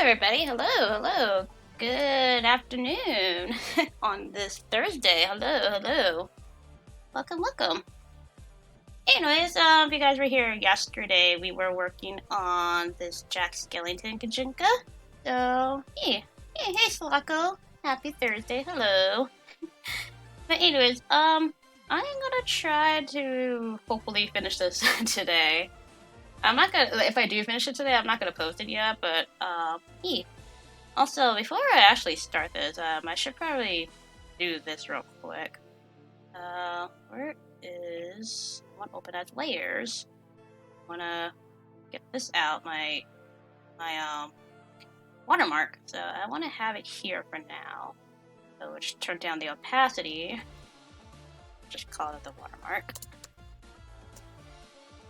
everybody. Hello, hello. Good afternoon on this Thursday. Hello. Welcome. Anyways, if you guys were here yesterday, we were working on this Jack Skellington Gijinka. So, hey, Slacko. Happy Thursday. Hello. But anyways, I'm gonna try to hopefully finish this today. I'm not gonna, if I do finish it today, I'm not gonna post it yet, but, Also, before I actually start this, I should probably do this real quick. Where is... I want to open as layers. I want to get this out, my watermark. So I want to have it here for now. So we'll just turn down the opacity. Just call it the watermark.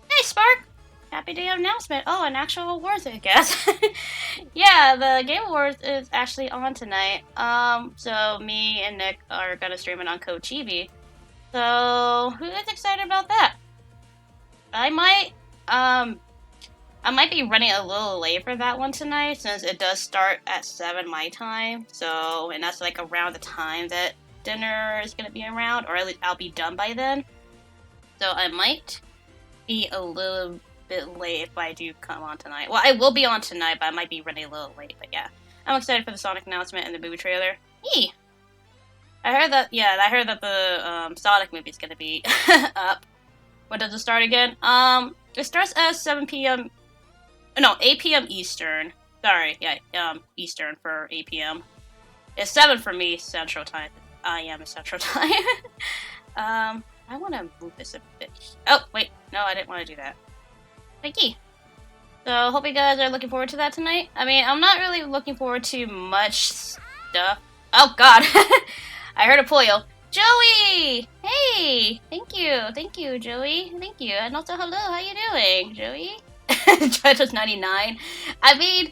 Hey, Spark! Happy day of announcement. Oh, an actual awards, I guess. Yeah, the Game Awards is actually on tonight. So me and Nick are gonna stream it on Code Chibi. So who is excited about that? I might be running a little late for that one tonight since it does start at 7 my time. So, and that's like around the time that dinner is gonna be around, or at least I'll be done by then. So I might be a little bit late if I do come on tonight. Well, I will be on tonight, but I might be running a little late. But yeah, I'm excited for the Sonic announcement and the movie trailer. Yee! I heard that the Sonic movie is gonna be up. When does it start again? It starts at 7 p.m. No, 8 p.m. Eastern. Sorry, yeah, Eastern for 8 p.m. It's 7 for me, Central Time. I am Central Time. I want to move this a bit. Oh, wait, no, I didn't want to do that. Thank you. So, hope you guys are looking forward to that tonight. I mean, I'm not really looking forward to much stuff. Oh, God. I heard a Poyo. Joey! Hey! Thank you, Joey. Thank you. And also, hello, how you doing, Joey? Judge's 99. I mean,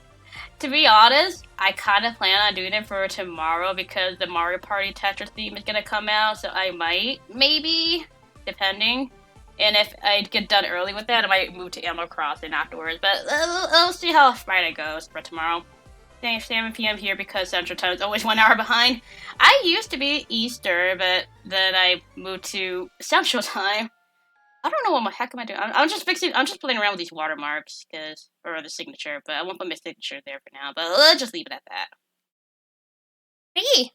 to be honest, I kind of plan on doing it for tomorrow because the Mario Party Tetris theme is going to come out, so I might, maybe, depending. And if I get done early with that, I might move to Animal Crossing afterwards. But we'll see how Friday goes for tomorrow. 7 p.m. here because Central Time is always 1 hour behind. I used to be Easter, but then I moved to Central Time. I don't know what the heck am I doing. I'm just playing around with these watermarks, or the signature, but I won't put my signature there for now. But let's just leave it at that. Hey!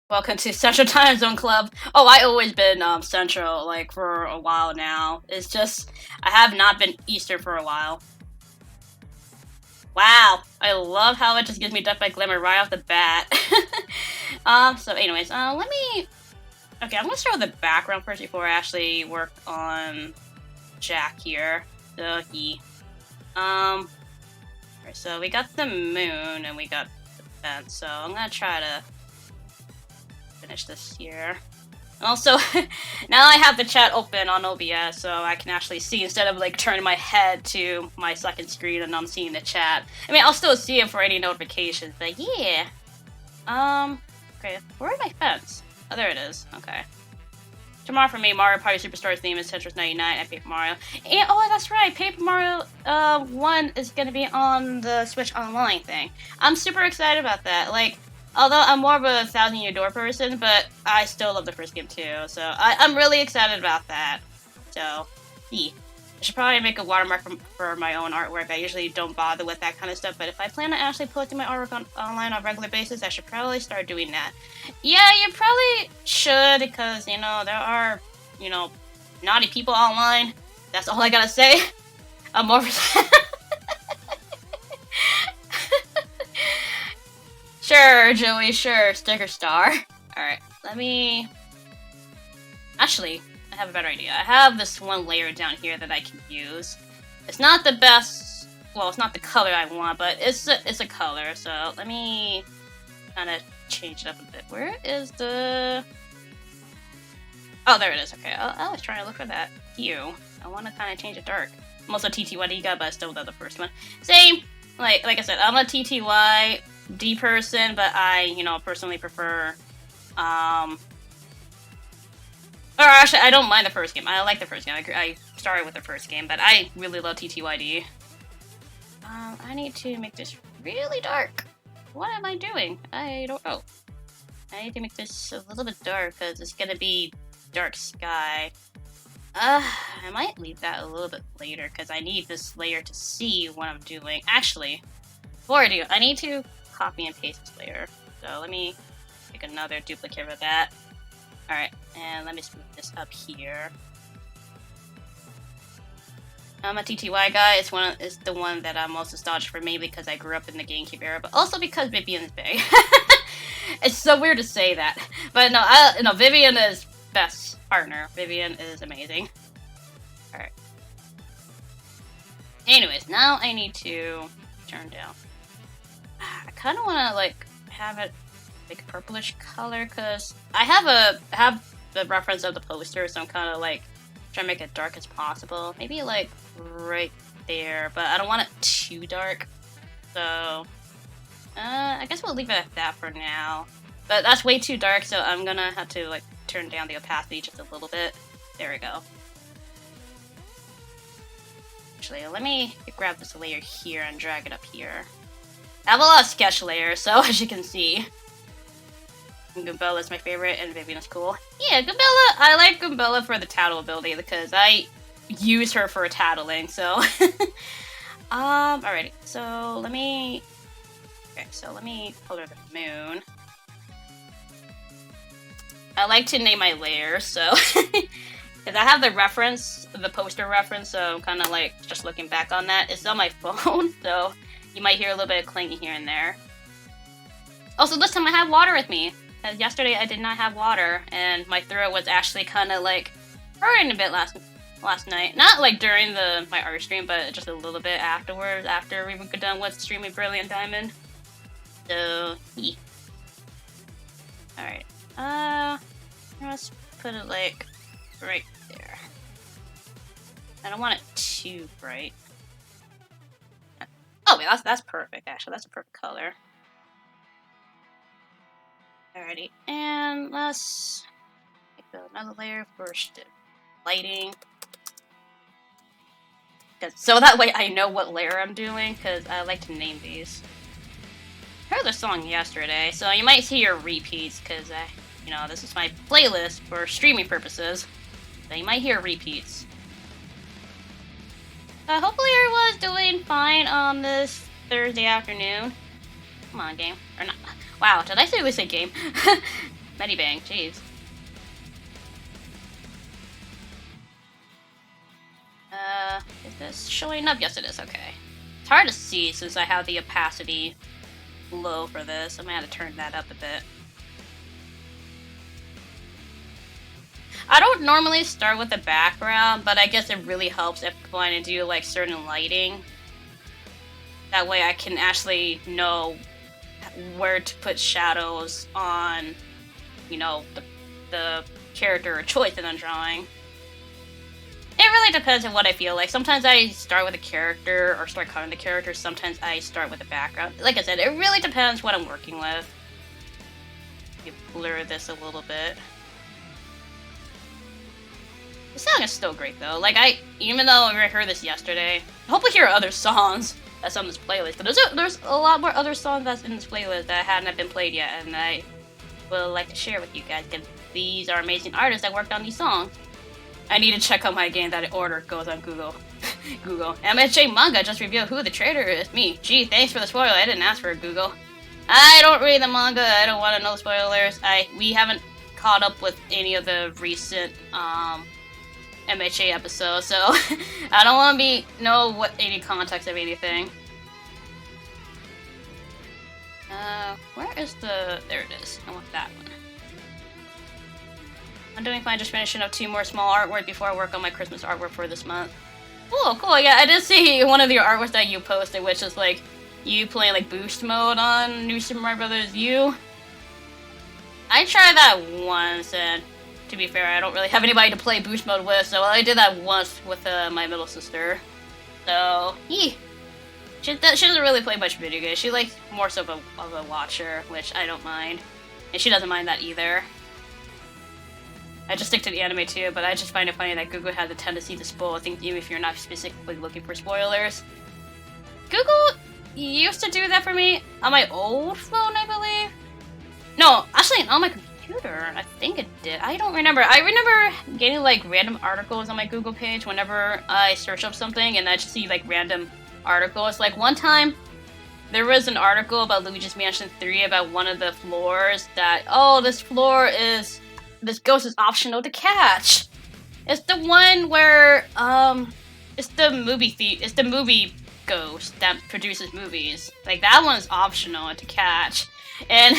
Welcome to Central Time Zone Club. Oh, I always been Central, like, for a while now. It's just, I have not been Easter for a while. Wow, I love how it just gives me Death by Glimmer right off the bat. So anyways, okay, I'm gonna start with the background first before I actually work on Jack here. So alright, so we got the moon and we got the fence, so I'm gonna try to finish this here. Also, now I have the chat open on OBS, so I can actually see instead of like turning my head to my second screen and I'm seeing the chat. I mean, I'll still see it for any notifications, but yeah. Okay, where is my fence? Oh, there it is. Okay. Tomorrow for me, Mario Party Superstars theme is Tetris 99 and Paper Mario. And, oh, that's right, Paper Mario 1 is gonna be on the Switch Online thing. I'm super excited about that. Like, although I'm more of a 1,000 Year Door person, but I still love the first game too, so I'm really excited about that. So, I should probably make a watermark for my own artwork. I usually don't bother with that kind of stuff, but if I plan on actually posting my artwork online on a regular basis, I should probably start doing that. Yeah, you probably should, because, you know, there are, you know, naughty people online. That's all I gotta say. I'm over that. Sure, Joey, sure. Sticker star. Alright, let me... Actually, I have a better idea. I have this one layer down here that I can use. It's not the best... Well, it's not the color I want, but it's a color, so let me kind of change it up a bit. Where is the... Oh, there it is. Okay, I was trying to look for that hue. I want to kind of change it dark. I'm also TTYD guy, but I still love the first one. Same! Like I said, I'm a TTYD person, but I, you know, personally prefer, or actually, I don't mind the first game. I like the first game. I started with the first game, but I really love TTYD. I need to make this really dark. What am I doing? I don't know. I need to make this a little bit dark because it's gonna be dark sky. I might leave that a little bit later because I need this layer to see what I'm doing. Actually, before I do, I need to copy and paste this layer. So let me make another duplicate of that. Alright, and let me just move this up here. I'm a TTY guy. It's the one that I'm most nostalgic for, mainly because I grew up in the GameCube era, but also because Vivian is big. It's so weird to say that, but no, Vivian is best partner. Vivian is amazing. All right. Anyways, now I need to turn down. I kind of want to like have it like a purplish color because I have the reference of the poster, so I'm kind of like trying to make it dark as possible. Maybe like right there, but I don't want it too dark. So I guess we'll leave it at that for now. But that's way too dark, so I'm gonna have to like turn down the opacity just a little bit. There we go. Actually, let me grab this layer here and drag it up here. I have a lot of sketch layers, so as you can see. Goombella is my favorite, and Vivian is cool. Yeah, Goombella, I like Goombella for the tattle ability, because I use her for tattling, so... alrighty, so let me... Okay, so let me color the moon. I like to name my layers, so... Because I have the reference, the poster reference, so I'm kind of like just looking back on that. It's on my phone, so you might hear a little bit of clanging here and there. Also, this time I have water with me. Yesterday I did not have water, and my throat was actually kind of like hurting a bit last night. Not like during my art stream, but just a little bit afterwards, after we were done with streaming Brilliant Diamond. So, yeah. Alright. Let's put it like right there. I don't want it too bright. Oh, wait, that's perfect, actually. That's a perfect color. Alrighty, and let's make another layer for the lighting. So that way I know what layer I'm doing, because I like to name these. I heard the song yesterday, so you might hear repeats, because, this is my playlist for streaming purposes. So you might hear repeats. Hopefully everyone's doing fine on this Thursday afternoon. Come on, game. Or not. Wow, did I say game? Medibang, jeez. Is this showing up? Yes, it is, okay. It's hard to see since I have the opacity low for this. I'm gonna have to turn that up a bit. I don't normally start with the background, but I guess it really helps if I want to do like certain lighting. That way I can actually know where to put shadows on, the character or choice that I'm drawing. It really depends on what I feel like. Sometimes I start with a character or start coloring the character. Sometimes I start with the background. Like I said, it really depends what I'm working with. Let me blur this a little bit. The song is still great though. Like even though I heard this yesterday, I hope I hear other songs that's on this playlist. But there's a lot more other songs that's in this playlist that hadn't been played yet, and I would like to share with you guys because these are amazing artists that worked on these songs. I need to check out my game that order goes on Google. Google. MHA Manga just revealed who the traitor is. Me. Gee, thanks for the spoiler. I didn't ask for it, Google. I don't read the manga. I don't want to know spoilers. We haven't caught up with any of the recent MHA episodes, so I don't want to know any context of anything. Where is there it is. I want that one. I'm doing fine, just finishing up 2 more small artwork before I work on my Christmas artwork for this month. Cool, yeah, I did see one of your artworks that you posted, which is like, you playing like boost mode on New Super Mario Bros. U. I tried that once, and to be fair, I don't really have anybody to play boost mode with, so I did that once with my middle sister. So, yeah. She doesn't really play much video games. She likes more so of a watcher, which I don't mind. And she doesn't mind that either. I just stick to the anime too, but I just find it funny that Google has a tendency to spoil things even if you're not specifically looking for spoilers. Google used to do that for me on my old phone, I believe. No, actually, on my computer, I think it did. I don't remember. I remember getting like random articles on my Google page whenever I search up something, and I just see like random articles. Like one time, there was an article about Luigi's Mansion 3 about one of the floors that, oh, this ghost is optional to catch. It's the one where, it's the movie ghost that produces movies. Like, that one's optional to catch. And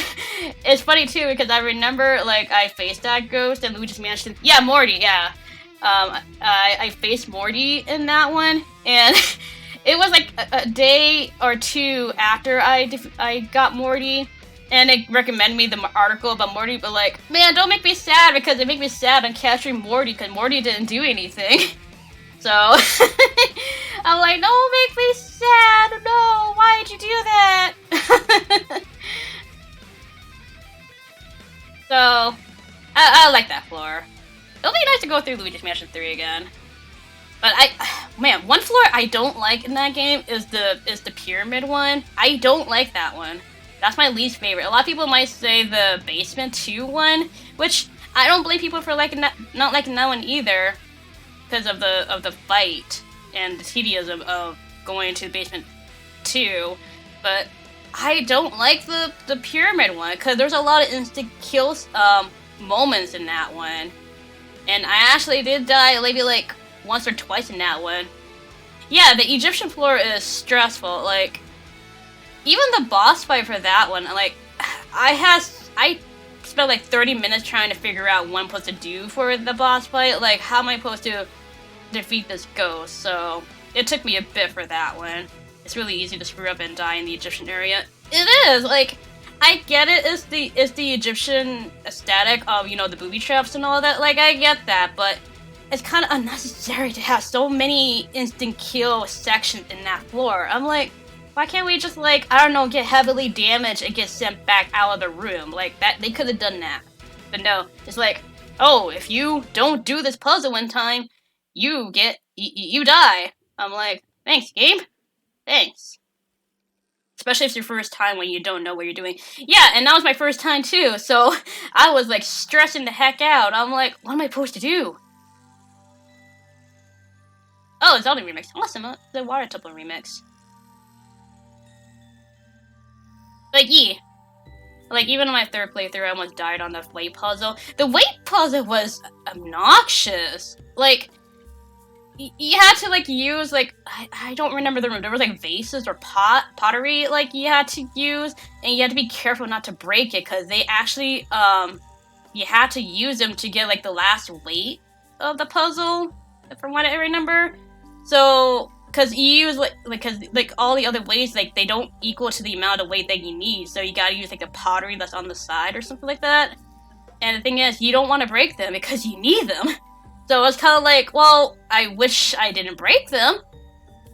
it's funny, too, because I remember, like, I faced that ghost in Luigi's Mansion. Yeah, Morty, yeah. I faced Morty in that one, and it was, like, a day or two after I got Morty, and it recommended me the article about Morty, but, like, man, don't make me sad, because it made me sad on capturing Morty, because Morty didn't do anything. So, I'm like, don't make me sad, no, why did you do that? So, I like that floor. It'll be nice to go through Luigi's Mansion 3 again. But man, one floor I don't like in that game is the pyramid one. I don't like that one. That's my least favorite. A lot of people might say the basement 2 one, which I don't blame people for not liking that one either, because of the fight and the tedium of going to the basement 2. But I don't like the pyramid one, because there's a lot of instant kills moments in that one. And I actually did die maybe like once or twice in that one. Yeah, the Egyptian floor is stressful. Like, even the boss fight for that one, like, I spent like 30 minutes trying to figure out what I'm supposed to do for the boss fight. Like, how am I supposed to defeat this ghost? So it took me a bit for that one. It's really easy to screw up and die in the Egyptian area. It is, like, I get it, it's the Egyptian aesthetic of, you know, the booby traps and all that, like, I get that, but it's kind of unnecessary to have so many instant kill sections in that floor. I'm like, why can't we just, like, I don't know, get heavily damaged and get sent back out of the room? Like, that, they could have done that. But no, it's like, oh, if you don't do this puzzle in time, you die. I'm like, thanks, game. Thanks. Especially if it's your first time when you don't know what you're doing. Yeah, and that was my first time too, so I was like stressing the heck out. I'm like, what am I supposed to do? Oh, Zelda remix. Awesome, the Water Temple remix. Like, yeah. Like, even on my third playthrough, I almost died on the weight puzzle. The weight puzzle was obnoxious. Like, you had to, like, use, like, I don't remember the room. There was, like, vases or pottery, like, you had to use, and you had to be careful not to break it, because they actually, you had to use them to get, like, the last weight of the puzzle, from what I remember. So, because you use, because all the other ways, like, they don't equal to the amount of weight that you need, so you gotta use, like, the pottery that's on the side or something like that. And the thing is, you don't want to break them, because you need them. So it's kind of like, well, I wish I didn't break them,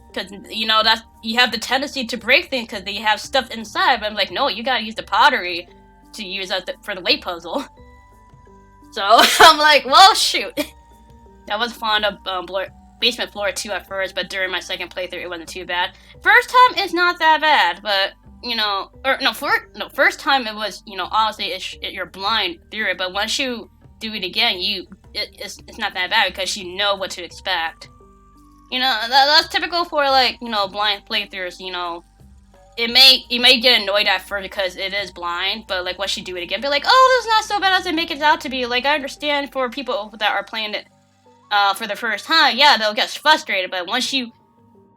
because, you know, you have the tendency to break things because they have stuff inside, but I'm like, no, you gotta use the pottery to use for the weight puzzle. So I'm like, well, shoot. I was fond of Basement Floor 2 at first, but during my second playthrough, it wasn't too bad. First time, it's not that bad, but, you know, first time it was, you know, obviously you're blind through it, but once you do it again, it's not that bad because you know what to expect. You know, that's typical for, like, you know, blind playthroughs. You know, you may get annoyed at first because it is blind, but, like, once you do it again, be like, oh, this is not so bad as they make it out to be. Like, I understand for people that are playing it for the first time, yeah, they'll get frustrated, but once you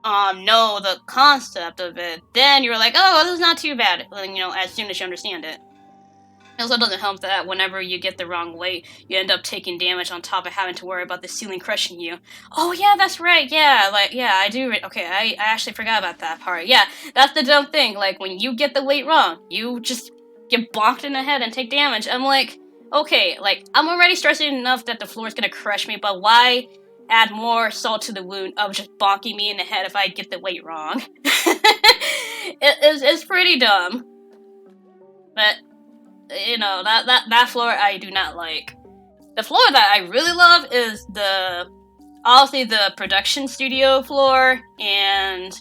know the concept of it, then you're like, oh, this is not too bad, you know, as soon as you understand it. It also doesn't help that whenever you get the wrong weight, you end up taking damage on top of having to worry about the ceiling crushing you. Oh, yeah, that's right, yeah, like, yeah, I do, okay, I actually forgot about that part. Yeah, that's the dumb thing, like, when you get the weight wrong, you just get bonked in the head and take damage. I'm like, okay, like, I'm already stressing enough that the floor is gonna crush me, but why add more salt to the wound of just bonking me in the head if I get the weight wrong? It's pretty dumb. But, you know, that floor I do not like. The floor that I really love is obviously the production studio floor, and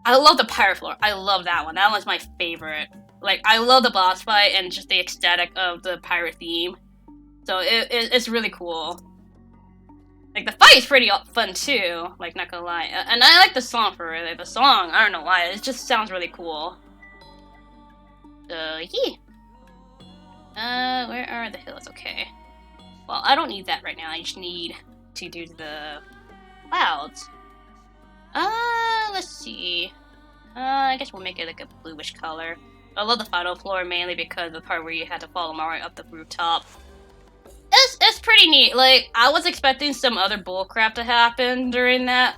I love the pirate floor. I love that one. That one's my favorite. Like, I love the boss fight and just the aesthetic of the pirate theme. So it's really cool. Like, the fight is pretty fun too. Like, not gonna lie. And I like the song for it. Like, the song, I don't know why. It just sounds really cool. So, yeah. Where are the hills? Okay. Well, I don't need that right now. I just need to do the clouds. Let's see. I guess we'll make it like a bluish color. I love the final floor mainly because of the part where you had to follow Mario up the rooftop. It's pretty neat. Like, I was expecting some other bullcrap to happen during that,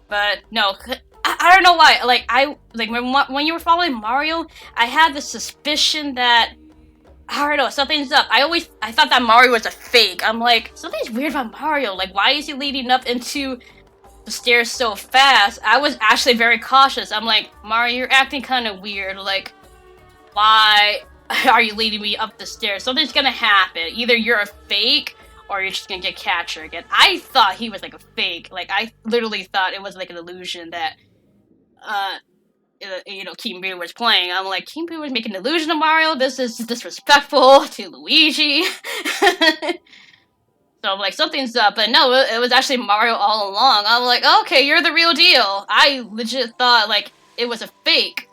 but no. I don't know why. Like, when you were following Mario, I had the suspicion that I don't know, something's up. I thought that Mario was a fake. I'm like, something's weird about Mario. Like, why is he leading up into the stairs so fast? I was actually very cautious. I'm like, Mario, you're acting kind of weird. Like, why are you leading me up the stairs? Something's gonna happen. Either you're a fake or you're just gonna get captured again. I thought he was like a fake. Like, I literally thought it was like an illusion that, you know, King Boo was playing. I'm like, King Boo was making an illusion of Mario? This is disrespectful to Luigi. So I'm like, something's up. But no, it was actually Mario all along. I'm like, okay, you're the real deal. I legit thought, like, it was a fake.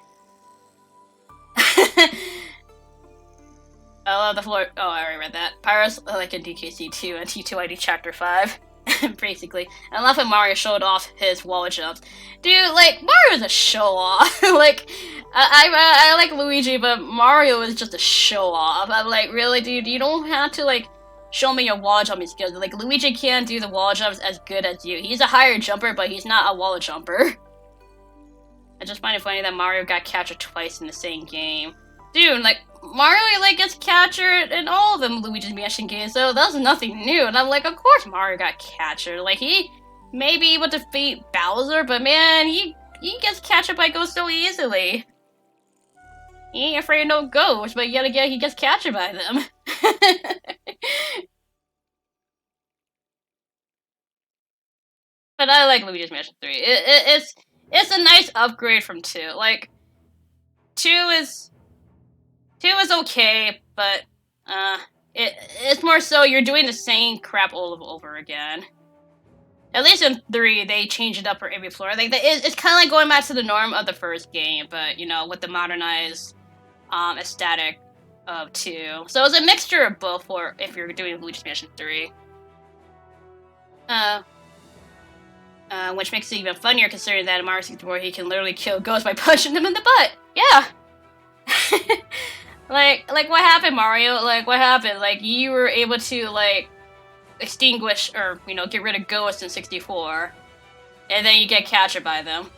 I love the floor. Oh, I already read that. Pirates like in DKC 2 and T2ID Chapter 5. Basically. I love when Mario showed off his wall jumps. Dude, like, Mario's a show-off. Like, I like Luigi, but Mario is just a show-off. I'm like, really, dude? You don't have to, like, show me your wall jumping skills. Like, Luigi can't do the wall jumps as good as you. He's a higher jumper, but he's not a wall jumper. I just find it funny that Mario got captured twice in the same game. Dude, like, Mario, like, gets captured in all of them Luigi's Mansion games, so that's nothing new. And I'm like, of course Mario got captured. Like, he may be able to defeat Bowser, but man, he gets captured by ghosts so easily. He ain't afraid of no ghosts, but yet again, he gets captured by them. But I like Luigi's Mansion 3. It's a nice upgrade from 2. Like, 2 is okay, but it's more so you're doing the same crap all over again. At least in 3, they change it up for every floor. Like, it's kind of like going back to the norm of the first game, but, you know, with the modernized aesthetic of 2. So it's a mixture of both for if you're doing Luigi's Mansion 3. Which makes it even funnier considering that in Mario 64 he can literally kill ghosts by punching them in the butt. Yeah! Like, what happened, Mario? Like, what happened? Like, you were able to, like, extinguish, or, you know, get rid of ghosts in 64. And then you get captured by them.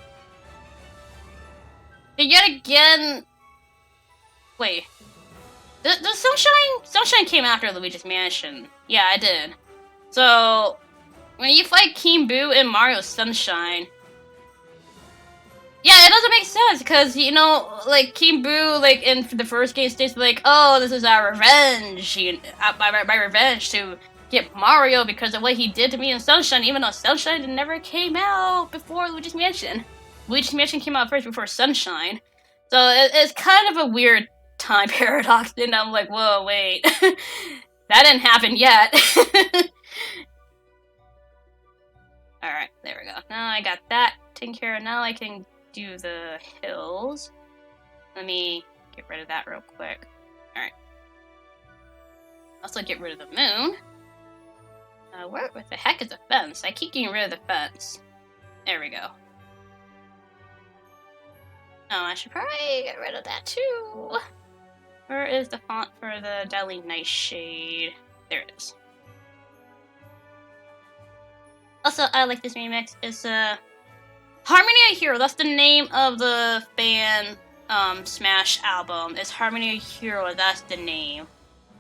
And yet again... Wait. The Sunshine came after Luigi's Mansion. Yeah, I did. So, when you fight King Boo in Mario Sunshine... Yeah, it doesn't make sense, because, you know, like, King Boo, like, in the first game states, like, oh, this is our revenge, my revenge to get Mario because of what he did to me in Sunshine, even though Sunshine never came out before Luigi's Mansion. Luigi's Mansion came out first before Sunshine. So, it's kind of a weird time paradox, and I'm like, whoa, wait. That didn't happen yet. Alright, there we go. Now I got that taken care of. Now I can do the hills. Let me get rid of that real quick. Alright. Also get rid of the moon. Where the heck is the fence? I keep getting rid of the fence. There we go. Oh, I should probably get rid of that too. Where is the font for the Deadly Nightshade? There it is. Also, I like this remix. It's Harmony of Hero. That's the name of the fan Smash album. It's Harmony of Hero. That's the name.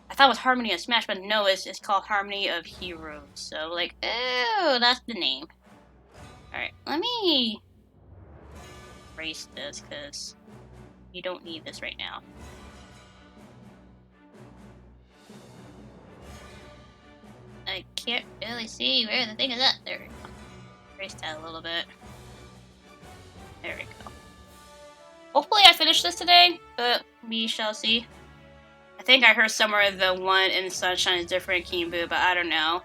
I thought it was Harmony of Smash, but no, it's called Harmony of Heroes. So, like, oh, that's the name. Alright, let me erase this, because you don't need this right now. I can't really see where the thing is at. There we go. Erase that a little bit. There we go. hopefully I finish this today, but we shall see. I think I heard somewhere the one in Sunshine is different Kimbu, but I don't know.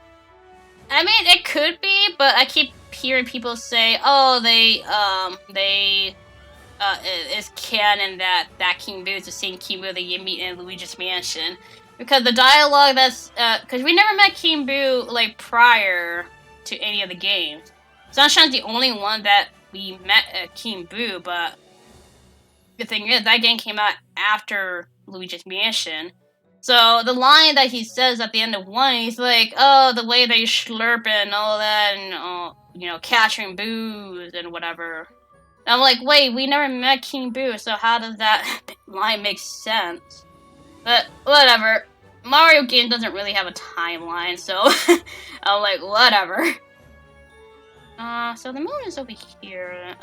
I mean, it could be, but I keep hearing people say, oh, it's canon that Kimbu is the same Kimbu that you meet in Luigi's Mansion. Because the dialogue because we never met Kimbu, like, prior to any of the games. Sunshine's the only one that we met at Kimbu, but the thing is, that game came out after Luigi's Mansion. So the line that he says at the end of 1, he's like, oh, the way they slurp and all that, and, capturing booze and whatever. And I'm like, wait, we never met King Boo, so how does that line make sense? But, whatever. Mario game doesn't really have a timeline, so I'm like, whatever. So the moon is over here.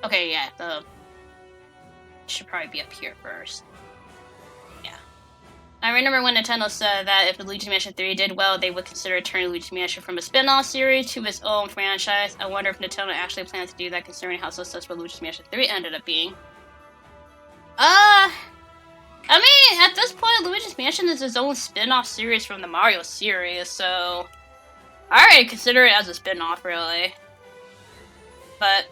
Okay, yeah, should probably be up here first. Yeah. I remember when Nintendo said that if the Luigi's Mansion 3 did well, they would consider turning Luigi's Mansion from a spin-off series to its own franchise. I wonder if Nintendo actually plans to do that, considering how successful Luigi's Mansion 3 ended up being. I mean, at this point, Luigi's Mansion is its own spin-off series from the Mario series, so I already consider it as a spin-off, really. But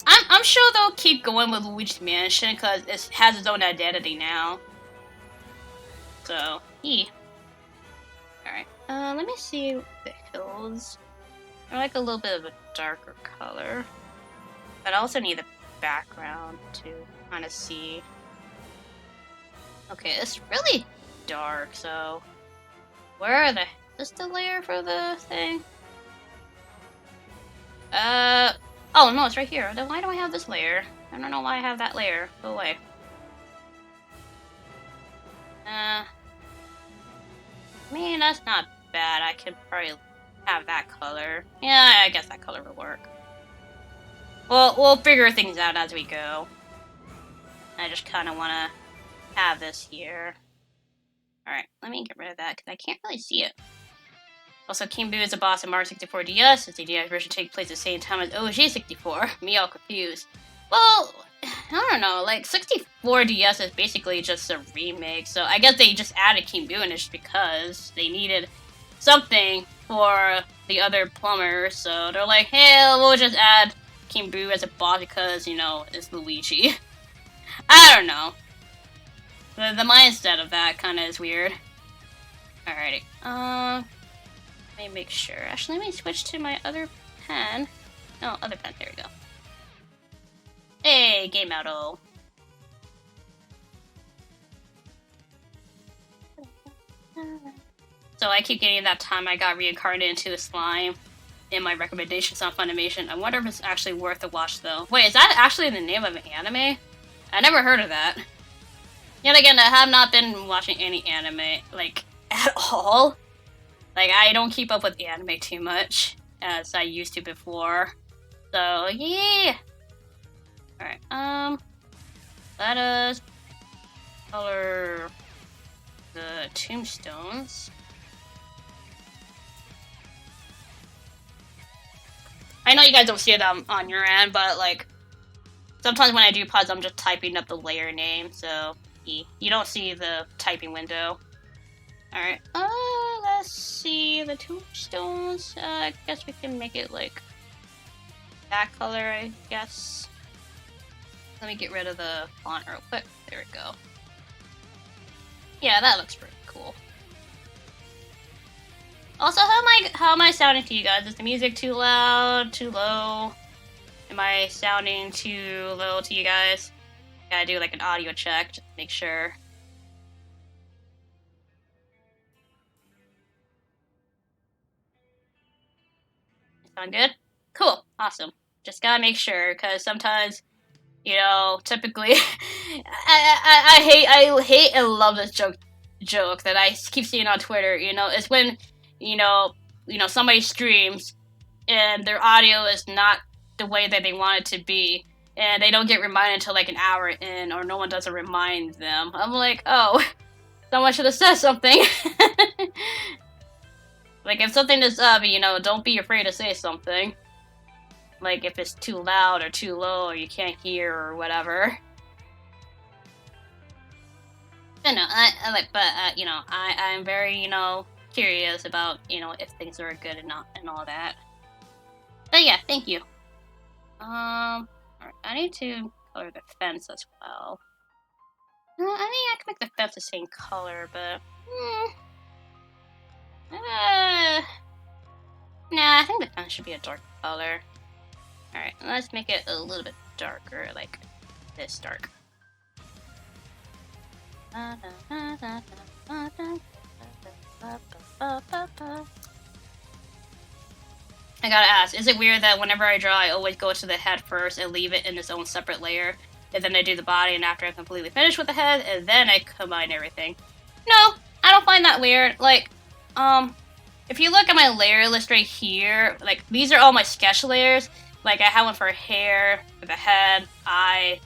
I'm sure they'll keep going with Luigi's Mansion because it has its own identity now. So, Alright, let me see the hills. I like a little bit of a darker color. But I also need the background to kind of see. Okay, it's really dark, so where are the... Is this the layer for the thing? Oh no, it's right here. Then why do I have this layer? I don't know why I have that layer. Go away. I mean, that's not bad. I could probably have that color. Yeah, I guess that color will work. Well, we'll figure things out as we go. I just kind of want to have this here. Alright, let me get rid of that, because I can't really see it. Also, King Boo is a boss in Mario 64 DS. Its DS version takes place at the same time as OG 64. Me all confused. Well, I don't know, like, 64 DS is basically just a remake, so I guess they just added King Boo in it just because they needed something for the other plumbers, so they're like, hey, we'll just add King Boo as a boss because, it's Luigi. I don't know. The mindset of that kind of is weird. Alrighty. Let me make sure. Actually, let me switch to my other pen. Oh, other pen. There we go. Hey, Game Auto. So I keep getting that time I got reincarnated into a slime in my recommendations on Funimation. I wonder if it's actually worth a watch, though. Wait, is that actually the name of an anime? I never heard of that. Yet again, I have not been watching any anime, like, at all. Like, I don't keep up with the anime too much, as I used to before. So, yeah! Alright, let us color the tombstones. I know you guys don't see it on your end, but, like, sometimes when I do pause, I'm just typing up the layer name, so you don't see the typing window. Alright, let's see the tombstones. I guess we can make it like that color, I guess. Let me get rid of the font real quick. There we go. Yeah, that looks pretty cool. Also, how am I sounding to you guys? Is the music too loud, too low? Am I sounding too low to you guys? Gotta do like an audio check just to make sure. Sound good? Cool. Awesome. Just gotta make sure, because sometimes, typically, I hate and love this joke that I keep seeing on Twitter. It's when, somebody streams and their audio is not the way that they want it to be, and they don't get reminded until like an hour in, or no one doesn't remind them. I'm like, oh, someone should have said something. Like, if something is up, don't be afraid to say something. like if it's too loud or too low or you can't hear or whatever. But no, I'm very, curious about, if things are good and not and all that. But yeah, thank you. Alright, I need to color the fence as well. I think I can make the fence the same color, but nah, I think the fence should be a dark color. Alright, let's make it a little bit darker, like this dark. I gotta ask, is it weird that whenever I draw, I always go to the head first and leave it in its own separate layer, and then I do the body, and after I completely finish with the head, and then I combine everything? No, I don't find that weird. Like, if you look at my layer list right here, like, these are all my sketch layers. Like, I have one for hair, for the head, eye,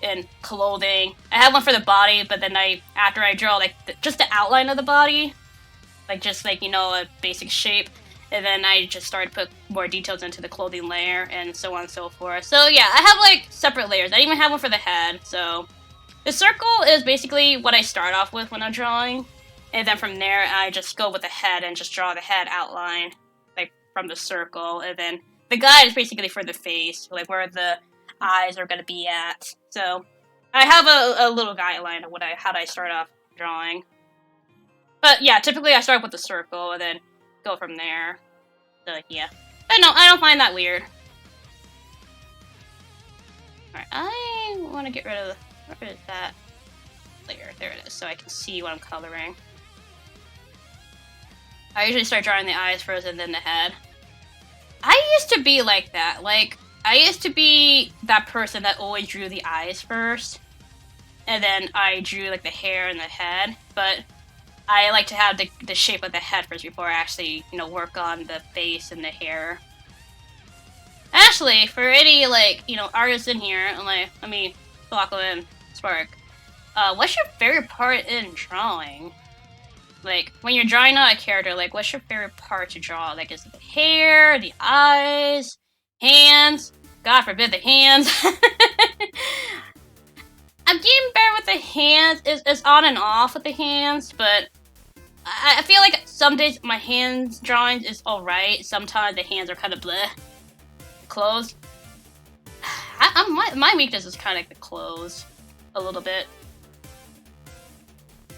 and clothing. I have one for the body, but then after I draw, like, just the outline of the body, like, just, like, a basic shape, and then I just started to put more details into the clothing layer, and so on and so forth. So, yeah, I have, like, separate layers. I even have one for the head, so... The circle is basically what I start off with when I'm drawing, and then from there, I just go with the head and just draw the head outline, like, from the circle, and then the guide is basically for the face, like, where the eyes are gonna be at. So, I have a little guideline of how I start off drawing. But, yeah, typically I start with the circle, and then go from there. So, yeah. But no, I don't find that weird. Alright, I want to get rid of that layer. There it is, so I can see what I'm coloring. I usually start drawing the eyes first and then the head. I used to be like that. Like, I used to be that person that always drew the eyes first. And then I drew, like, the hair and the head. But I like to have the shape of the head first before I actually, work on the face and the hair. Actually, for any, like, artists in here, like, Flocko and Spark, what's your favorite part in drawing? Like, when you're drawing out a character, like, what's your favorite part to draw? Like, is it the hair, the eyes, hands? God forbid the hands. I'm getting better with the hands. It's on and off with the hands, but I feel like some days my hands drawings is alright. Sometimes the hands are kind of bleh. Clothes. My weakness is kind of the clothes. A little bit.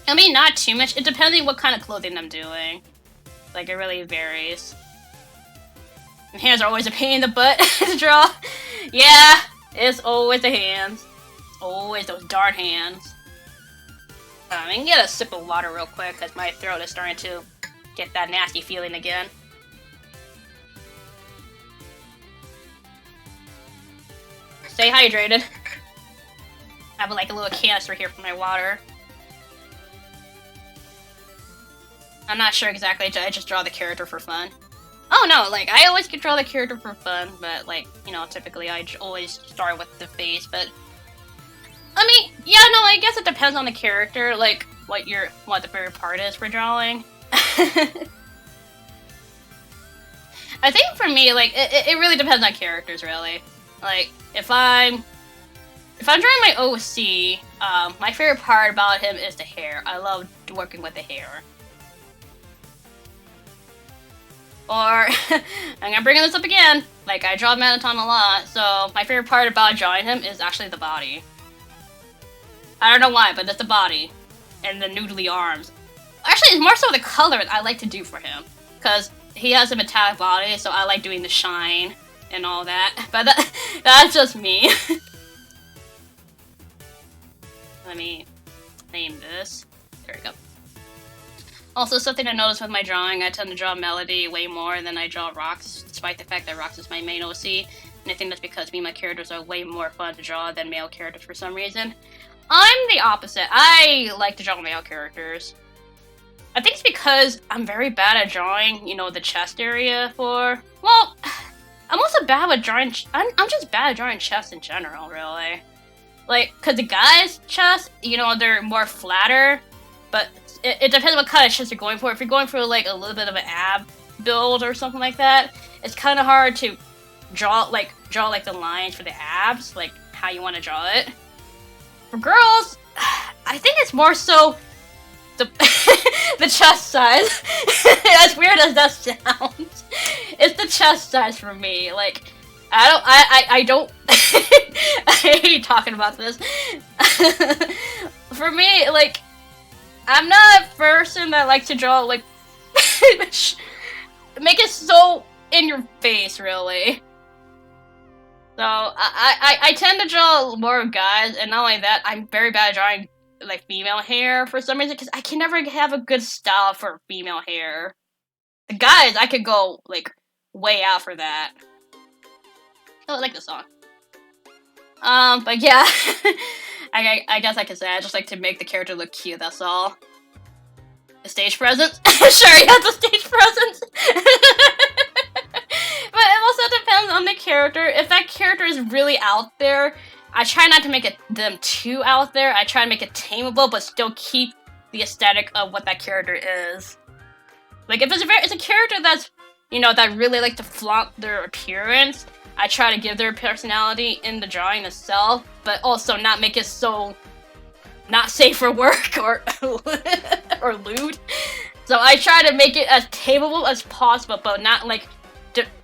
Not too much. It depends on what kind of clothing I'm doing. Like, it really varies. And hands are always a pain in the butt to draw. Yeah, it's always the hands. Always those darn hands. I can get a sip of water real quick, because my throat is starting to get that nasty feeling again. Stay hydrated. I have like a little canister here for my water. I'm not sure exactly, I just draw the character for fun. Oh no, like, I always could draw the character for fun, but like, typically I always start with the face, but... yeah, no, I guess it depends on the character, like, what the favorite part is for drawing. I think for me, like, it really depends on characters, really. Like, if I'm drawing my OC, my favorite part about him is the hair. I love working with the hair. Or, I'm gonna bring this up again, like, I draw Manaton a lot, so my favorite part about drawing him is actually the body. I don't know why, but it's the body. And the noodly arms. Actually, it's more so the color I like to do for him. Because he has a metallic body, so I like doing the shine and all that. But that's just me. Let me name this. There we go. Also, something I noticed with my drawing, I tend to draw Melody way more than I draw Rox, despite the fact that Rox is my main OC. And I think that's because me and my characters are way more fun to draw than male characters for some reason. I'm the opposite. I like to draw male characters. I think it's because I'm very bad at drawing, the chest area for... Well, I'm also bad with drawing... I'm just bad at drawing chests in general, really. Like, because the guys' chests, they're more flatter, but it depends what kind of chest you're going for. If you're going for, like, a little bit of an ab build or something like that, it's kind of hard to draw like the lines for the abs, like how you want to draw it. For girls, I think it's more so the the chest size. As weird as that sounds, it's the chest size for me. Like, I don't I hate talking about this. For me, like, I'm not a person that likes to draw like make it so in your face, really. So I tend to draw more guys, and not only that, I'm very bad at drawing like female hair for some reason, because I can never have a good style for female hair. The guys, I could go like way out for that. Oh, I like the song. But yeah, I guess I could say I just like to make the character look cute. That's all. The stage presence? Sure, he has a stage presence. But it also depends on the character. If that character is really out there, I try not to make them too out there. I try to make it tameable, but still keep the aesthetic of what that character is. Like, if it's a character that's, you know, that really like to flaunt their appearance, I try to give their personality in the drawing itself, but also not make it so not safe for work or or lewd. So I try to make it as tameable as possible, but not like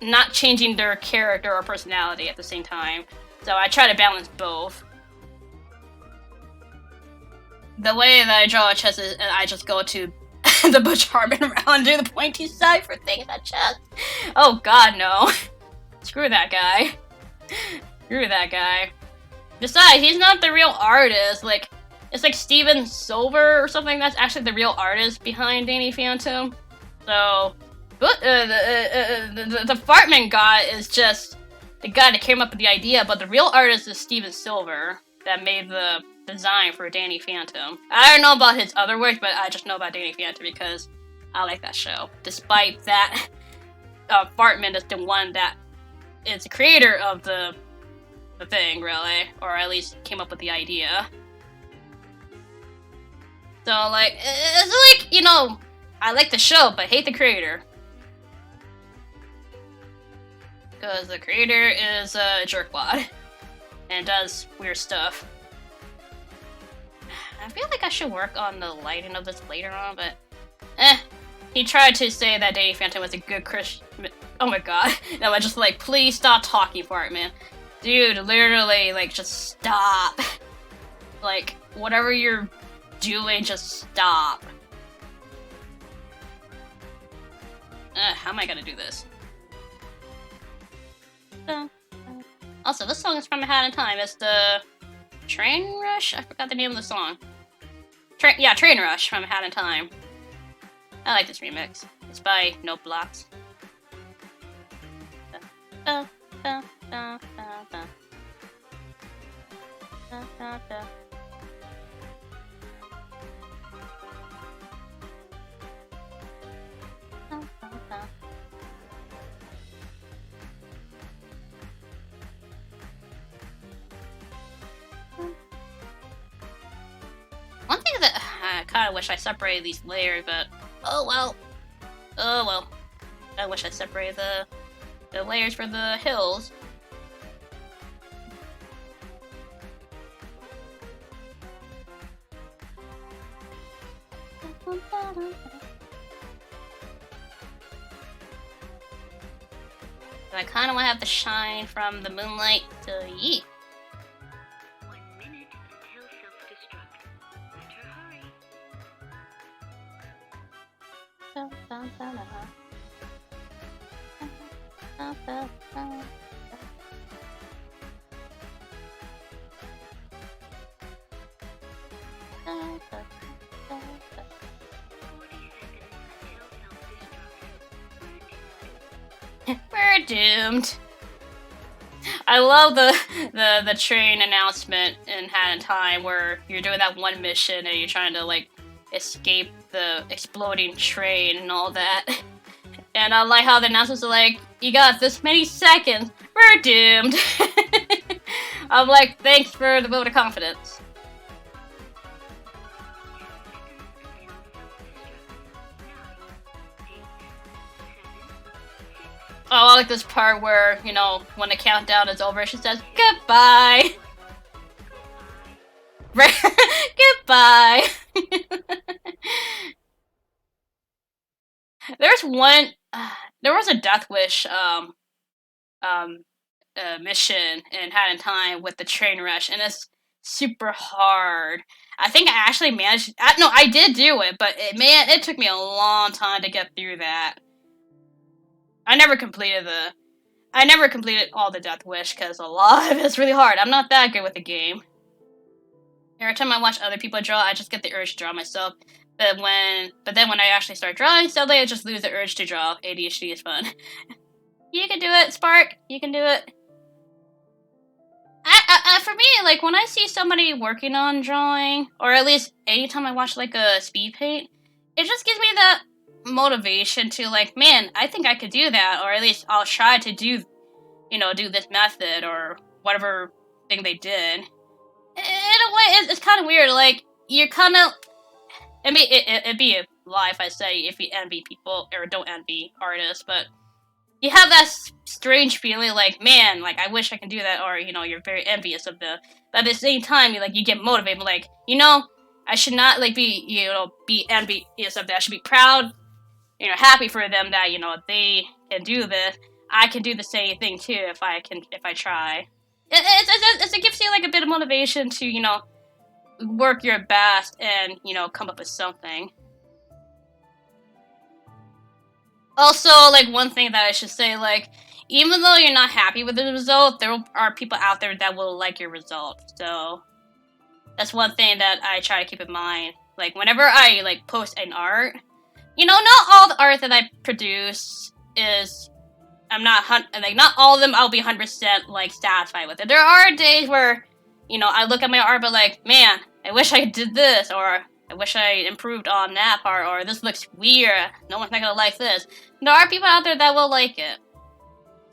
not changing their character or personality at the same time. So I try to balance both. The way that I draw a chest is I just go to the Butch Hartman round and do the pointy side for things that chest. Oh god, no. Screw that guy. Screw that guy. Besides, he's not the real artist. Like, it's like Steven Silver or something that's actually the real artist behind Danny Phantom. So, the Fartman guy is just the guy that came up with the idea, but the real artist is Steven Silver that made the design for Danny Phantom. I don't know about his other work, but I just know about Danny Phantom because I like that show. Despite that, Fartman is the one that is the creator of the thing, really, or at least came up with the idea. So, like, it's like, you know, I like the show, but hate the creator. Because the creator is a jerkwad and does weird stuff. I feel like I should work on the lighting of this later on, but he tried to say that Danny Phantom was a good Christian. Oh my god. No, I just like, please stop talking for it, man. Dude, literally, like, just stop. Like, whatever you're doing, just stop. How am I gonna do this? Also, this song is from A Hat in Time. It's the Train Rush? I forgot the name of the song. Train Rush from A Hat in Time. I like this remix. It's by No Blocks. One thing that I kind of wish I separated these layers, but oh well. Oh well. I wish I separated the layers for the hills. I kind of want to have the shine from the moonlight to yeet. 1 minute until self-destruct. Better hurry. We're doomed. I love the train announcement in Hat in Time where you're doing that one mission and you're trying to like escape the exploding train and all that. And I like how the announcements are like, you got this many seconds, we're doomed. I'm like, thanks for the vote of confidence. Oh, I like this part where, you know, when the countdown is over, she says, goodbye! Goodbye! There's one, there was a Death Wish, um, mission in Hat in Time with the train rush, and it's super hard. I think I actually managed, no, I did do it, but man, it took me a long time to get through that. I never completed all the Death Wish because a lot of it's really hard. I'm not that good with the game. Every time I watch other people draw, I just get the urge to draw myself. But then when I actually start drawing, suddenly I just lose the urge to draw. ADHD is fun. You can do it, Spark. You can do it. For me, like when I see somebody working on drawing, or at least anytime I watch like a speed paint, it just gives me that motivation to like, man, I think I could do that, or at least I'll try to do, do this method or whatever thing they did. In a way, it's kind of weird. Like you're kind of, I mean, it'd be a lie if I say if you envy people or don't envy artists, but you have that strange feeling like, man, like I wish I could do that, or you're very envious of them. But at the same time, you get motivated, like I should not like be envious of that. I should be proud, happy for them that they can do this. I can do the same thing too if I try. It gives you like a bit of motivation to work your best and come up with something. Also, like, one thing that I should say, like, even though you're not happy with the result, there are people out there that will like your result. So, that's one thing that I try to keep in mind. Like, whenever I, like, post an art, not all the art that I produce is... not all of them I'll be 100%, like, satisfied with it. There are days where, I look at my art, but, like, man, I wish I did this, or... I wish I improved on that part, or this looks weird. No one's not gonna like this. There are people out there that will like it.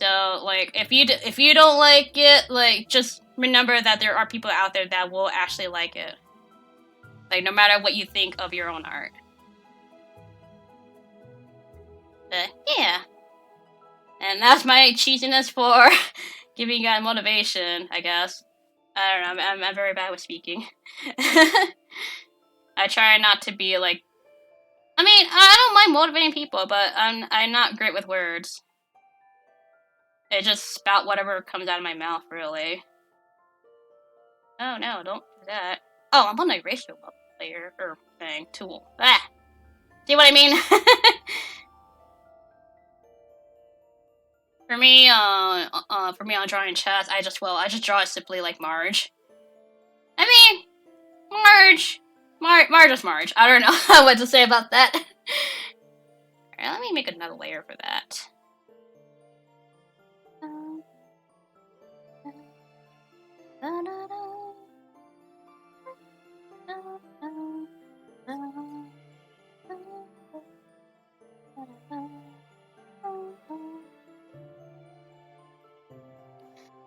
So, like, if you don't like it, like, just remember that there are people out there that will actually like it. Like, no matter what you think of your own art. But, yeah. And that's my cheesiness for giving you guys motivation, I guess. I don't know, I'm very bad with speaking. I try not to be like... I mean, I don't mind motivating people, but I'm not great with words. I just spout whatever comes out of my mouth, really. Oh no, don't do that. Oh, I'm on the ratio player, or thing, tool. Ah! See what I mean? For me on drawing chess, I just draw it simply like Marge. I mean, Marge is Marge. I don't know what to say about that. Alright, let me make another layer for that.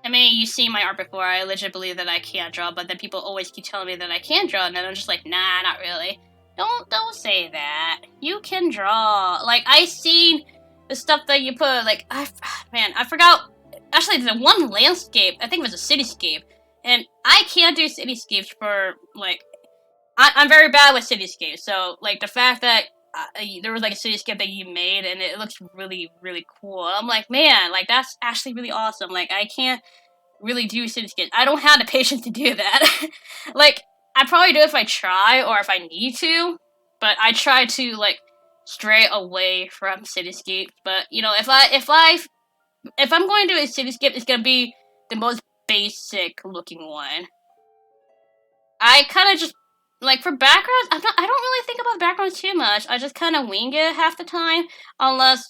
I mean, you see my art before, I legit believe that I can't draw, but then people always keep telling me that I can draw, and then I'm just like, nah, not really. Don't say that. You can draw. Like, I seen the stuff that you put, like, I forgot. Actually, the one landscape, I think it was a cityscape, and I can't do cityscapes for, like, I'm very bad with cityscapes, so, like, the fact that there was, like, a cityscape that you made, and it looks really, really cool. I'm like, man, like, that's actually really awesome. Like, I can't really do cityscapes. I don't have the patience to do that. Like, I probably do if I try, or if I need to, but I try to, like, stray away from cityscapes. But, if I'm going to do a cityscape, it's gonna be the most basic looking one. I kind of just, like, for backgrounds, I don't really think about backgrounds too much. I just kind of wing it half the time, unless,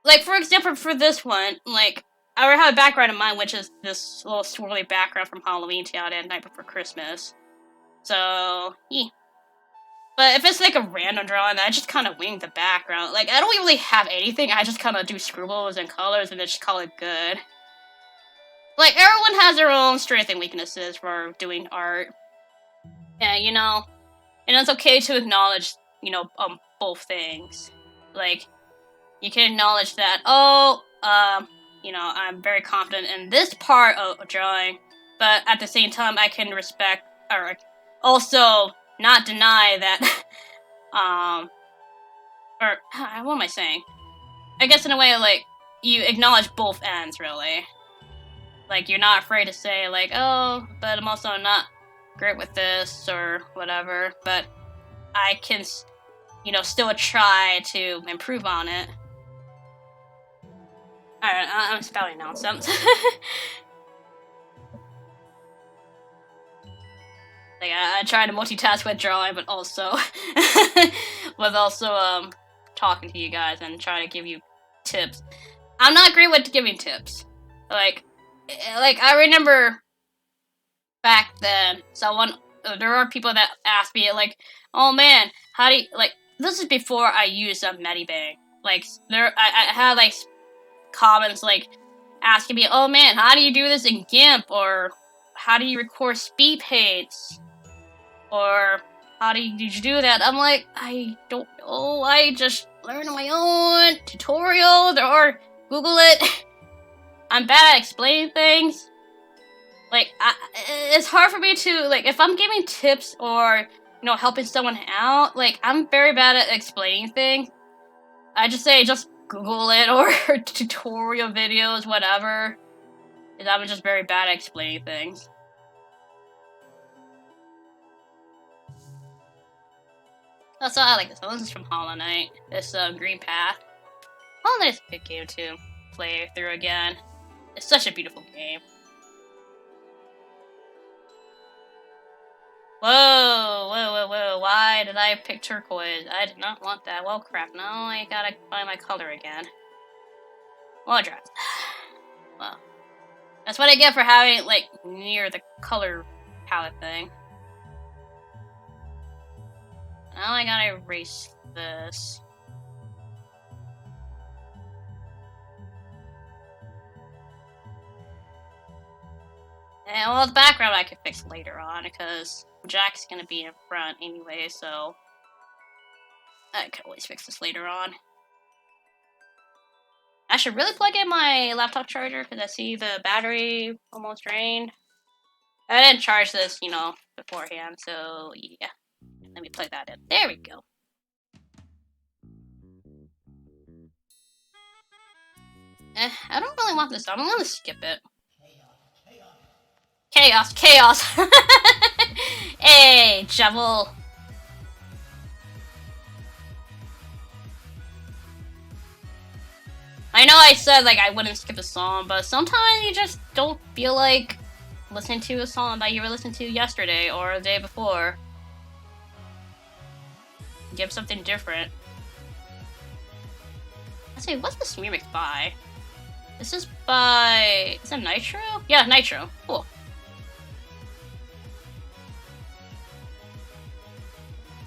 like, for example, for this one, like, I already have a background in mind, which is this little swirly background from Halloween Town and Night Before Christmas. So, yeah. But if it's, like, a random drawing, I just kind of wing the background. Like, I don't really have anything, I just kind of do scribbles and colors and then just call it good. Like, everyone has their own strengths and weaknesses for doing art. And, and it's okay to acknowledge, both things. Like, you can acknowledge that, oh, you know, I'm very confident in this part of drawing, but at the same time, I can respect, or also not deny that, or, what am I saying? I guess in a way, like, you acknowledge both ends, really. Like, you're not afraid to say, like, oh, but I'm also not great with this, or whatever, but I can, you know, still try to improve on it. Alright, I'm spouting nonsense. Like, I try to multitask with drawing, but also talking to you guys and trying to give you tips. I'm not great with giving tips. Like I remember back then, there are people that ask me, like, oh man, how do you, like, this is before I used a Medibang. Like, I had, like, comments, like, asking me, oh man, how do you do this in GIMP? Or, how do you record speed paints? Or, did you do that? I'm like, I don't know, I just learned on my own, tutorials, or Google it. I'm bad at explaining things. Like, it's hard for me to, like, if I'm giving tips or, you know, helping someone out, like, I'm very bad at explaining things. I just say, just Google it, or tutorial videos, whatever. Because I'm just very bad at explaining things. Also, I like this one. This is from Hollow Knight. This, Green Path. Hollow Knight is a good game to play through again. It's such a beautiful game. Whoa, why did I pick turquoise? I did not want that. Well, crap, now I gotta find my color again. Well, draft. Well, that's what I get for having it, like, near the color palette thing. Now I gotta erase this. And, well, the background I can fix later on, because Jack's gonna be in front anyway, so I can always fix this later on. I should really plug in my laptop charger, because I see the battery almost drained. I didn't charge this, you know, beforehand, so yeah. Let me plug that in. There we go. I don't really want this. I'm gonna skip it. Chaos. Hey, Javel. I know I said, like, I wouldn't skip a song, but sometimes you just don't feel like listening to a song that you were listening to yesterday or the day before. Give something different. Let's see, what's this remix by? This is by... Is it Nitro? Yeah, Nitro. Cool.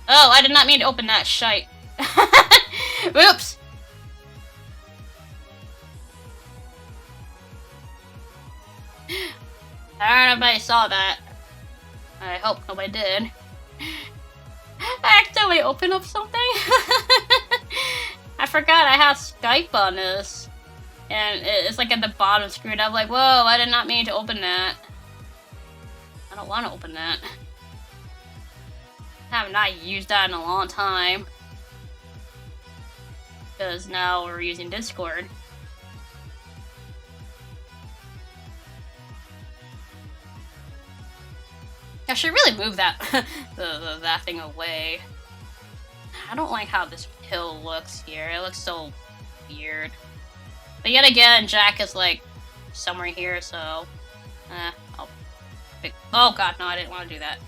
Oh, I did not mean to open that shite. Oops! I don't know if anybody saw that. I hope nobody did. I accidentally opened up something. I forgot I had Skype on this. And it's like at the bottom screen. I'm like, whoa, I did not mean to open that. I don't want to open that. I have not used that in a long time. Because now we're using Discord. I should really move that that thing away. I don't like how this hill looks here. It looks so weird. But yet again, Jack is like somewhere here, so I'll pick. Oh god, no, I didn't want to do that.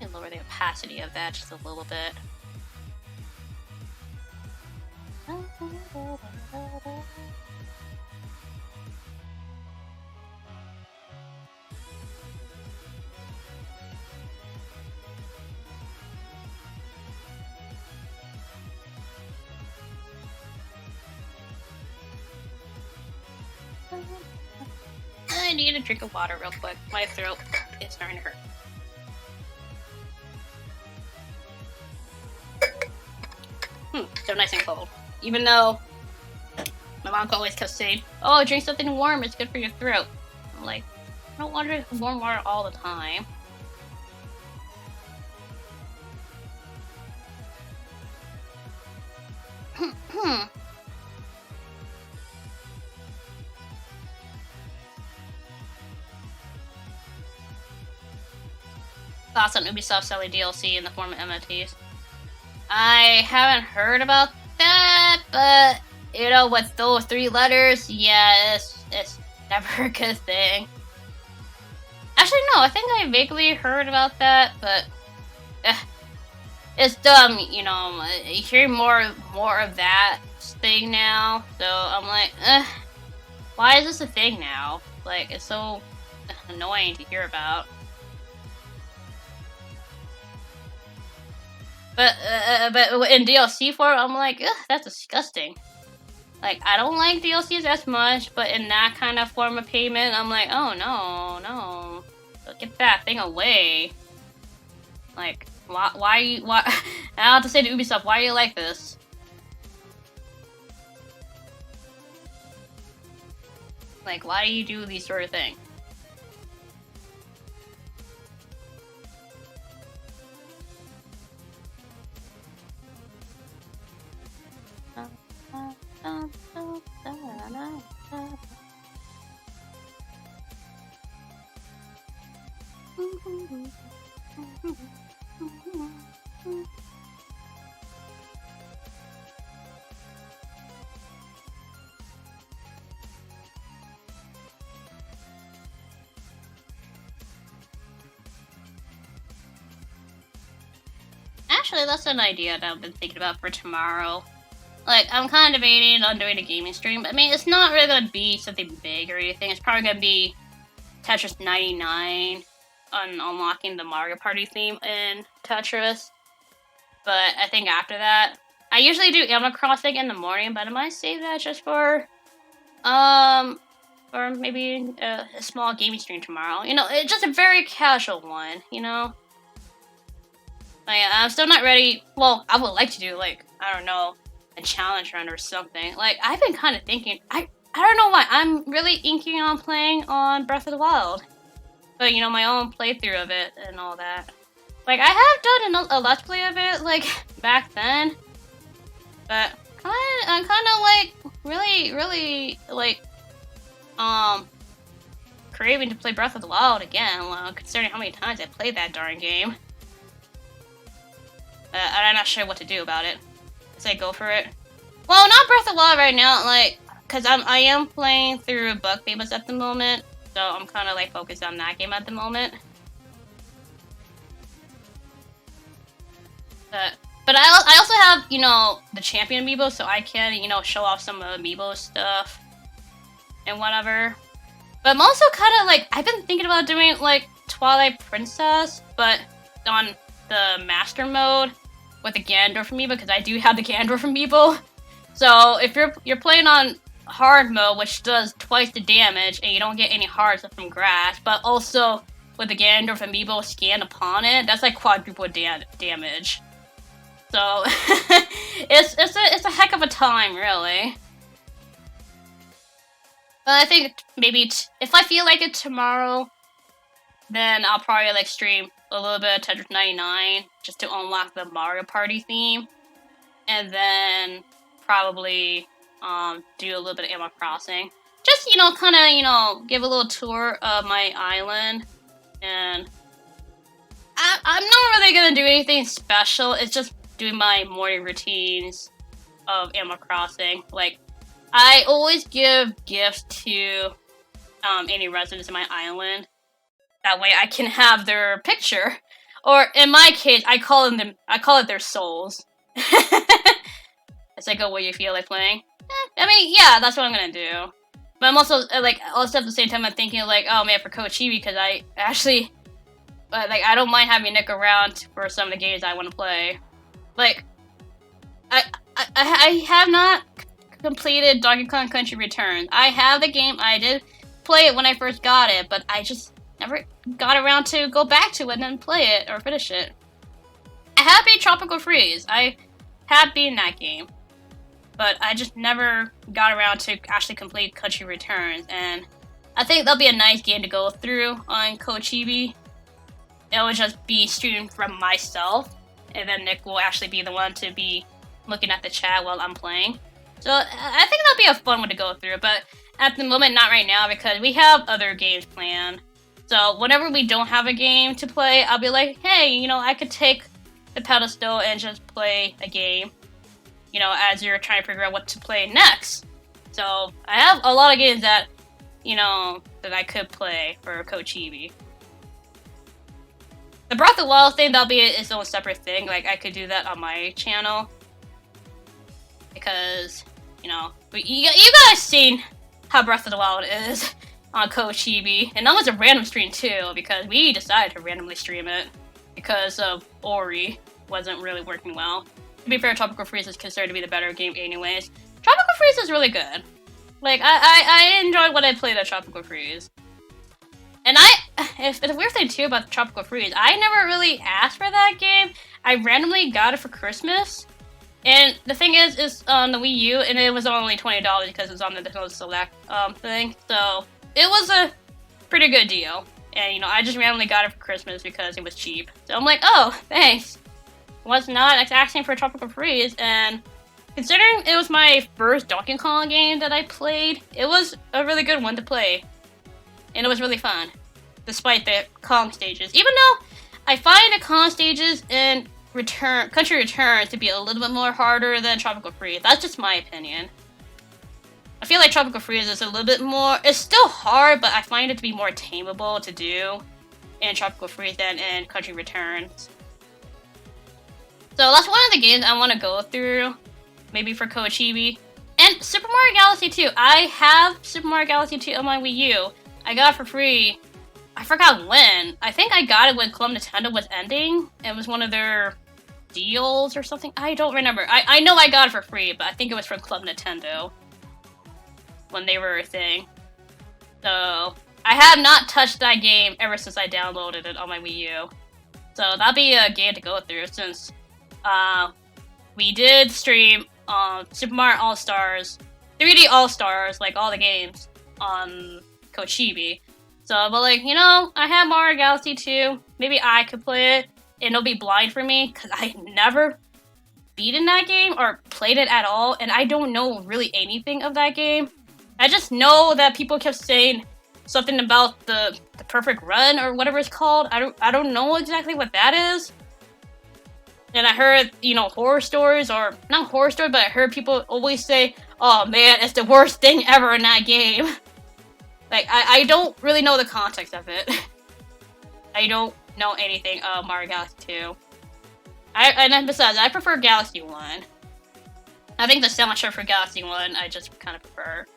And lower the opacity of that just a little bit. I need a drink of water real quick. My throat is starting to hurt. So nice and cold. Even though my mom always kept saying, "Oh, drink something warm. It's good for your throat." I'm like, I don't want to drink warm water all the time. Thoughts on Ubisoft selling DLC in the form of MOTs? I haven't heard about that, but you know, with those 3 letters, yeah, it's never a good thing. Actually, no, I think I vaguely heard about that, but it's dumb. You know, you hear more of that thing now, so I'm like, why is this a thing now? Like, it's so annoying to hear about. But in DLC form, I'm like, ugh, that's disgusting. Like, I don't like DLCs as much, but in that kind of form of payment, I'm like, oh no, get that thing away. Like, why I have to say to Ubisoft, why are you like this? Like, why do you do these sort of things? Actually, that's an idea that I've been thinking about for tomorrow. Like, I'm kind of debating on doing a gaming stream. I mean, it's not really gonna be something big or anything. It's probably gonna be Tetris 99 on unlocking the Mario Party theme in Tetris. But I think after that, I usually do Animal Crossing in the morning, but I might save that just for or maybe a small gaming stream tomorrow. You know, it's just a very casual one, you know? Like, I'm still not ready. Well, I would like to do, like, I don't know, a challenge run or something. Like, I've been kind of thinking, I don't know why, I'm really inking on playing on Breath of the Wild. But, you know, my own playthrough of it and all that. Like, I have done a Let's Play of it, like, back then. But, I'm kind of, like, really, like, craving to play Breath of the Wild again, considering how many times I played that darn game. I'm not sure what to do about it. Say go for it. Well, not Breath of the Wild right now, like, cause I am playing through Bug Famous at the moment, so I'm kind of like focused on that game at the moment. But I also have, you know, the Champion amiibo, so I can, you know, show off some amiibo stuff and whatever. But I'm also kind of like, I've been thinking about doing like Twilight Princess, but on the Master mode with the Ganondorf amiibo, because I do have the Ganondorf amiibo. So if you're playing on hard mode, which does twice the damage, and you don't get any hearts from grass, but also with the Ganondorf amiibo scanned upon it, that's like quadruple damage. So it's a heck of a time, really. But I think maybe if I feel like it tomorrow, then I'll probably like stream a little bit of Tetris 99 just to unlock the Mario Party theme, and then probably do a little bit of Animal Crossing. Just, you know, kind of, you know, give a little tour of my island, and I'm not really gonna do anything special. It's just doing my morning routines of Animal Crossing. Like, I always give gifts to any residents of my island. That way I can have their picture. Or in my case, I call it their souls. It's like, oh, what you feel like playing? I mean, yeah, that's what I'm gonna do. But I'm also, like, also at the same time, I'm thinking, like, oh man, for Coach Chibi, because I actually, like, I don't mind having Nick around for some of the games I want to play. Like, I have not completed Donkey Kong Country Returns. I have the game, I did play it when I first got it, but I just never got around to go back to it and then play it or finish it. I have beat Tropical Freeze. I have beaten that game, but I just never got around to actually complete Country Returns, and I think that'll be a nice game to go through on Chibi. It will just be streamed from myself, and then Nick will actually be the one to be looking at the chat while I'm playing. So I think that'll be a fun one to go through, but at the moment, not right now, because we have other games planned. So whenever we don't have a game to play, I'll be like, hey, you know, I could take the pedestal and just play a game, you know, as you're trying to figure out what to play next. So I have a lot of games that, you know, that I could play for Chibi. The Breath of the Wild thing, that'll be its own separate thing. Like, I could do that on my channel. Because, you know, you guys seen how Breath of the Wild is on Chibi. And that was a random stream too, because we decided to randomly stream it. Because of Ori wasn't really working well. To be fair, Tropical Freeze is considered to be the better game anyways. Tropical Freeze is really good. Like, I enjoyed what I played at Tropical Freeze. And the weird thing too about Tropical Freeze, I never really asked for that game. I randomly got it for Christmas. And the thing is, it's on the Wii U, and it was only $20 because it was on the Nintendo Select thing. So it was a pretty good deal. And, you know, I just randomly got it for Christmas because it was cheap. So I'm like, oh, thanks. Was not asking for Tropical Freeze, and considering it was my first Donkey Kong game that I played, it was a really good one to play. And it was really fun, despite the Kong stages. Even though I find the Kong stages in Country Returns to be a little bit more harder than Tropical Freeze. That's just my opinion. I feel like Tropical Freeze is a little bit more... It's still hard, but I find it to be more tameable to do in Tropical Freeze than in Country Returns. So that's one of the games I want to go through, maybe for Chibi. And Super Mario Galaxy 2. I have Super Mario Galaxy 2 on my Wii U. I got it for free. I forgot when. I think I got it when Club Nintendo was ending. It was one of their deals or something. I don't remember. I know I got it for free, but I think it was from Club Nintendo when they were a thing. So I have not touched that game ever since I downloaded it on my Wii U. So that'll be a game to go through since we did stream Super Mario All-Stars, 3D All-Stars, like all the games on Chibi. So, but like, you know, I have Mario Galaxy 2. Maybe I could play it, and it'll be blind for me, because I never beaten that game, or played it at all, and I don't know really anything of that game. I just know that people kept saying something about the perfect run, or whatever it's called. I don't know exactly what that is. And I heard, you know, horror stories, or not horror stories, but I heard people always say, oh man, it's the worst thing ever in that game. Like, I don't really know the context of it. I don't know anything of Mario Galaxy 2. And then besides, I prefer Galaxy 1. I think the soundtrack for Galaxy 1, I just kind of prefer.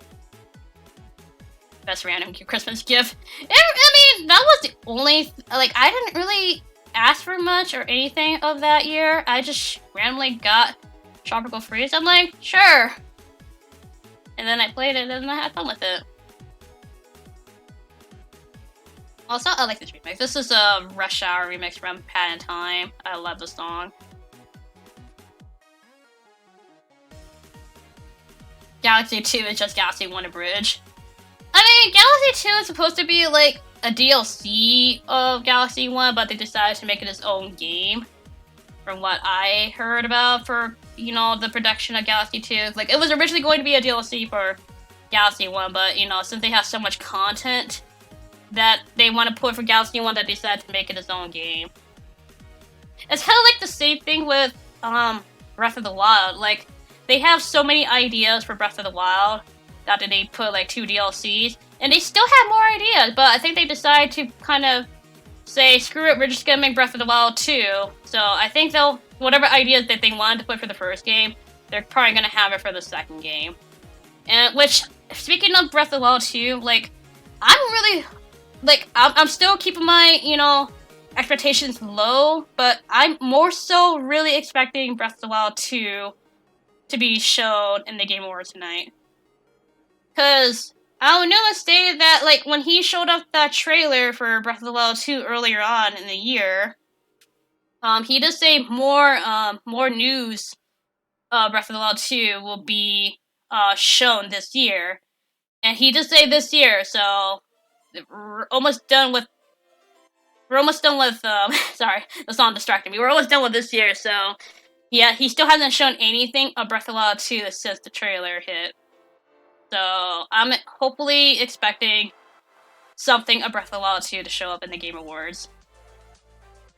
Best random Christmas gift. I mean, that was the only... Like, I didn't really ask for much or anything of that year. I just randomly got Tropical Freeze. I'm like, sure. And then I played it and I had fun with it. Also, I like this remix. This is a Rush Hour remix from Pat and Time. I love the song. Galaxy 2 is just Galaxy 1 Abridged. I mean, Galaxy 2 is supposed to be like a DLC of Galaxy 1, but they decided to make it its own game. From what I heard about for, you know, the production of Galaxy 2. Like, it was originally going to be a DLC for Galaxy 1, but, you know, since they have so much content that they want to put for Galaxy 1, that they decided to make it its own game. It's kind of like the same thing with Breath of the Wild. Like, they have so many ideas for Breath of the Wild that they put like 2 DLCs, and they still have more ideas, but I think they decided to kind of say, screw it, we're just gonna make Breath of the Wild 2. So I think they'll, whatever ideas that they wanted to put for the first game, they're probably gonna have it for the second game. And which, speaking of Breath of the Wild 2, like, I'm really... Like, I'm still keeping my, you know, expectations low, but I'm more so really expecting Breath of the Wild 2 to be shown in the Game Awards tonight. Because Newman stated that, like, when he showed up that trailer for Breath of the Wild 2 earlier on in the year, he did say more news Breath of the Wild 2 will be shown this year. And he did say this year, so we're almost done with sorry, the song distracted me. We're almost done with this year, so yeah, he still hasn't shown anything of Breath of the Wild 2 since the trailer hit. So I'm hopefully expecting something of Breath of the Wild 2 to show up in the Game Awards.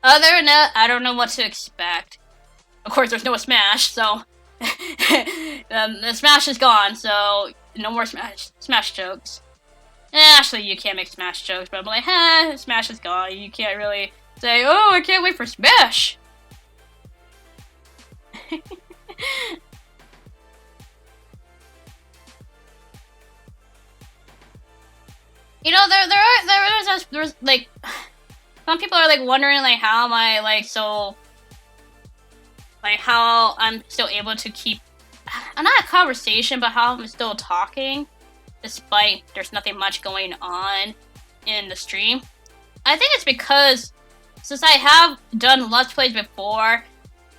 Other than that, I don't know what to expect. Of course, there's no Smash, so the Smash is gone, so no more Smash jokes. Actually, you can't make Smash jokes, but I'm like, Smash is gone. You can't really say, oh, I can't wait for Smash. You know, there's like, some people are like wondering like how am I like so, like how I'm still able to keep, not a conversation, but how I'm still talking, despite there's nothing much going on in the stream. I think it's because since I have done Let's Plays before,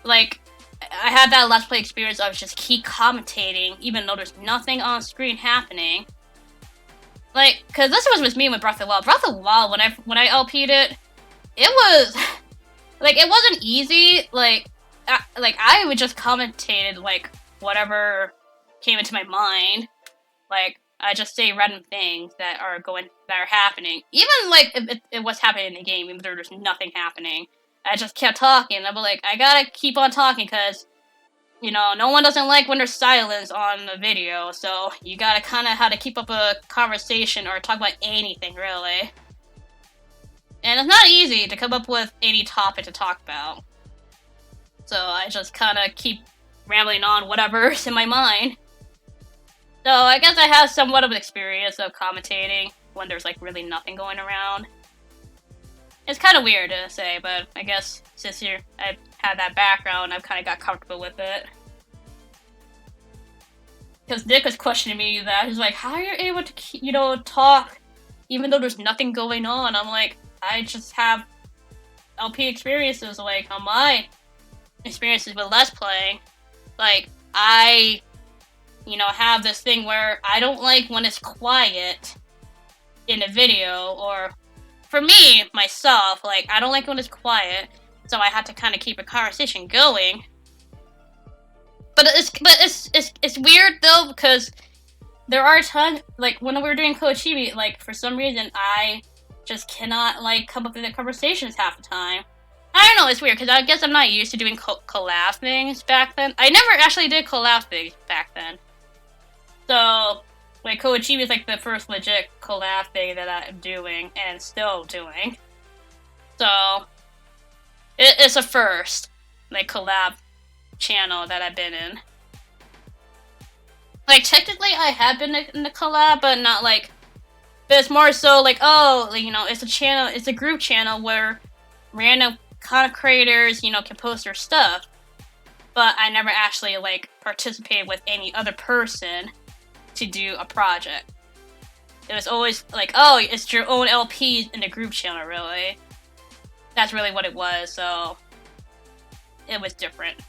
like, I had that Let's Play experience of just keep commentating, even though there's nothing on screen happening. Like, cause this was with me with Breath of the Wild. Breath of the Wild, when I LP'd it, it was, like, it wasn't easy. Like I would just commentated, like, whatever came into my mind. Like, I just say random things that are happening. Even, like, if it was happening in the game, even though there's nothing happening. I just kept talking. I'd be like, I gotta keep on talking, because, you know, no one doesn't like when there's silence on the video, so you gotta kinda how to keep up a conversation or talk about anything, really. And it's not easy to come up with any topic to talk about. So I just kinda keep rambling on whatever's in my mind. So I guess I have somewhat of an experience of commentating when there's like really nothing going around. It's kind of weird to say, but I guess since I've had that background, I've kind of got comfortable with it. Because Nick was questioning me that. He's like, how are you able to, you know, talk even though there's nothing going on? I'm like, I just have LP experiences, like, on my experiences with Let's Play. Like, I, you know, have this thing where I don't like when it's quiet in a video, or for me, myself, like, I don't like when it's quiet, so I have to kind of keep a conversation going. But it's weird though, because there are times, like, when we were doing Chibi, like, for some reason, I just cannot, like, come up with the conversations half the time. I don't know, it's weird, because I guess I'm not used to doing collab things back then. I never actually did collab things back then. So, like, Chibi is, like, the first legit collab thing that I'm doing, and still doing. So, it's a first, like, collab channel that I've been in. Like, technically I have been in the collab, but not like, but it's more so like, oh, like, you know, it's a channel, it's a group channel where random content creators, you know, can post their stuff, but I never actually, like, participated with any other person to do a project. It was always like, oh, it's your own LPs in the group channel, really. That's really what it was, so it was different.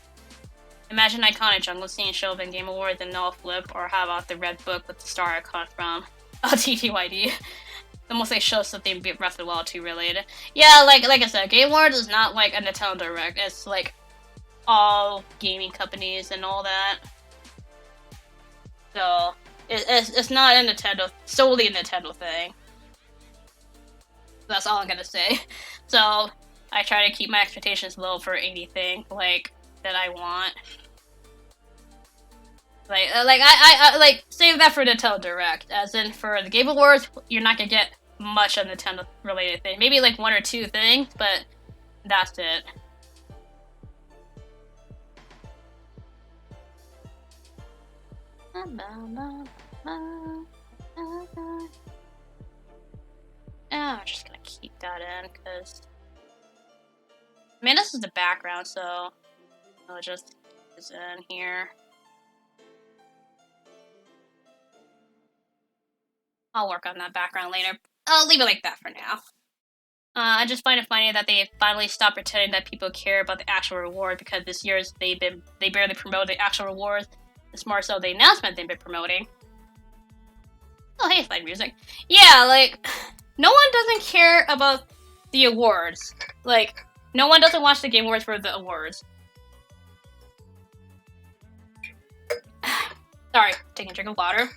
Imagine iconic jungle scene show up in Game Awards and no flip, or how about the red book with the star icon from TTYD? Almost like show something Breath of the Wild 2 related. Yeah, like I said, Game Awards is not like a Nintendo Direct. It's like all gaming companies and all that. So it's not a Nintendo, solely a Nintendo thing. That's all I'm gonna say. So I try to keep my expectations low for anything like that I want. I like save that for Nintendo Direct. As in for the Game Awards, you're not gonna get much of Nintendo related thing. Maybe like one or two things, but that's it. I'm just gonna keep that in because, I mean, this is the background, so I'll just is in here. I'll work on that background later. I'll leave it like that for now. I just find it funny that they finally stopped pretending that people care about the actual reward, because this year's they barely promoted the actual rewards. It's more so the announcement they've been promoting. Oh, hey, slide music. Yeah, like, no one doesn't care about the awards. Like, no one doesn't watch the Game Awards for the awards. Sorry, taking a drink of water.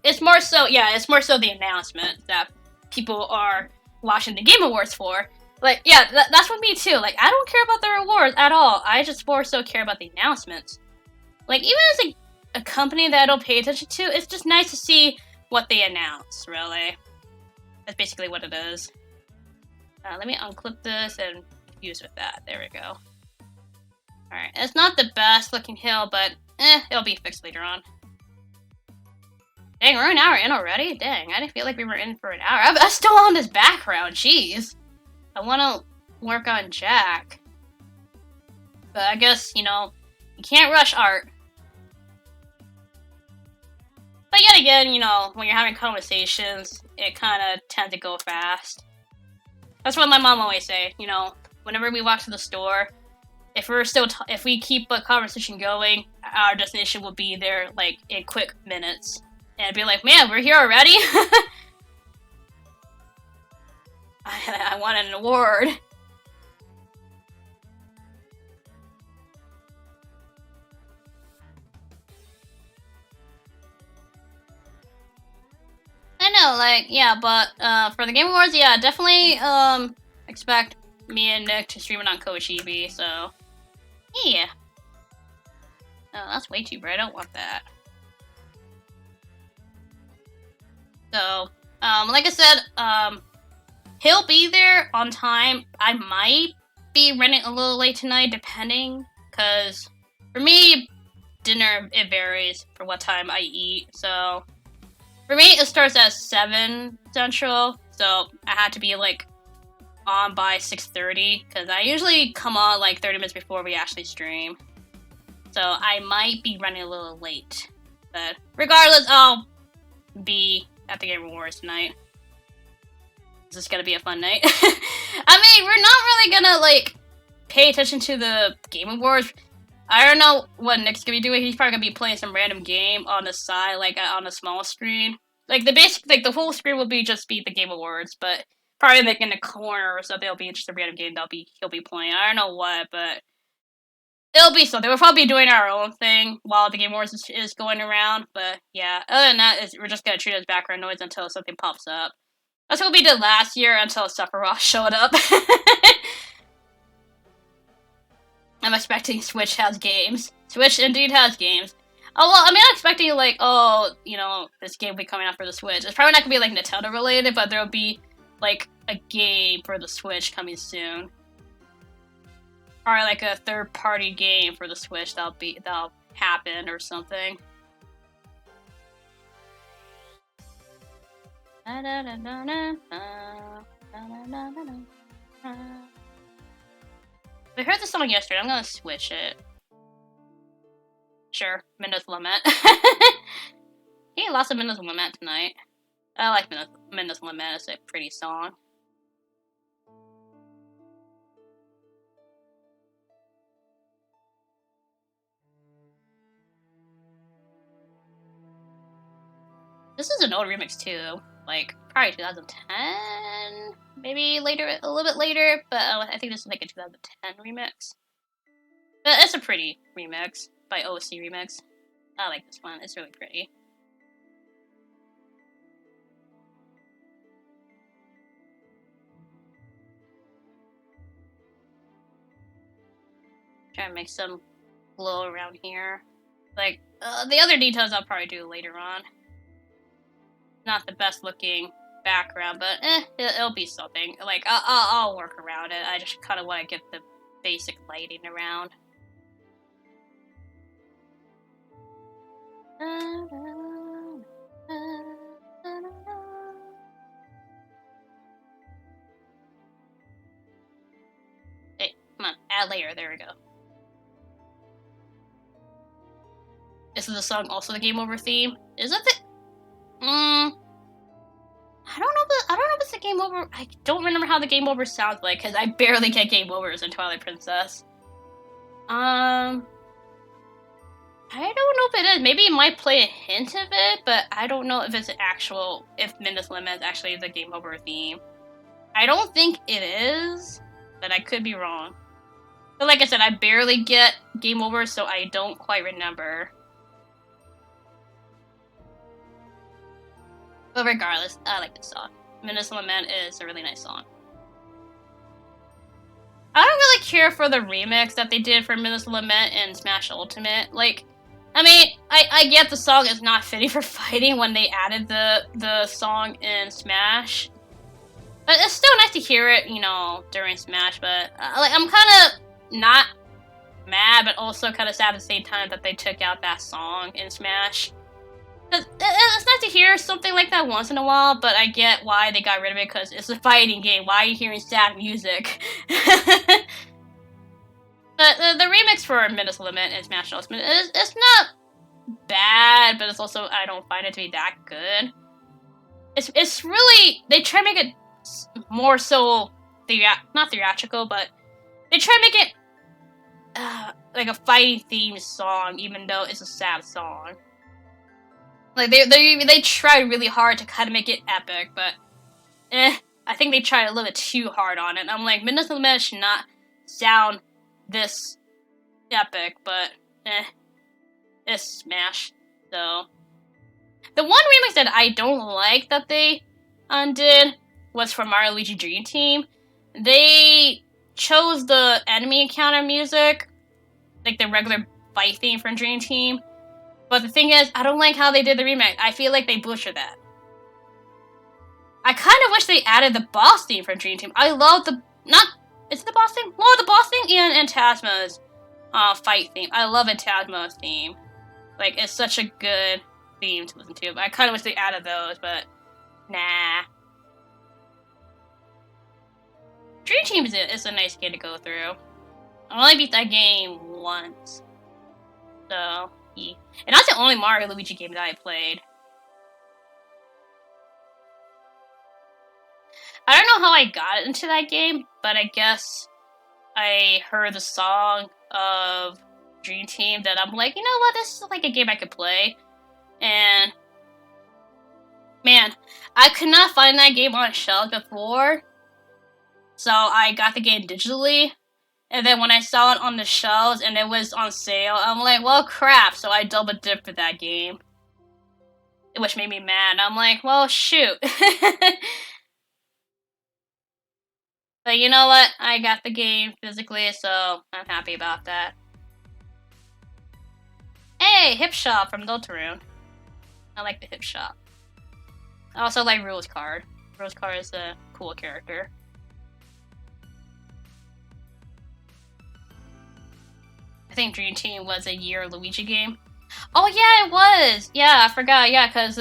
It's more so the announcement that people are watching the Game Awards for. Like, yeah, that's with me too. Like, I don't care about the rewards at all. I just more so care about the announcements. Like, even as a company that I don't pay attention to, it's just nice to see what they announce, really. That's basically what it is. Let me unclip this and use with that. There we go. Alright, it's not the best looking hill, but it'll be fixed later on. Dang, we're an hour in already? Dang, I didn't feel like we were in for an hour. I'm still on this background, jeez. I want to work on Jack. But I guess, you you can't rush art. But yet again, when you're having conversations, it kind of tends to go fast. That's what my mom always say, whenever we walk to the store, if we keep a conversation going, our destination will be there, like, in quick minutes. And be like, man, we're here already? I want an award. I know, like, yeah, but for the Game Awards, yeah, definitely expect me and Nick to stream it on ChibiSkeven, so yeah. Oh, that's way too bright. I don't want that. So, like I said, he'll be there on time. I might be running a little late tonight, depending, because for me, dinner, it varies for what time I eat. So, for me, it starts at 7 Central, so I had to be, like, on by 6:30, because I usually come on, like, 30 minutes before we actually stream. So, I might be running a little late. But, regardless, I'll be at the Game Awards tonight. This is gonna be a fun night. I mean, we're not really gonna, like, pay attention to the Game Awards. I don't know what Nick's gonna be doing. He's probably gonna be playing some random game on the side, like, on a small screen. Like, the whole screen will just be the Game Awards, but probably, like, in the corner or something, it'll be just a random game he'll be playing. I don't know what, but it'll be something. We'll probably be doing our own thing while the Game Awards is going around, but yeah. Other than that, we're just gonna treat it as background noise until something pops up. That's what we did last year until Sephiroth showed up. I'm expecting Switch has games. Switch indeed has games. Oh, well, I'm not expecting, like, this game will be coming out for the Switch. It's probably not gonna be, like, Nintendo related, but there'll be, like, a game for the Switch coming soon. Or like a third-party game for the Switch that'll happen or something. If I heard this song yesterday, I'm gonna switch it. Sure, Minda's Lament. Hey, lots of Minda's Lament tonight. I like Minda's Lament. It's a pretty song. This is an old remix too, like probably 2010, maybe later, a little bit later, but I think this is like a 2010 remix. But it's a pretty remix by OC Remix. I like this one, it's really pretty. Try to make some glow around here. Like, the other details I'll probably do later on. Not the best looking background, but it'll be something. Like, I'll work around it. I just kind of want to get the basic lighting around. Hey, come on, add layer. There we go. Is the song also the Game Over theme? Is it the... I don't remember how the game over sounds like, because I barely get game overs in Twilight Princess. I don't know if it is. Maybe it might play a hint of it, but I don't know if it's if Minutes Limit is actually the game over theme. I don't think it is, but I could be wrong. But like I said, I barely get game overs, so I don't quite remember. But regardless, I like this song. Minutes Lament is a really nice song. I don't really care for the remix that they did for Minutes Lament in Smash Ultimate. Like, I mean, I get the song is not fitting for fighting when they added the song in Smash. But it's still nice to hear it, you know, during Smash. But, like, I'm kind of not mad, but also kind of sad at the same time that they took out that song in Smash. It's nice to hear something like that once in a while, but I get why they got rid of it, because it's a fighting game. Why are you hearing sad music? The remix for Minutes Limit and Smash Ultimate it's not bad, but it's also, I don't find it to be that good. It's really, they try to make it more so, not theatrical, but they try to make it like a fighting themed song, even though it's a sad song. Like, they tried really hard to kind of make it epic, but I think they tried a little bit too hard on it. And I'm like, Minutes Limit should not sound this epic, but it's Smash. So the one remix that I don't like that they undid was for Mario Luigi Dream Team. They chose the enemy encounter music, like the regular fight theme from Dream Team. But the thing is, I don't like how they did the remake. I feel like they butchered that. I kind of wish they added the boss theme from Dream Team. I love is it the boss theme? Well, the boss theme and Tasma's fight theme. I love Tasma's theme. Like, it's such a good theme to listen to. But I kind of wish they added those, but nah. Dream Team is a nice game to go through. I only beat that game once. So, yeah. And that's the only Mario Luigi game that I played. I don't know how I got into that game, but I guess I heard the song of Dream Team that I'm like, you know what, this is like a game I could play. And, man, I could not find that game on shelves before. So I got the game digitally. And then when I saw it on the shelves and it was on sale, I'm like, well, crap. So I double dipped for that game. Which made me mad. I'm like, well, shoot. But you know what? I got the game physically, so I'm happy about that. Hey, Hip Shop from Deltarune. I like the Hip Shop. I also like Rose Card. Rose Card is a cool character. I think Dream Team was a Year Luigi game. Oh yeah, it was! Yeah, I forgot, yeah, because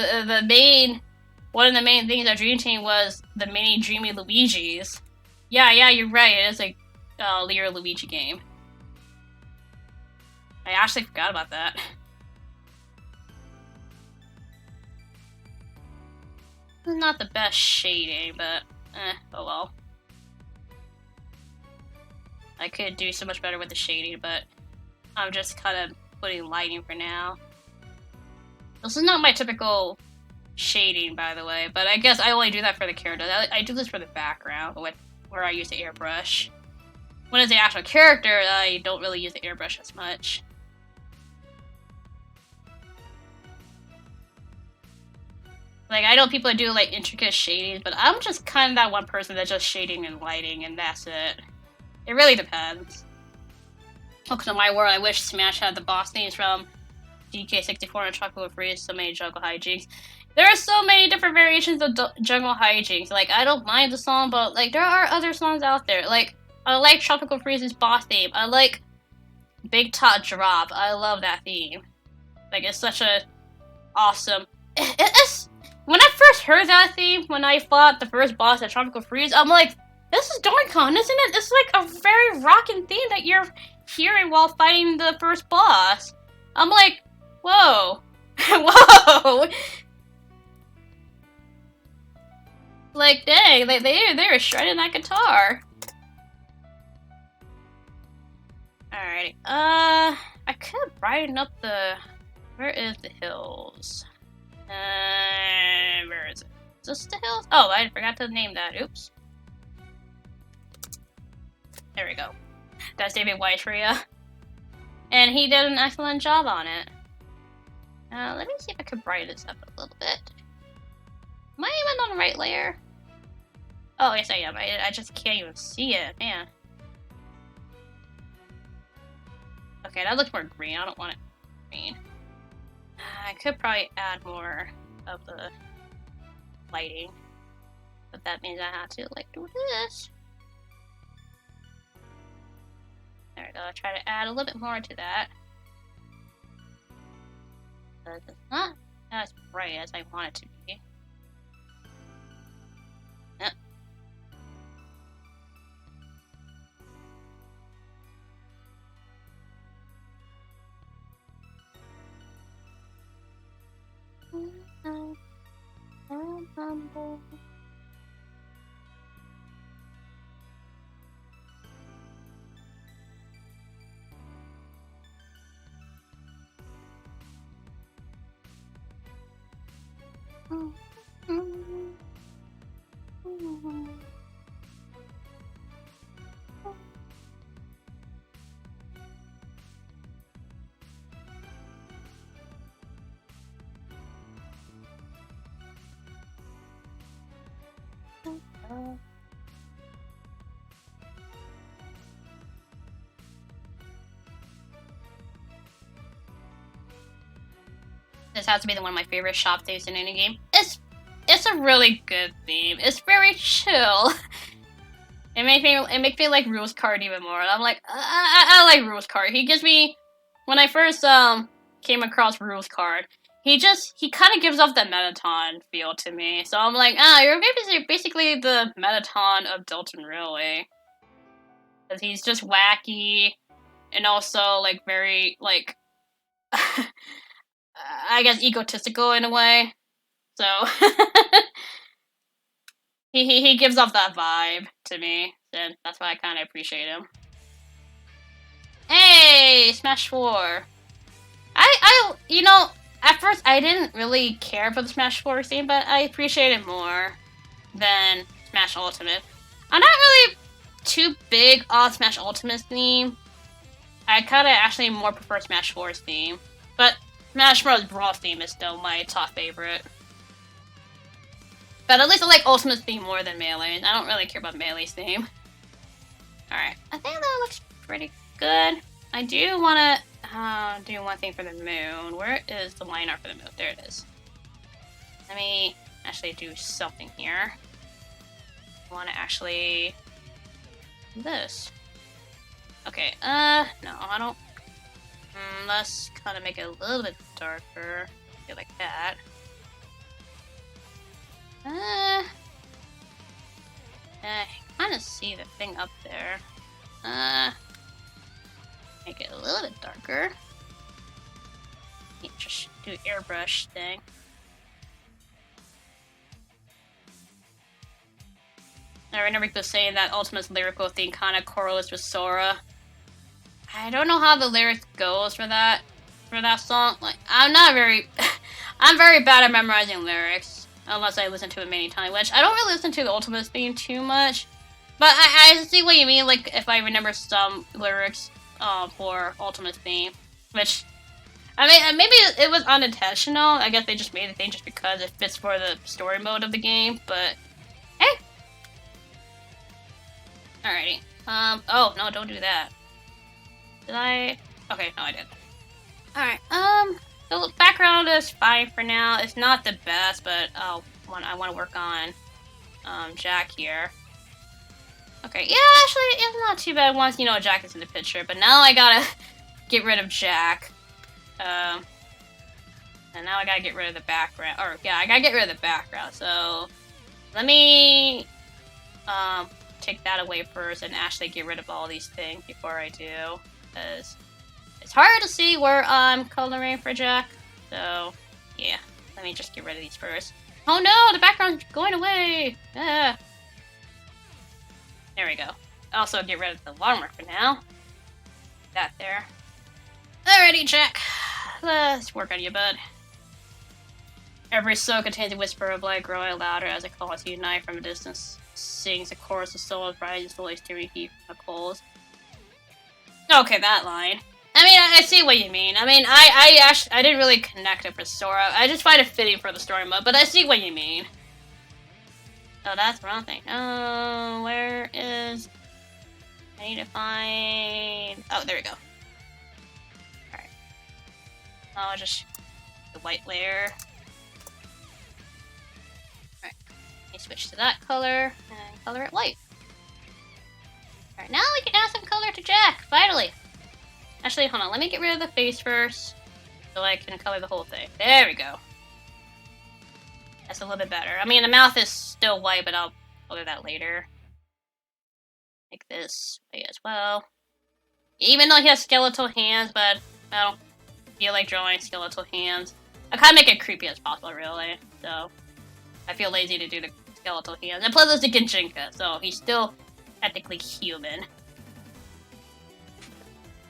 one of the main things of Dream Team was the mini Dreamy Luigis. Yeah, you're right, it is a Year Luigi game. I actually forgot about that. Not the best shading, but oh well. I could do so much better with the shading, but I'm just kind of putting lighting for now. This is not my typical shading, by the way, but I guess I only do that for the character. I do this for the background, where I use the airbrush. When it's the actual character, I don't really use the airbrush as much. Like, I know people do, like, intricate shading, but I'm just kind of that one person that's just shading and lighting, and that's it. It really depends. Because in my world, I wish Smash had the boss themes from GK64 and Tropical Freeze, so many jungle hijinks. There are so many different variations of jungle hijinks. Like, I don't mind the song, but, like, there are other songs out there. Like, I like Tropical Freeze's boss theme. I like Big Tot Drop. I love that theme. Like, it's such a awesome... It's... When I first heard that theme, when I fought the first boss at Tropical Freeze, I'm like, this is Donkey Kong, isn't it? It's like a very rockin' theme that you're hearing while fighting the first boss. I'm like, whoa. Whoa! Like, dang, they're shredding that guitar. Alrighty. I could brighten up the. Where is the hills? Where is it? Is this the hills? Oh, I forgot to name that. Oops. There we go. That's David Weiss for you. And he did an excellent job on it. Let me see if I can brighten this up a little bit. Am I even on the right layer? Oh, yes I am. I just can't even see it, man. Okay, that looks more green. I don't want it green. I could probably add more of the lighting. But that means I have to, like, do this. There we go. I'll try to add a little bit more to that. But it's not as bright as I want it to be. Yep. This has to be one of my favorite shop themes in any game. It's a really good theme. It's very chill. It makes me like Rules Card even more. I'm like, I like Rules Card. He gives me, when I first came across Rules Card, he kind of gives off that Mettaton feel to me. So I'm like, you're basically the Mettaton of Dalton, really. Because he's just wacky, and also like very like, I guess egotistical in a way. So he gives off that vibe to me, and that's why I kind of appreciate him. Hey, Smash 4. You know, at first I didn't really care for the Smash 4 theme, but I appreciate it more than Smash Ultimate. I'm not really too big on Smash Ultimate's theme. I kind of actually more prefer Smash 4's theme, but Smash Bros. Brawl theme is still my top favorite. But at least I like Ultimate's theme more than Melee's. I don't really care about Melee's theme. Alright, I think that looks pretty good. I do want to do one thing for the moon. Where is the line art for the moon? There it is. Let me actually do something here. I want to actually do this. Okay, no, I don't. Let's kind of make it a little bit darker. Like that. I kind of see the thing up there. Make it a little bit darker. Just do airbrush thing. I remember people saying that Ultimate's lyrical thing kind of correlates with Sora. I don't know how the lyrics goes for that song. Like, I'm very bad at memorizing lyrics unless I listen to it many times. Which I don't really listen to the Ultimate theme too much, but I see what you mean. Like if I remember some lyrics for Ultimate theme, which I mean maybe it was unintentional. I guess they just made the thing just because it fits for the story mode of the game. But hey, alrighty. Oh no, don't do that. Did I? Okay, no, I did. Alright, the background is fine for now. It's not the best, but I want to work on, Jack here. Okay, yeah, actually, it's not too bad once, you know, Jack is in the picture, but now I gotta get rid of Jack. And now I gotta get rid of the background. Or, yeah, I gotta get rid of the background, so let me, take that away first and actually get rid of all these things before I do. Because it's hard to see where I'm coloring for Jack. So, yeah. Let me just get rid of these first. Oh no, the background's going away! Ah. There we go. Also, get rid of the watermark for now. That there. Alrighty, Jack. Let's work on you, bud. Every soul contains a whisper of light growing louder as it calls to unite from a distance. Sings a chorus of souls rising slowly steering heat from the coals. Okay, that line. I mean, I see what you mean. I mean, I didn't really connect it with Sora. I just find it fitting for the story mode, but I see what you mean. Oh, that's the wrong thing. Oh, where is... I need to find... Oh, there we go. Alright. Oh, just the white layer. Alright. Let me switch to that color and color it white. Alright, now we can add some color to Jack, finally! Actually, hold on, let me get rid of the face first, so I can color the whole thing. There we go. That's a little bit better. I mean, the mouth is still white, but I'll color that later. Like this way as well. Even though he has skeletal hands, but I don't feel like drawing skeletal hands. I kind of make it creepy as possible, really. So, I feel lazy to do the skeletal hands. And plus, it's a Gijinka, so he's still technically human.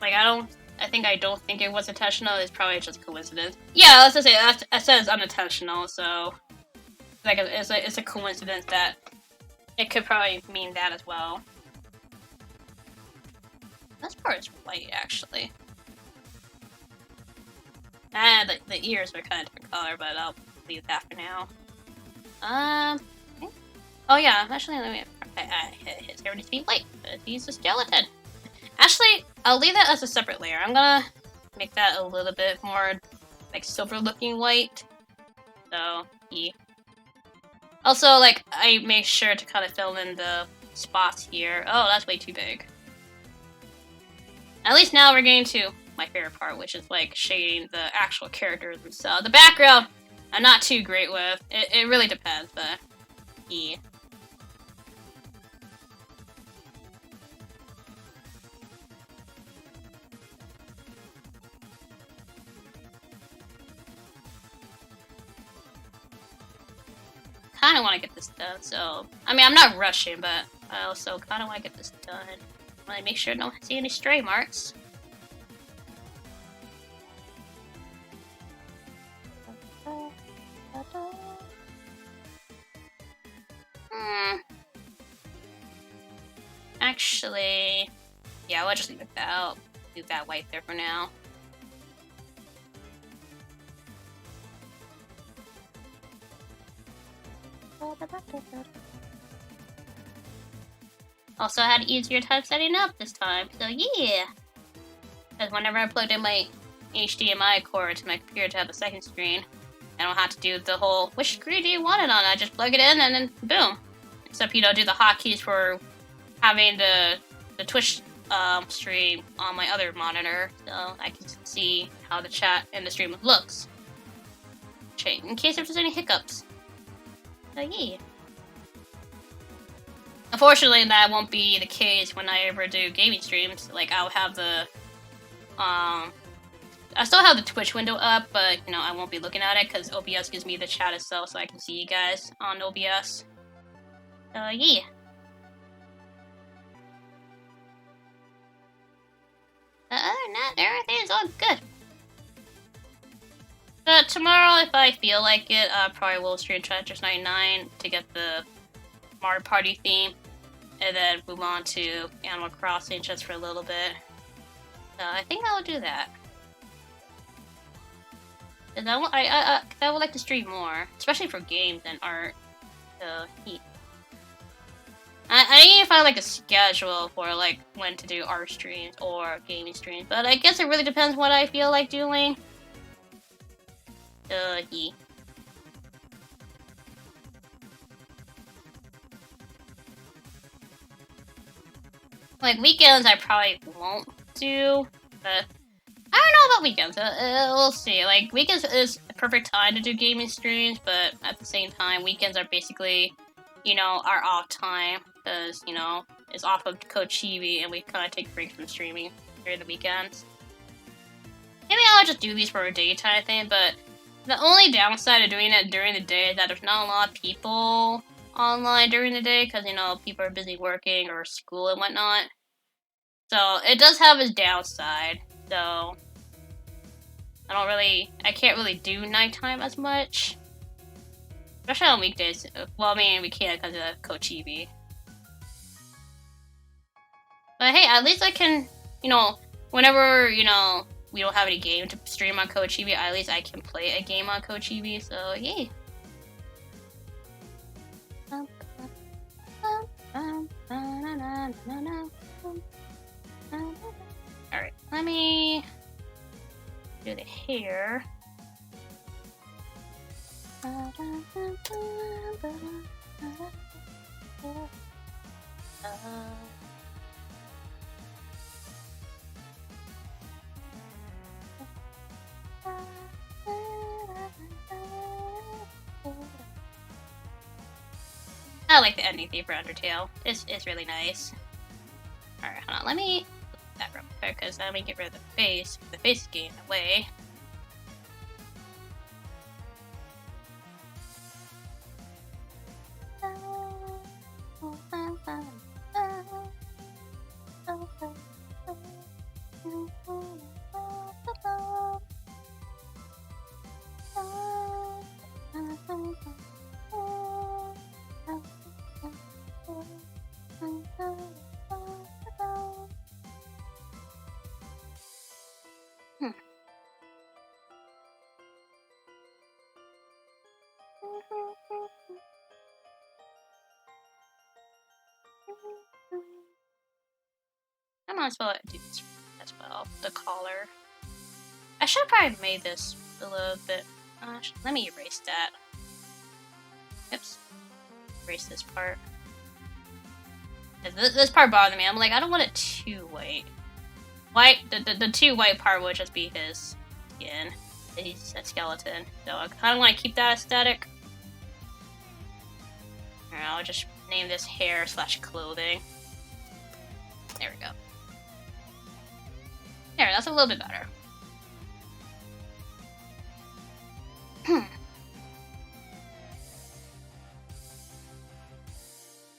Like, I don't think it was intentional. It's probably just coincidence. Yeah, let's just say that says unintentional. So, like, it's a coincidence that it could probably mean that as well. This part is white, actually. Ah, the ears were kind of different color, but I'll leave that for now. Oh yeah, actually, let me. His hair needs to be white, but he's a skeleton. Actually, I'll leave that as a separate layer. I'm gonna make that a little bit more, like, silver-looking white. So, yeah. Also, like, I make sure to kind of fill in the spots here. Oh, that's way too big. At least now we're getting to my favorite part, which is, like, shading the actual characters themselves. The background, I'm not too great with. It really depends, but, yeah. Kind of want to get this done, so... I mean, I'm not rushing, but I also kind of want to get this done. I want to make sure I don't see any stray marks. Actually... Yeah, we'll just leave it out. Leave that white there for now. Also, I had an easier time setting up this time, so yeah! Because whenever I plugged in my HDMI cord to my computer to have the second screen, I don't have to do the whole, which screen do you want it on? I just plug it in and then boom! Except, you know, do the hotkeys for having the Twitch stream on my other monitor, so I can see how the chat and the stream looks. In case if there's any hiccups. So yeah. Unfortunately, that won't be the case when I ever do gaming streams. Like, I'll have the, I still have the Twitch window up, but, you know, I won't be looking at it because OBS gives me the chat itself so I can see you guys on OBS. So, yeah. Other than that, everything's all good. But tomorrow, if I feel like it, I probably will stream Tetris 99 to get the Mario Party theme, and then move on to Animal Crossing just for a little bit. So I think I'll do that. And I would like to stream more, especially for games and art. So yeah. I need to find like a schedule for like when to do art streams or gaming streams, but I guess it really depends what I feel like doing. Yeah. Like weekends I probably won't do, but I don't know about weekends. We'll see. Like weekends is the perfect time to do gaming streams, but at the same time, weekends are basically, you know, our off time because, you know, it's off of Code Chibi and we kind of take breaks from streaming during the weekends. Maybe I'll just do these for a daytime thing, but The only downside of doing it during the day is that there's not a lot of people online during the day because, you know, people are busy working or school and whatnot. So it does have its downside. So I can't really do nighttime as much. Especially on weekdays. Well, I mean, we can't because of Kochibi. But hey, at least I can, you know, whenever, you know, we don't have any game to stream on Kochibi, at least I can play a game on Kochibi, so yay. Alright, let me do the hair. I like the ending theme for Undertale. It's really nice. Alright, hold on. Let me put that real quick because let me get rid of the face. The face is getting in the way. I might as well do this as well. The collar. I should have probably made this a little bit. Let me erase that. Oops. Erase this part. This part bothered me. I'm like, I don't want it too white. The too white part would just be his skin. He's a skeleton. So I kind of want to keep that aesthetic. Alright, I'll just name this hair / clothing. There we go. There, that's a little bit better.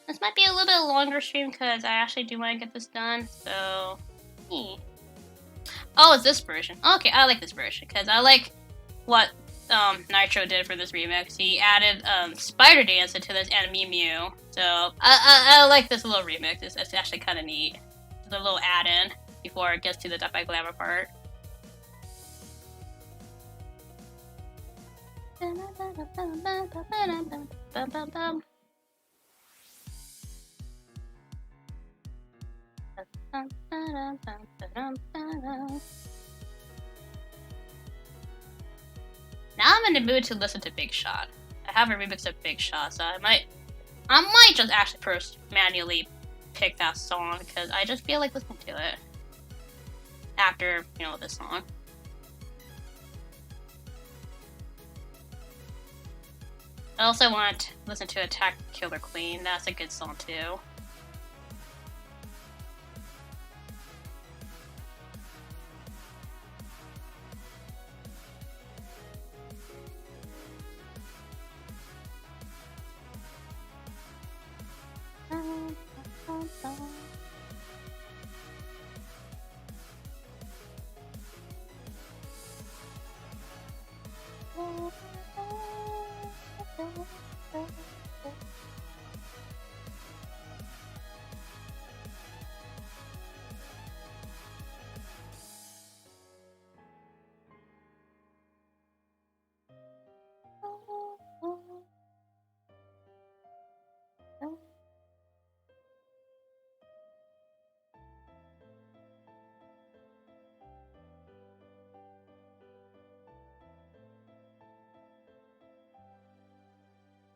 This might be a little bit longer stream because I actually do want to get this done, so... Oh, it's this version. Okay, I like this version because I like what Nitro did for this remix. He added Spider Dance into this and Mew Mew, so I like this little remix. It's actually kind of neat. It's a little add-in before it gets to the Death by Glamour part. Now I'm in the mood to listen to Big Shot. I have a remix of Big Shot, so I might just actually first manually pick that song because I just feel like listening to it after, you know, this song. I also want to listen to Attack Killer Queen. That's a good song too.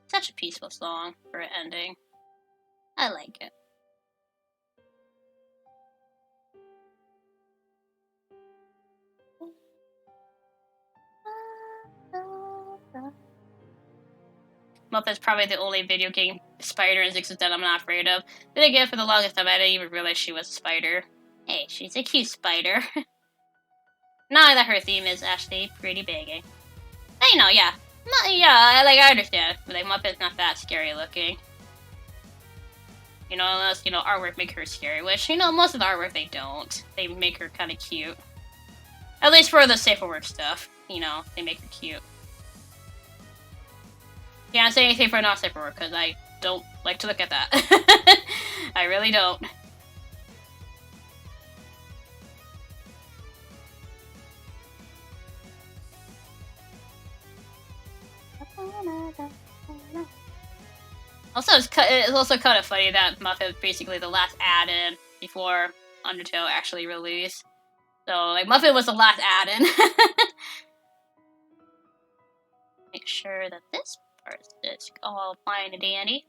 Such a peaceful song for an ending. I like it. Muppet's probably the only video game spider in existence that I'm not afraid of. Then again, for the longest time, I didn't even realize she was a spider. Hey, she's a cute spider. Now that her theme is actually pretty banging. I know, yeah. Yeah, like, I understand. Like, Muppet's not that scary looking. You know, unless, you know, artwork make her scary, which, you know, most of the artwork they don't. They make her kind of cute. At least for the safer work stuff, you know, they make her cute. Can't say anything for not safer work, because I don't like to look at that. I really don't. Also, it's also kind of funny that Muffet was basically the last add-in before Undertale actually released. So, like, Muffet was the last add-in. Make sure that this part is all fine and dandy.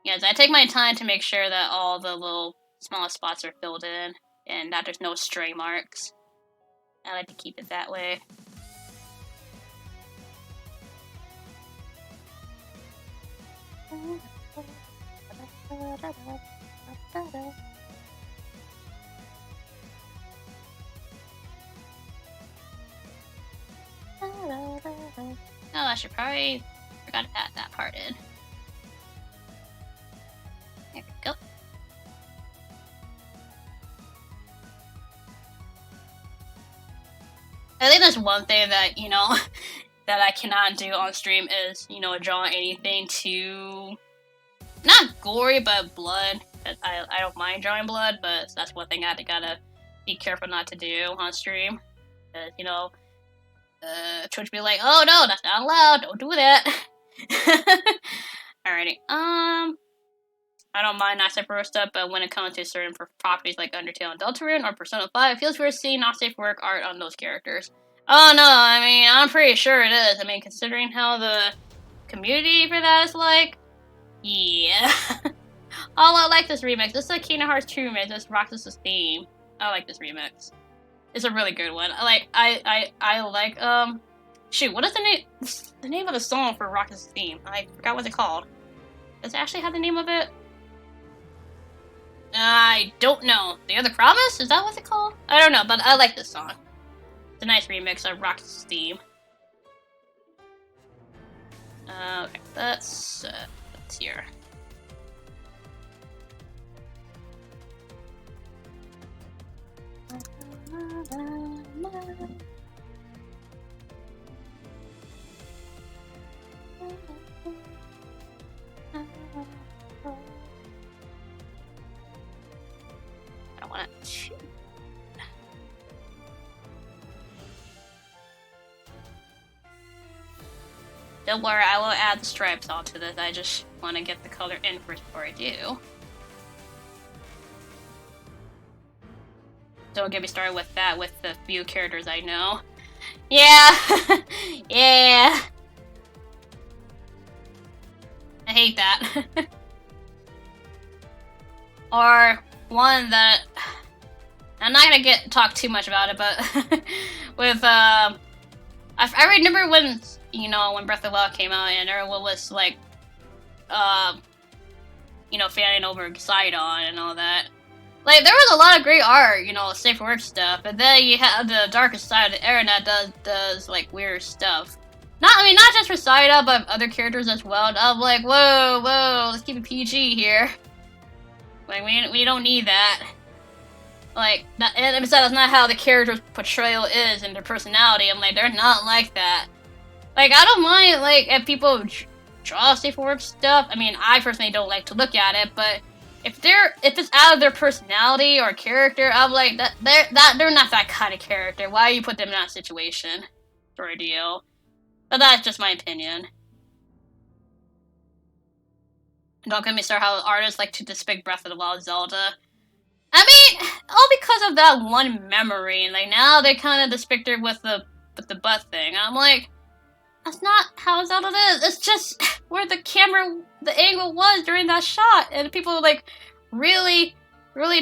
Yes, I take my time to make sure that all the little small spots are filled in and that there's no stray marks. I like to keep it that way. Oh, I should probably forgot to add that part in. There we go. I think that's one thing that, you know, that I cannot do on stream is, you know, draw anything too, not gory, but blood. I don't mind drawing blood, but that's one thing I gotta be careful not to do on stream. You know, Twitch be like, oh no, that's not allowed, don't do that. Alrighty, I don't mind not safe for work stuff, but when it comes to certain properties like Undertale and Deltarune or Persona 5, it feels weird seeing not safe for work art on those characters. Oh no, I mean, I'm pretty sure it is. I mean, considering how the community for that is like, yeah. Oh, I like this remix. This is a Kingdom Hearts 2 remix. This Roxas' theme. I like this remix. It's a really good one. I like, shoot, what is the name of the song for Roxas' theme? I forgot what it's called. Does it actually have the name of it? I don't know. The Other Promise? Is that what it's called? I don't know, but I like this song. It's a nice remix of Roxas' theme. Okay, that's here. I want to shoot. Don't worry, I will add the stripes onto this. I just want to get the color in first before I do. Don't get me started with that with the few characters I know. Yeah! Yeah! I hate that. Or one that... I'm not gonna talk too much about it, but with, I remember when, you know, when Breath of the Wild came out and everyone was like, you know, fanning over Sidon and all that. Like, there was a lot of great art, you know, safe for work stuff, but then you have the darkest side of the internet does like, weird stuff. Not just for Sidon, but other characters as well. I'm like, whoa, let's keep it PG here. Like, we don't need that. Like, and besides, that's not how the character's portrayal is and their personality. I'm like, they're not like that. Like, I don't mind, like, if people draw safe for work stuff. I mean, I personally don't like to look at it, but if it's out of their personality or character, I'm like, they're not that kind of character. Why you put them in that situation? For a deal. But that's just my opinion. Don't get me started how artists like to depict Breath of the Wild Zelda. I mean, all because of that one memory, and like now they kind of depict her with the butt thing. I'm like, that's not how Zelda is. It's just where the angle was during that shot, and people like really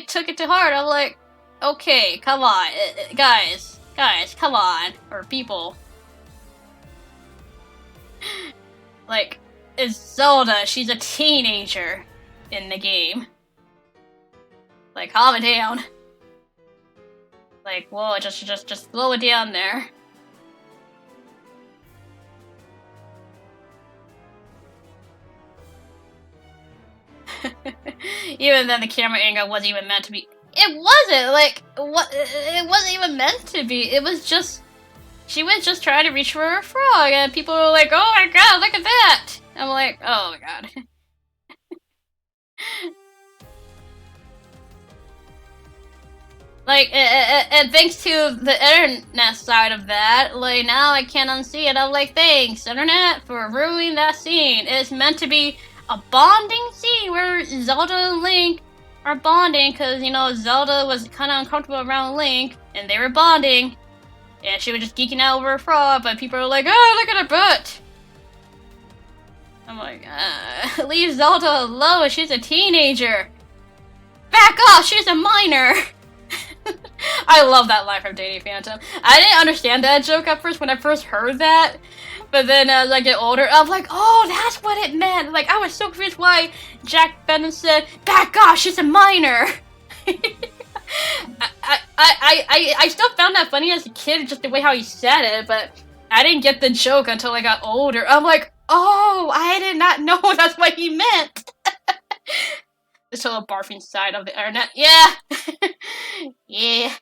took it to heart. I'm like, okay, come on, guys, come on, or people. Like, it's Zelda. She's a teenager in the game. Like, calm it down. Like, whoa, just slow it down there. Even then, the camera angle wasn't even meant to be. It wasn't like what. It wasn't even meant to be. It was just. She was just trying to reach for her frog, and people were like, "Oh my god, look at that!" I'm like, "Oh my god." Like, and thanks to the internet side of that, like, now I can't unsee it. I'm like, thanks, internet, for ruining that scene. It's meant to be a bonding scene where Zelda and Link are bonding, because, you know, Zelda was kind of uncomfortable around Link, and they were bonding, and she was just geeking out over her frog, but people were like, oh, look at her butt! I'm like, leave Zelda alone, she's a teenager! Back off, she's a minor! I love that line from Danny Phantom. I didn't understand that joke at first when I first heard that, but then as I get older, I'm like, oh, that's what it meant. Like, I was so confused why Jack Benton said, back off, she's a minor. I still found that funny as a kid, just the way how he said it, but I didn't get the joke until I got older. I'm like, oh, I did not know that's what he meant. This whole barfing side of the internet. Yeah. Yeah.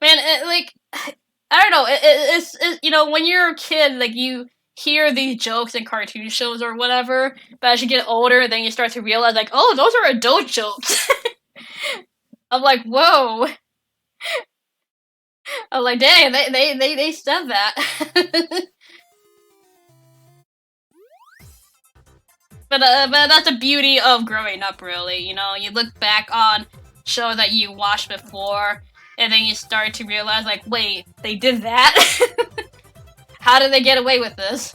Man, like, I don't know, it's you know, when you're a kid, like, you hear these jokes in cartoon shows or whatever, but as you get older, then you start to realize, like, oh, those are adult jokes. I'm like, whoa. I'm like, dang, they said that. But that's the beauty of growing up, really. You know, you look back on shows that you watched before, and then you start to realize, like, wait, they did that? How did they get away with this?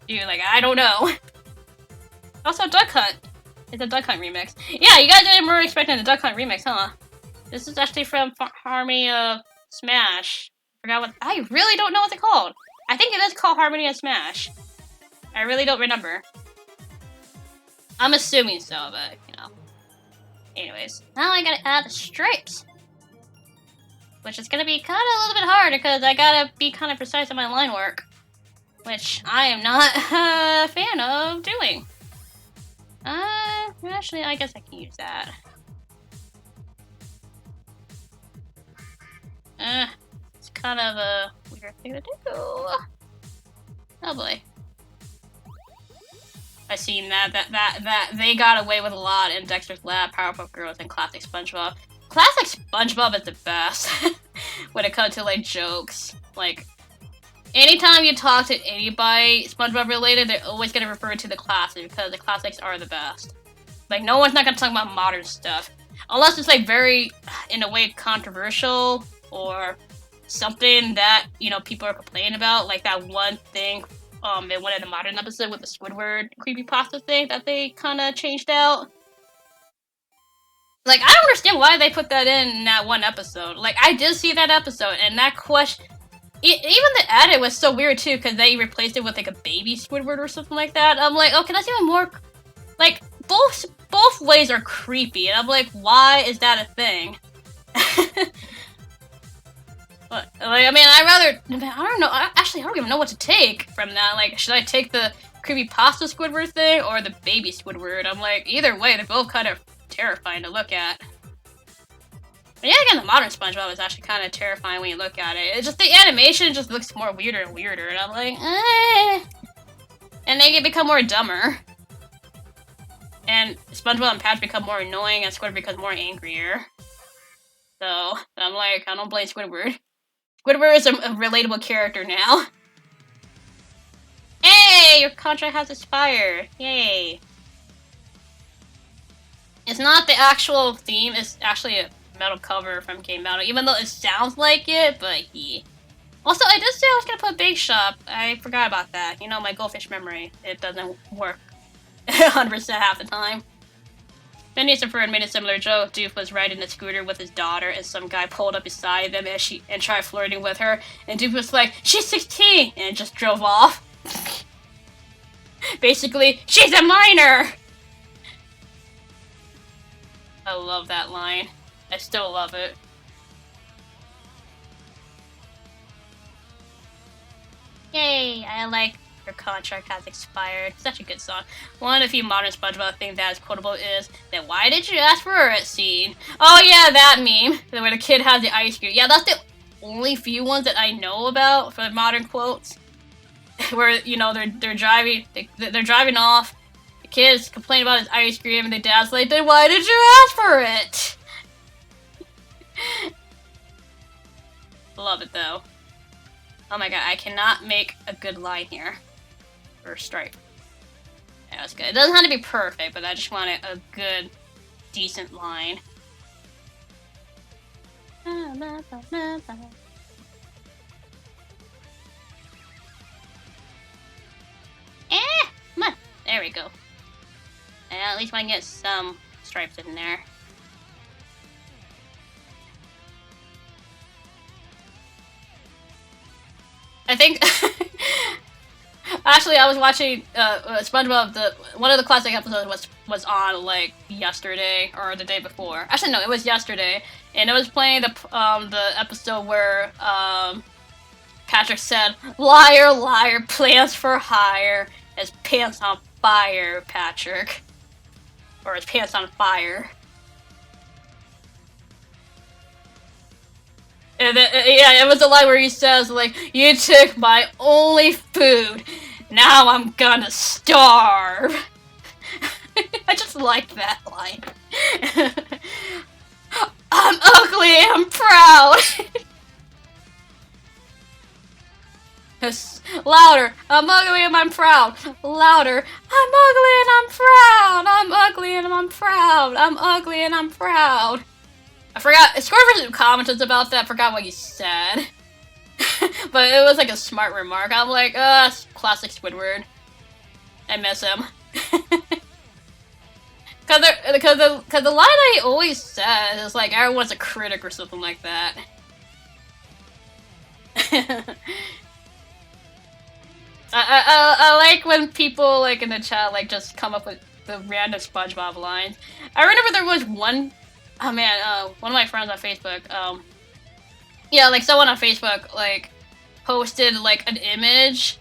You're like, I don't know. Also, Duck Hunt. It's a Duck Hunt remix. Yeah, you guys didn't really expecting the Duck Hunt remix, huh? This is actually from Harmony of Smash. Forgot what. I really don't know what it's called. I think it is called Harmony of Smash. I really don't remember. I'm assuming so, but, you know. Anyways, now I gotta add the stripes. Which is gonna be kind of a little bit hard, because I gotta be kind of precise in my line work. Which I am not a fan of doing. Actually, I guess I can use that. It's kind of a weird thing to do. Oh boy. I seen that they got away with a lot in Dexter's Lab, Powerpuff Girls, and Classic SpongeBob. Classic SpongeBob is the best when it comes to, like, jokes. Like, anytime you talk to anybody SpongeBob related, they're always gonna refer to the classics, because the classics are the best. Like, no one's not gonna talk about modern stuff. Unless it's, like, very, in a way, controversial, or something that, you know, people are complaining about. Like that one thing in one of the modern episodes with the Squidward creepypasta thing that they kind of changed out. Like, I don't understand why they put that in that one episode. Like, I did see that episode, and that question... even the edit was so weird, too, because they replaced it with, like, a baby Squidward or something like that. I'm like, okay, that's even more... Like, both ways are creepy, and I'm like, why is that a thing? But, like, I mean, I don't know, actually, I don't even know what to take from that. Like, should I take the creepypasta Squidward thing, or the baby Squidward? I'm like, either way, they're both kind of terrifying to look at. But yeah, again, the modern SpongeBob is actually kind of terrifying when you look at it. It's just the animation just looks more weirder and weirder, and I'm like, eh. And they become more dumber. And SpongeBob and Patch become more annoying, and Squidward becomes more angrier. So, I'm like, I don't blame Squidward. Squidward is a relatable character now. Hey! Your contract has expired. Yay. It's not the actual theme, it's actually a metal cover from Game Battle, even though it sounds like it, but yeah. Also, I did say I was gonna put Big Shop. I forgot about that. You know, my goldfish memory. It doesn't work 100% half the time. Phineas and Ferb made a similar joke. Doof was riding a scooter with his daughter, and some guy pulled up beside them and tried flirting with her, and Doof was like, "She's 16!" and just drove off. Basically, she's a minor! I love that line. I still love it. Yay! I like Your contract has expired. Such a good song. One of the few modern SpongeBob things that is quotable is that "Why did you ask for it?" scene. Oh yeah, that meme where the kid has the ice cream. Yeah, that's the only few ones that I know about for the modern quotes. Where you know they're driving off. The kid's complaining about his ice cream, and the dad's like, "Then why did you ask for it?" Love it though. Oh my god, I cannot make a good line here. Or stripe. Yeah, that's good. It doesn't have to be perfect, but I just want a good, decent line. Come on. There we go. And at least I can get some stripes in there. I think... Actually, I was watching SpongeBob. One of the classic episodes was on like yesterday or the day before. Actually, no, it was yesterday, and it was playing the episode where Patrick said, "Liar, liar, plans for hire. His pants on fire, Patrick, or his pants on fire." And then, yeah, it was a line where he says, like, "You took my only food. Now I'm gonna starve." I just like that line. I'm ugly and I'm proud. Louder. I'm ugly and I'm proud. Louder. I'm ugly and I'm proud. I'm ugly and I'm proud. I'm ugly and I'm proud. I forgot. Scorpion commented about that. I forgot what he said. But it was like a smart remark. I'm like, classic Squidward. I miss him. Cause the line I always says is like, everyone's a critic or something like that. I like when people like in the chat like just come up with the random SpongeBob lines. I remember there was one. Oh man, one of my friends on Facebook, yeah, like someone on Facebook, like, posted, like, an image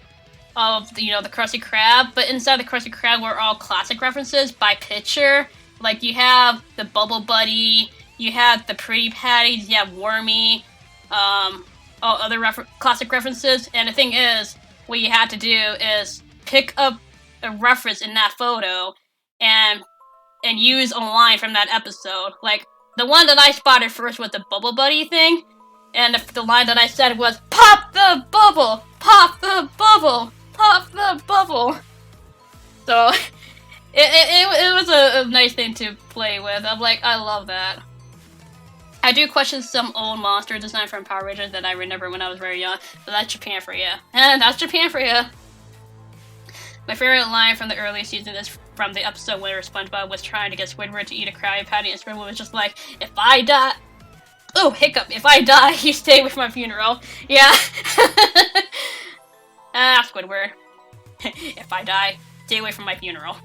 of, the Krusty Krab, but inside the Krusty Krab were all classic references by picture. Like, you have the Bubble Buddy, you have the Pretty Patties, you have Wormy, all other classic references, and the thing is, what you have to do is pick up a reference in that photo, and use a line from that episode. Like, the one that I spotted first was the Bubble Buddy thing, and the line that I said was, "Pop the bubble! Pop the bubble! Pop the bubble!" So, it was a nice thing to play with. I'm like, I love that. I do question some old monster design from Power Rangers that I remember when I was very young, but that's Japan for you. And that's Japan for you. My favorite line from the early season is from the episode where SpongeBob was trying to get Squidward to eat a Krabby Patty, and Squidward was just like, "If I die..." Oh, hiccup. "If I die, you stay with my funeral." Yeah. Squidward. "If I die, stay away from my funeral."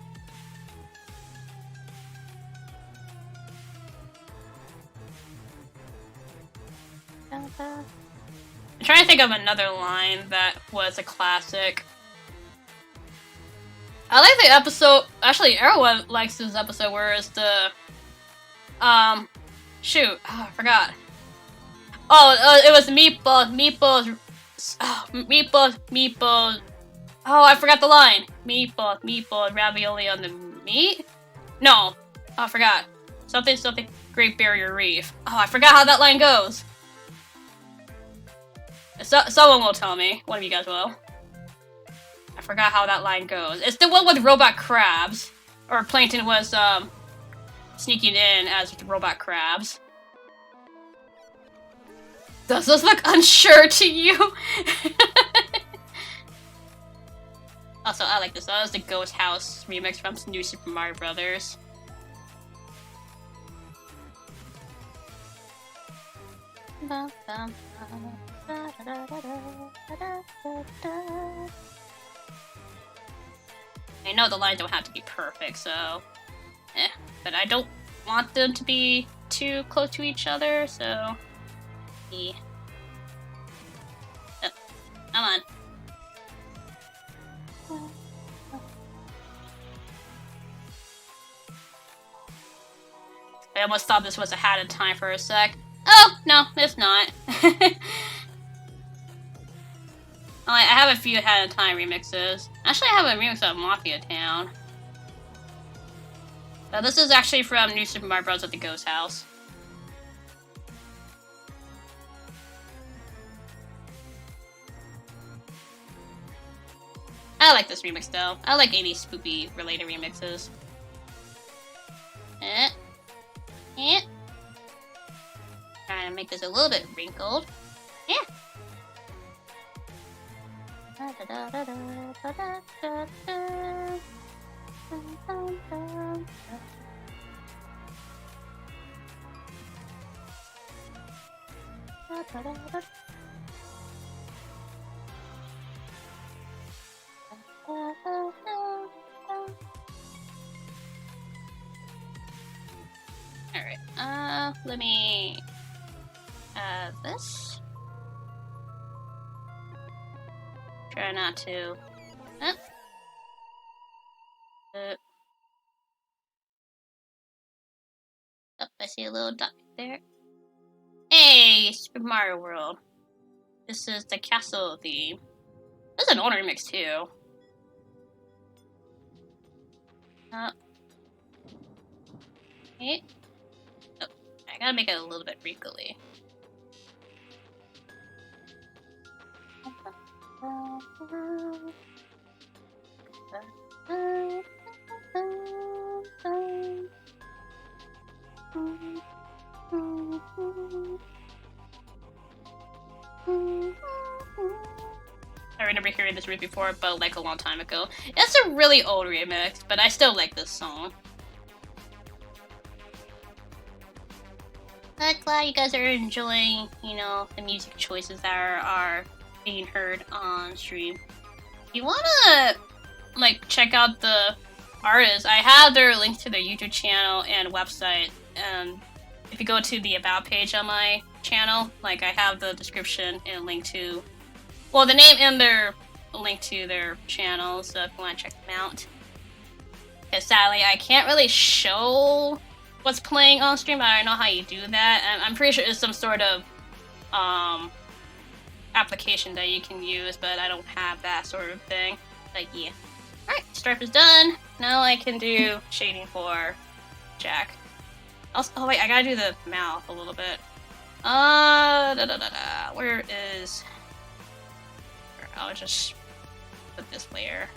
I'm trying to think of another line that was a classic. I like the episode. Actually, everyone likes this episode where it's the. Shoot. Oh, I forgot. Oh, it was meatballs. Meatballs. Oh, I forgot the line. Meatballs, ravioli on the meat? No. Oh, I forgot. Something, Great Barrier Reef. Oh, I forgot how that line goes. Someone will tell me. One of you guys will. I forgot how that line goes. It's the one with robot crabs. Or Plankton was, sneaking in as robot crabs. Does this look unsure to you? Also, I like this. That was the Ghost House remix from New Super Mario Brothers. I know the lines don't have to be perfect, so... but I don't want them to be too close to each other, so... Yeah. Oh, come on. I almost thought this was ahead of time for a sec. Oh, no, it's not. I have a few ahead of time remixes. Actually, I have a remix of Mafia Town. So this is actually from New Super Mario Bros. At the Ghost House. I like this remix though. I like any spoopy related remixes. Trying to make this a little bit wrinkled. Alright, let me add this. Try not to. Oh, I see a little dot there. Hey, Super Mario World. This is the castle theme. This is an older remix too. Okay. Oh, I gotta make it a little bit wrinkly. I remember hearing this riff before, but like a long time ago. It's a really old remix, but I still like this song. I'm glad you guys are enjoying, you know, the music choices that are being heard on stream. If you wanna, like, check out the artists, I have their links to their YouTube channel and website, and if you go to the About page on my channel, like, I have the description and link to, well, the name and their link to their channel, so if you want to check them out. Because sadly, I can't really show what's playing on stream. I don't know how you do that. I'm pretty sure it's some sort of application that you can use, but I don't have that sort of thing. But yeah. Alright, stripe is done. Now I can do shading for Jack. Also, oh wait, I gotta do the mouth a little bit. Where is... I'll just put this layer.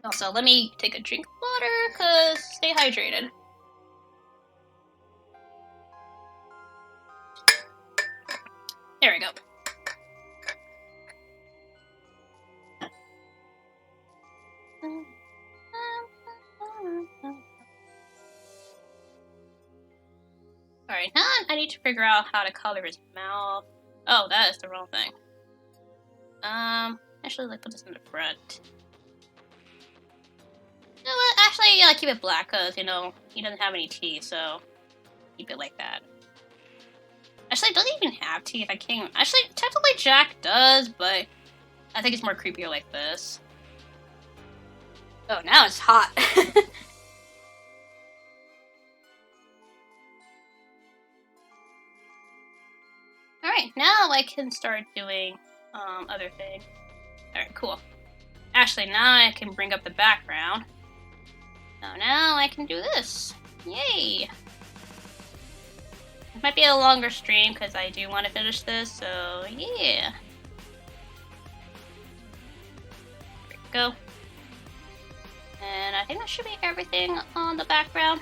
Also, let me take a drink of water, cause stay hydrated. There we go. Alright, now I need to figure out how to color his mouth. Oh, that is the wrong thing. Actually, let's put this in the front. You know what? Actually, yeah, keep it black, cause, you know, he doesn't have any teeth, so keep it like that. Actually, it doesn't even have teeth. I can't... Actually, technically Jack does, but I think it's more creepier like this. Oh, now it's hot. Alright, now I can start doing other things. Alright, cool. Actually, now I can bring up the background. So now I can do this. Yay! It might be a longer stream because I do want to finish this, so yeah. There we go. And I think that should be everything on the background.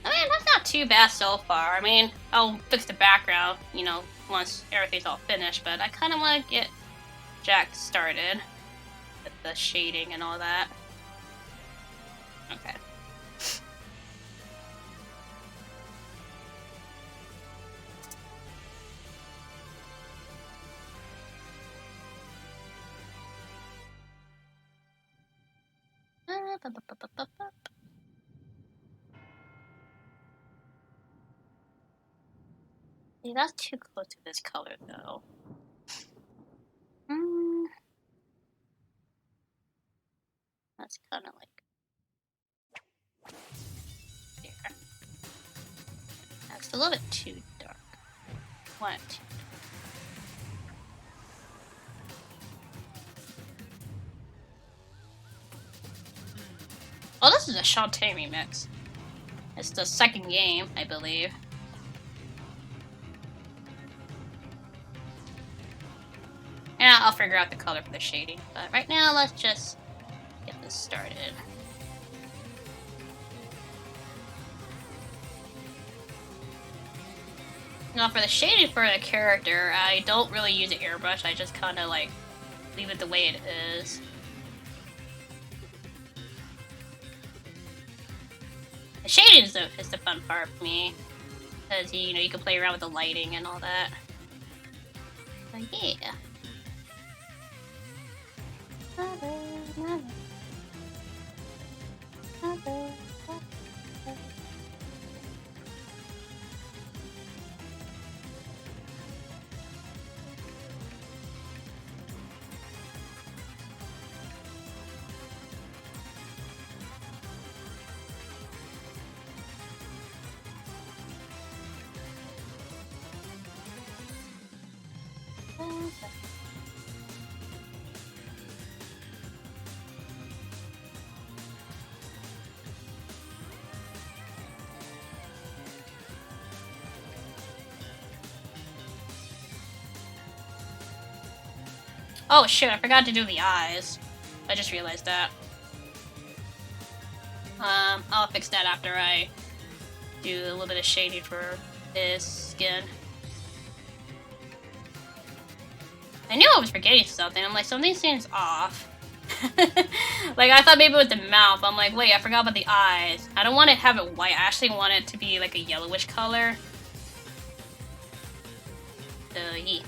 I mean, that's not too bad so far. I mean, I'll fix the background, you know, once everything's all finished, but I kind of want to get Jack started with the shading and all that. Okay. See, that's too close to this color, though. That's kind of like there. That's a little bit too dark. One, two. Oh, this is a Shantae remix. It's the second game, I believe. Yeah, I'll figure out the color for the shading. But right now, let's just get this started. Now, for the shading for the character, I don't really use an airbrush. I just kind of like leave it the way it is. The shading is the fun part for me, because you know you can play around with the lighting and all that. So yeah. Oh shit, I forgot to do the eyes. I just realized that. I'll fix that after I do a little bit of shading for his skin. I knew I was forgetting something. I'm like, something seems off. Like, I thought maybe it was the mouth. I'm like, wait, I forgot about the eyes. I don't want to have it white. I actually want it to be like a yellowish color. So, yeah.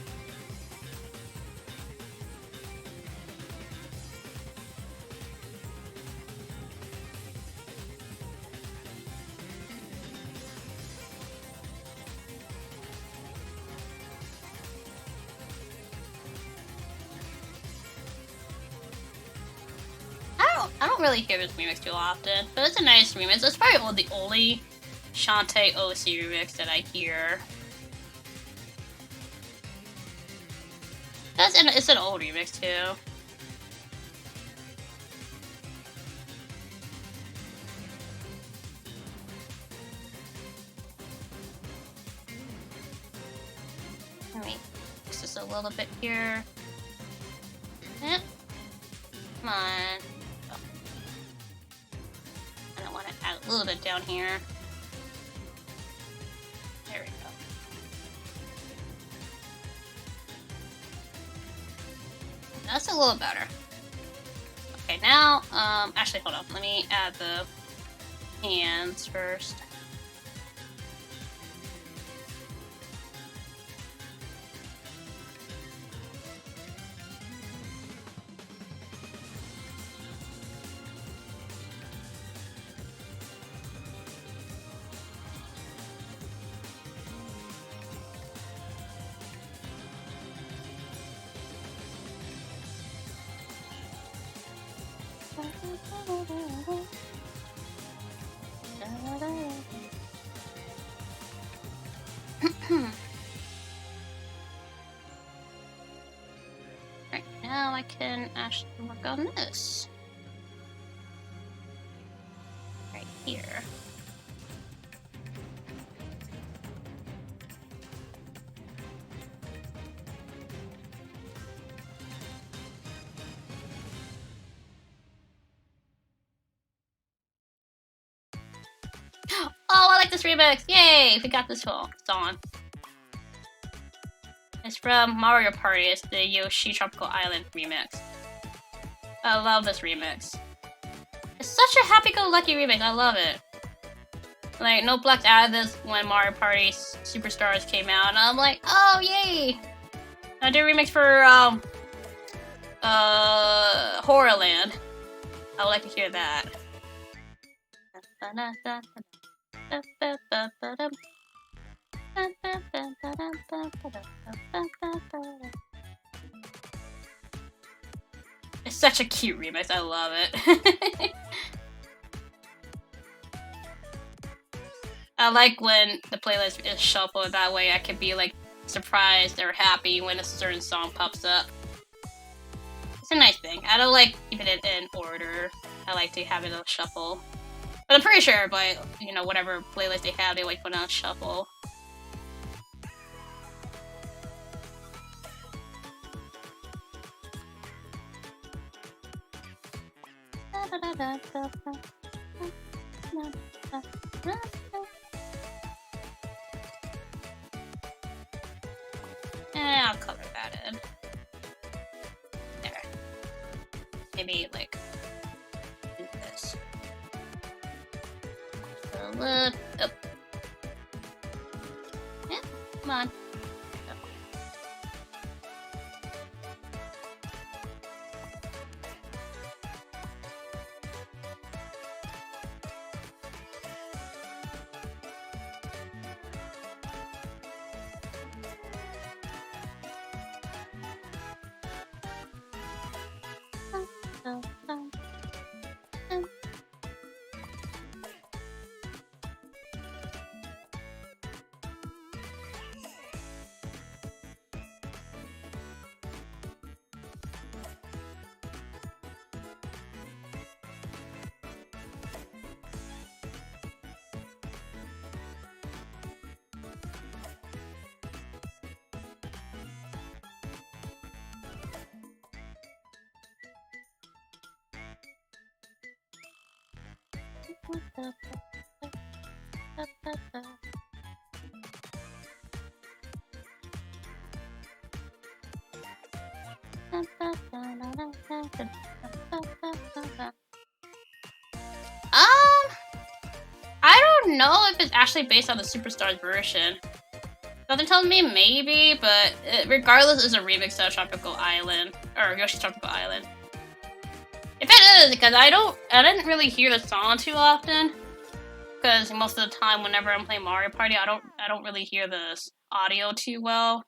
I don't really hear this remix too often, but it's a nice remix. It's probably the only Shantae OC remix that I hear. It's an old remix too. Let me fix this a little bit here. Eh. Come on. Oh. I want to add a little bit down here. There we go. That's a little better. Okay, now, actually, hold on. Let me add the hands first. Right, now I can actually work on this. Right here. Oh, I like this remix! Yay! We got this song. It's from Mario Party. It's the Yoshi Tropical Island remix. I love this remix. It's such a happy-go-lucky remix. I love it. Like, Noplex added this when Mario Party Superstars came out, and I'm like, oh, yay! I did a remix for, Horrorland. I would like to hear that. It's such a cute remix. I love it. I like when the playlist is shuffled. That way I can be like surprised or happy when a certain song pops up. It's a nice thing. I don't like keeping it in order. I like to have it on shuffle. But I'm pretty sure by, you know, whatever playlist they have, they like put on shuffle. I'll color that in. There. Maybe, like, do this. A little... Oh. Yeah, come on. I don't know if it's actually based on the Superstars version. Something tells me maybe, but regardless, it's a remix of Tropical Island or Yoshi's Tropical Island. If it is, because I didn't really hear the song too often. Because most of the time, whenever I'm playing Mario Party, I don't really hear the audio too well.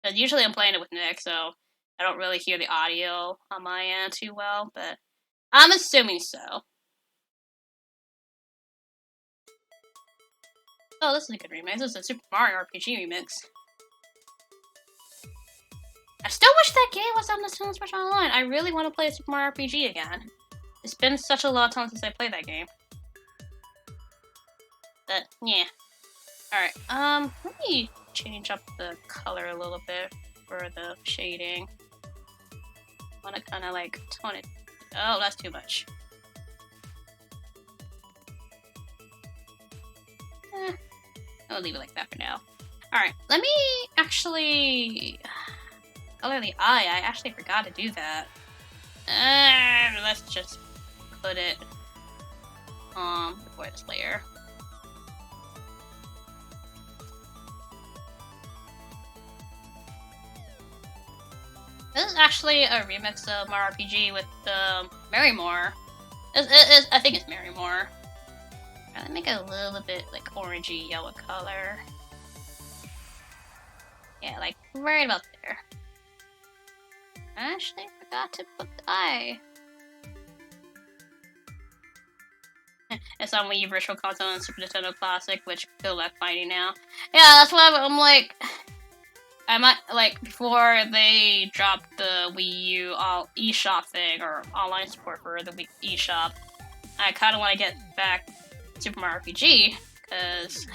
Because usually I'm playing it with Nick, so I don't really hear the audio on my end too well. But I'm assuming so. Oh, this is a good remix. This is a Super Mario RPG remix. I still wish that game was on the Nintendo Switch Online. I really want to play a Super Mario RPG again. It's been such a long time since I played that game. But, yeah. Alright, let me change up the color a little bit for the shading. I want to kind of like tone it. Oh, that's too much. I'll leave it like that for now. Alright, let me actually color the eye. I actually forgot to do that. Let's just put it before this layer. This is actually a remix of Mario RPG with Marymore. I think it's Marymore. Let me make it a little bit like orangey yellow color. Yeah, like right about there. I actually forgot to put the eye. It's on Wii U Virtual Console and Super Nintendo Classic, which feel like finding now. Yeah, that's why I'm like, I might like before they dropped the Wii U eShop thing or online support for the Wii eShop. I kind of want to get back Super Mario RPG because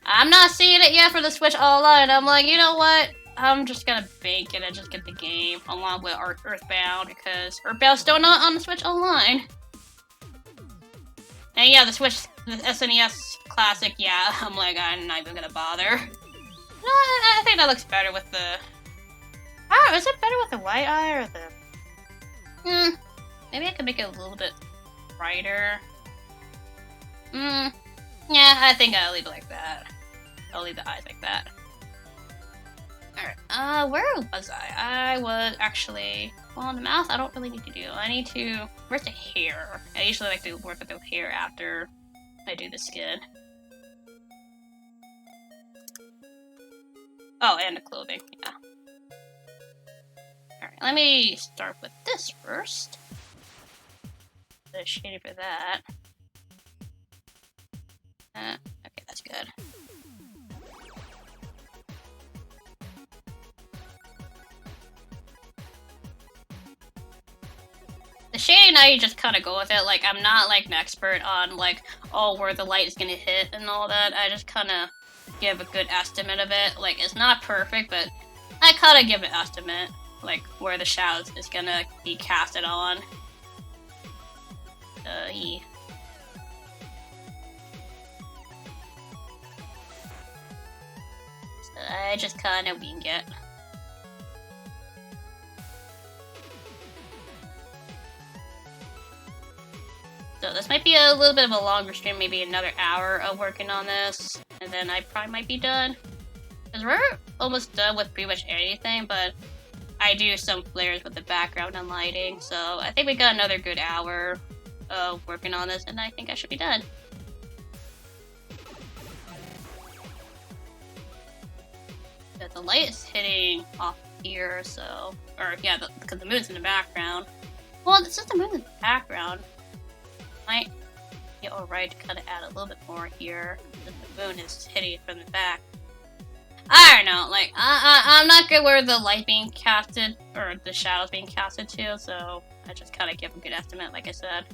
I'm not seeing it yet for the Switch Online. I'm like, you know what? I'm just gonna bank it and just get the game along with Earthbound because Earthbound's still not on the Switch Online. And yeah, the SNES Classic, yeah, I'm like, I'm not even gonna bother. No, I think that looks better with the... Oh, is it better with the white eye or the... Maybe I could make it a little bit brighter. Yeah, I think I'll leave it like that. I'll leave the eyes like that. Alright, where was I? I was actually... Well, the mouth I don't really need to do. I need to... Where's the hair? I usually like to work with the hair after I do the skin. Oh, and the clothing, yeah. let me start with this first. The shading for that. Okay, that's good. The shading, I just kind of go with it. Like, I'm not like an expert on like, oh, where the light is gonna hit and all that. I just kind of give a good estimate of it. Like, it's not perfect, but I kind of give an estimate, like where the shadows is gonna be casted on. Yeah. So I just kind of wing it. So this might be a little bit of a longer stream, maybe another hour of working on this, and then I probably might be done. Because we're almost done with pretty much anything, but I do some flares with the background and lighting, so I think we got another good hour of working on this, and I think I should be done. But the light is hitting off here, so... Or, yeah, because the moon's in the background. Well, since the moon's in the background, might be alright to kind of add a little bit more here, since the moon is hitting from the back. I don't know, like, I'm not good where the light being casted, or the shadows being casted to, so I just kind of give a good estimate, like I said.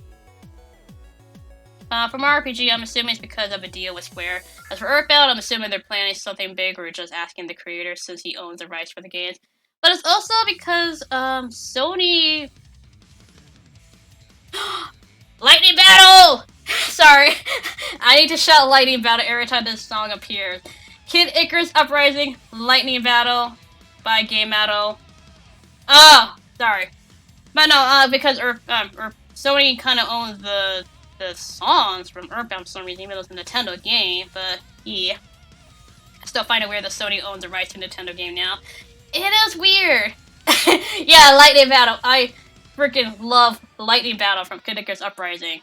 From RPG, I'm assuming it's because of a deal with Square. As for Earthbound, I'm assuming they're planning something big or just asking the creator since he owns the rights for the games. But it's also because, Sony... Lightning Battle! Sorry. I need to shout Lightning Battle every time this song appears. Kid Icarus Uprising, Lightning Battle, by Game Battle. Oh, sorry. But no, because Sony kind of owns the songs from Earthbound for some reason, even though it's a Nintendo game, but yeah. I still find it weird that Sony owns the rights to a Nintendo game now. It is weird! Yeah, Lightning Battle. I freaking love Lightning Battle from Kid Icarus Uprising.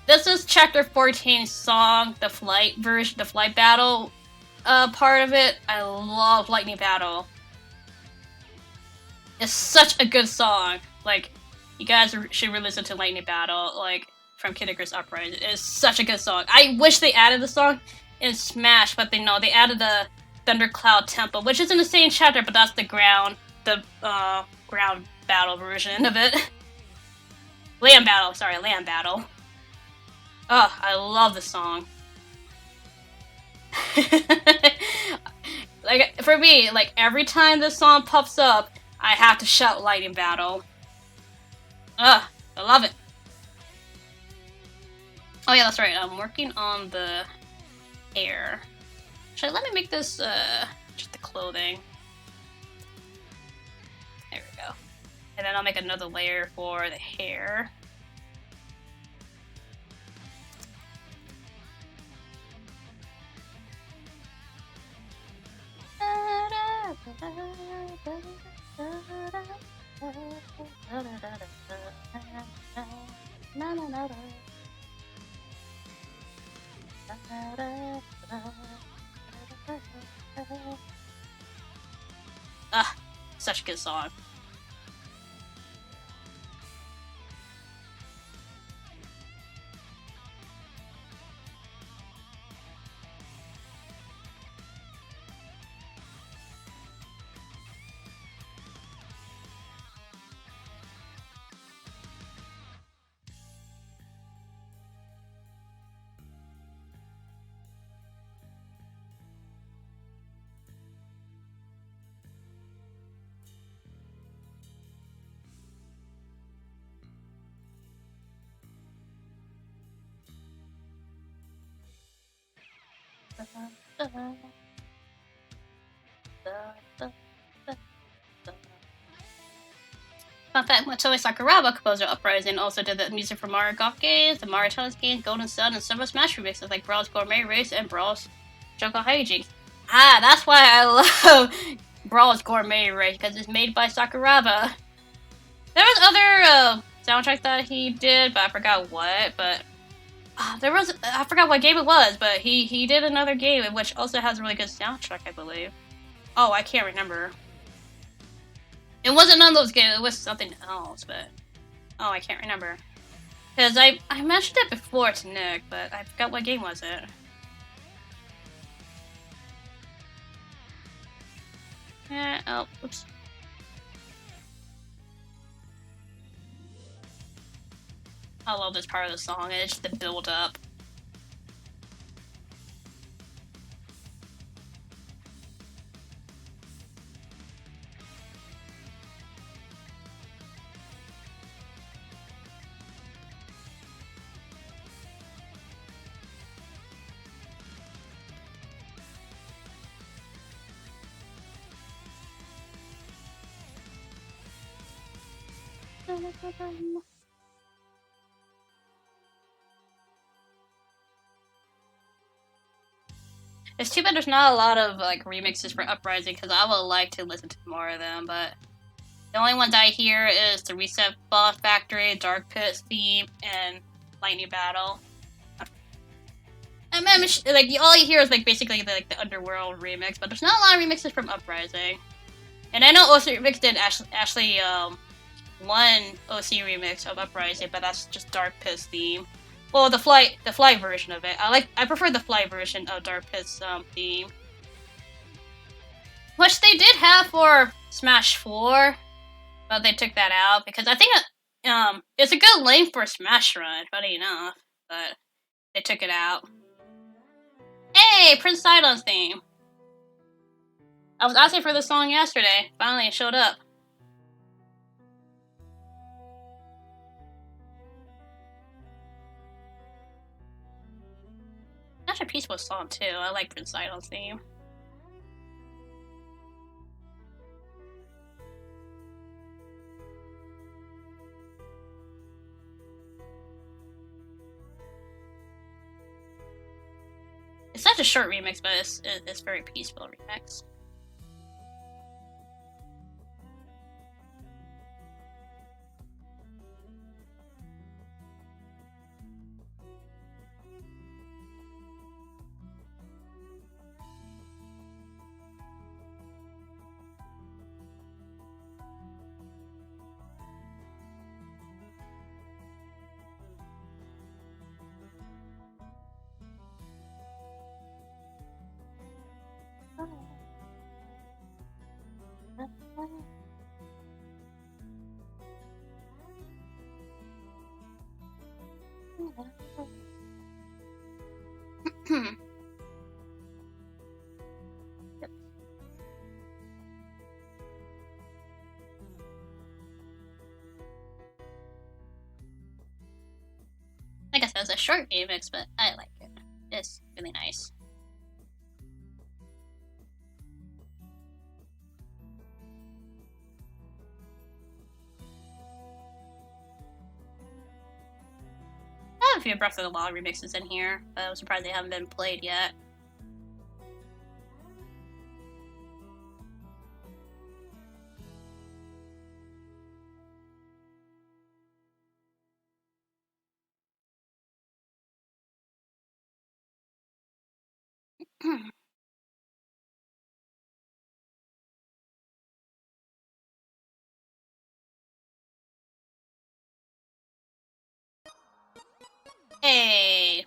This is Chapter 14 song, the flight version, the flight battle part of it. I love Lightning Battle. It's such a good song. Like, you guys should re-listen to Lightning Battle, like, from Kid Icarus Uprising. It is such a good song. I wish they added the song in Smash, but they added the Thundercloud Temple, which is in the same chapter, but that's the ground battle version of it. Land battle. Oh, I love the song. Like, for me, like, every time this song pops up, I have to shout Lightning Battle. Ugh, I love it. Oh yeah, that's right, I'm working on the hair. Actually, let me make this, just the clothing. There we go. And then I'll make another layer for the hair. Ah, such a good song. Fun fact, Motoi Sakuraba, composer of Uprising, also did the music for Mario Golf games, the Mario Tennis games, Golden Sun, and several Smash remixes like Brawl's Gourmet Race and Brawl's Jungle Hijinks. Ah, that's why I love Brawl's Gourmet Race, because it's made by Sakuraba. There was other soundtracks that he did, but I forgot what, but There was, I forgot what game it was, but he did another game which also has a really good soundtrack, I believe. Oh, I can't remember. It wasn't none of those games. It was something else, but oh, I can't remember. Because I mentioned it before to Nick, but I forgot what game was it. Oh, oops. I love this part of the song. It's the build up. It's too bad there's not a lot of like remixes for Uprising because I would like to listen to more of them, but the only ones I hear is the Reset Boss Factory, Dark Pit theme, and Lightning Battle. And like all you hear is like basically the Underworld remix, but there's not a lot of remixes from Uprising. And I know OC Remix did actually one OC remix of Uprising, but that's just Dark Pit's theme. Well, the fly version of it. I prefer the fly version of Dark Pit's theme, which they did have for Smash 4, but they took that out because I think it's a good link for Smash Run, funny enough, but they took it out. Hey, Prince Sidon's theme. I was asking for this song yesterday. Finally, it showed up. That's a peaceful song too. I like Prince Idol's theme. It's such a short remix, but it's very peaceful remix. Like I said, it's a short remix, but I like it. It's really nice. I have a few Breath of the Wild remixes in here, but I'm surprised they haven't been played yet. Hey!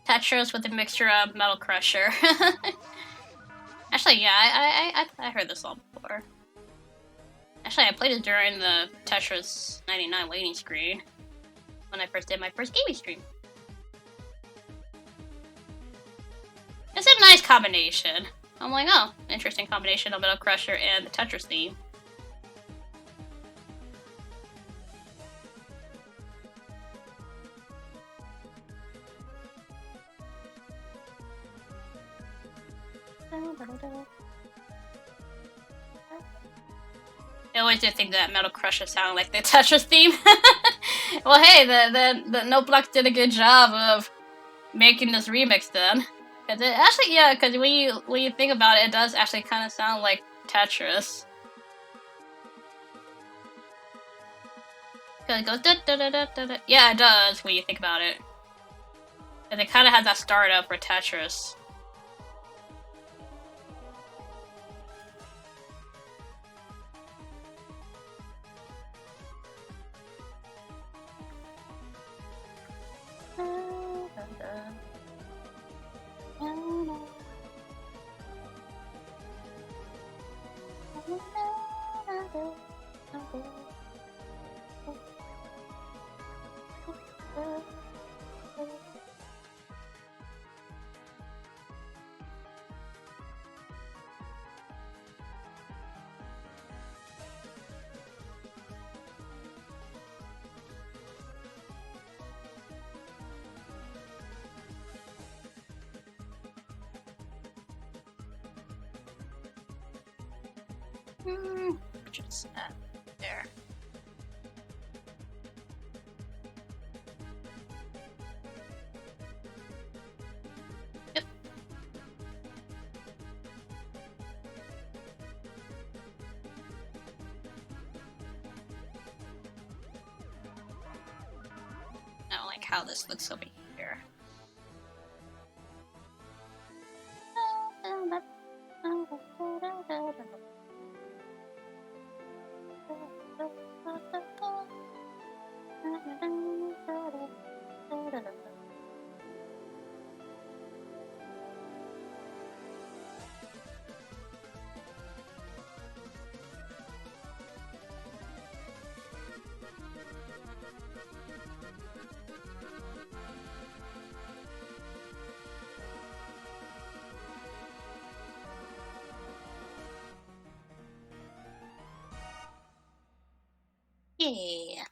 Tetris with a mixture of Metal Crusher. Actually, yeah, I heard this song before. Actually, I played it during the Tetris 99 waiting screen when I first did my first gaming stream. It's a nice combination. I'm like, oh, interesting combination of Metal Crusher and the Tetris theme. I always did think that Metal Crusher sounded like the Tetris theme. Well, hey, the Noteblock did a good job of making this remix then. Cause it actually, yeah, because when you think about it, it does actually kind of sound like Tetris. Cause it goes da da da da da da. Yeah, it does when you think about it. And it kind of has that startup for Tetris. Just there. Yep. I don't like how this looks over here. Yeah.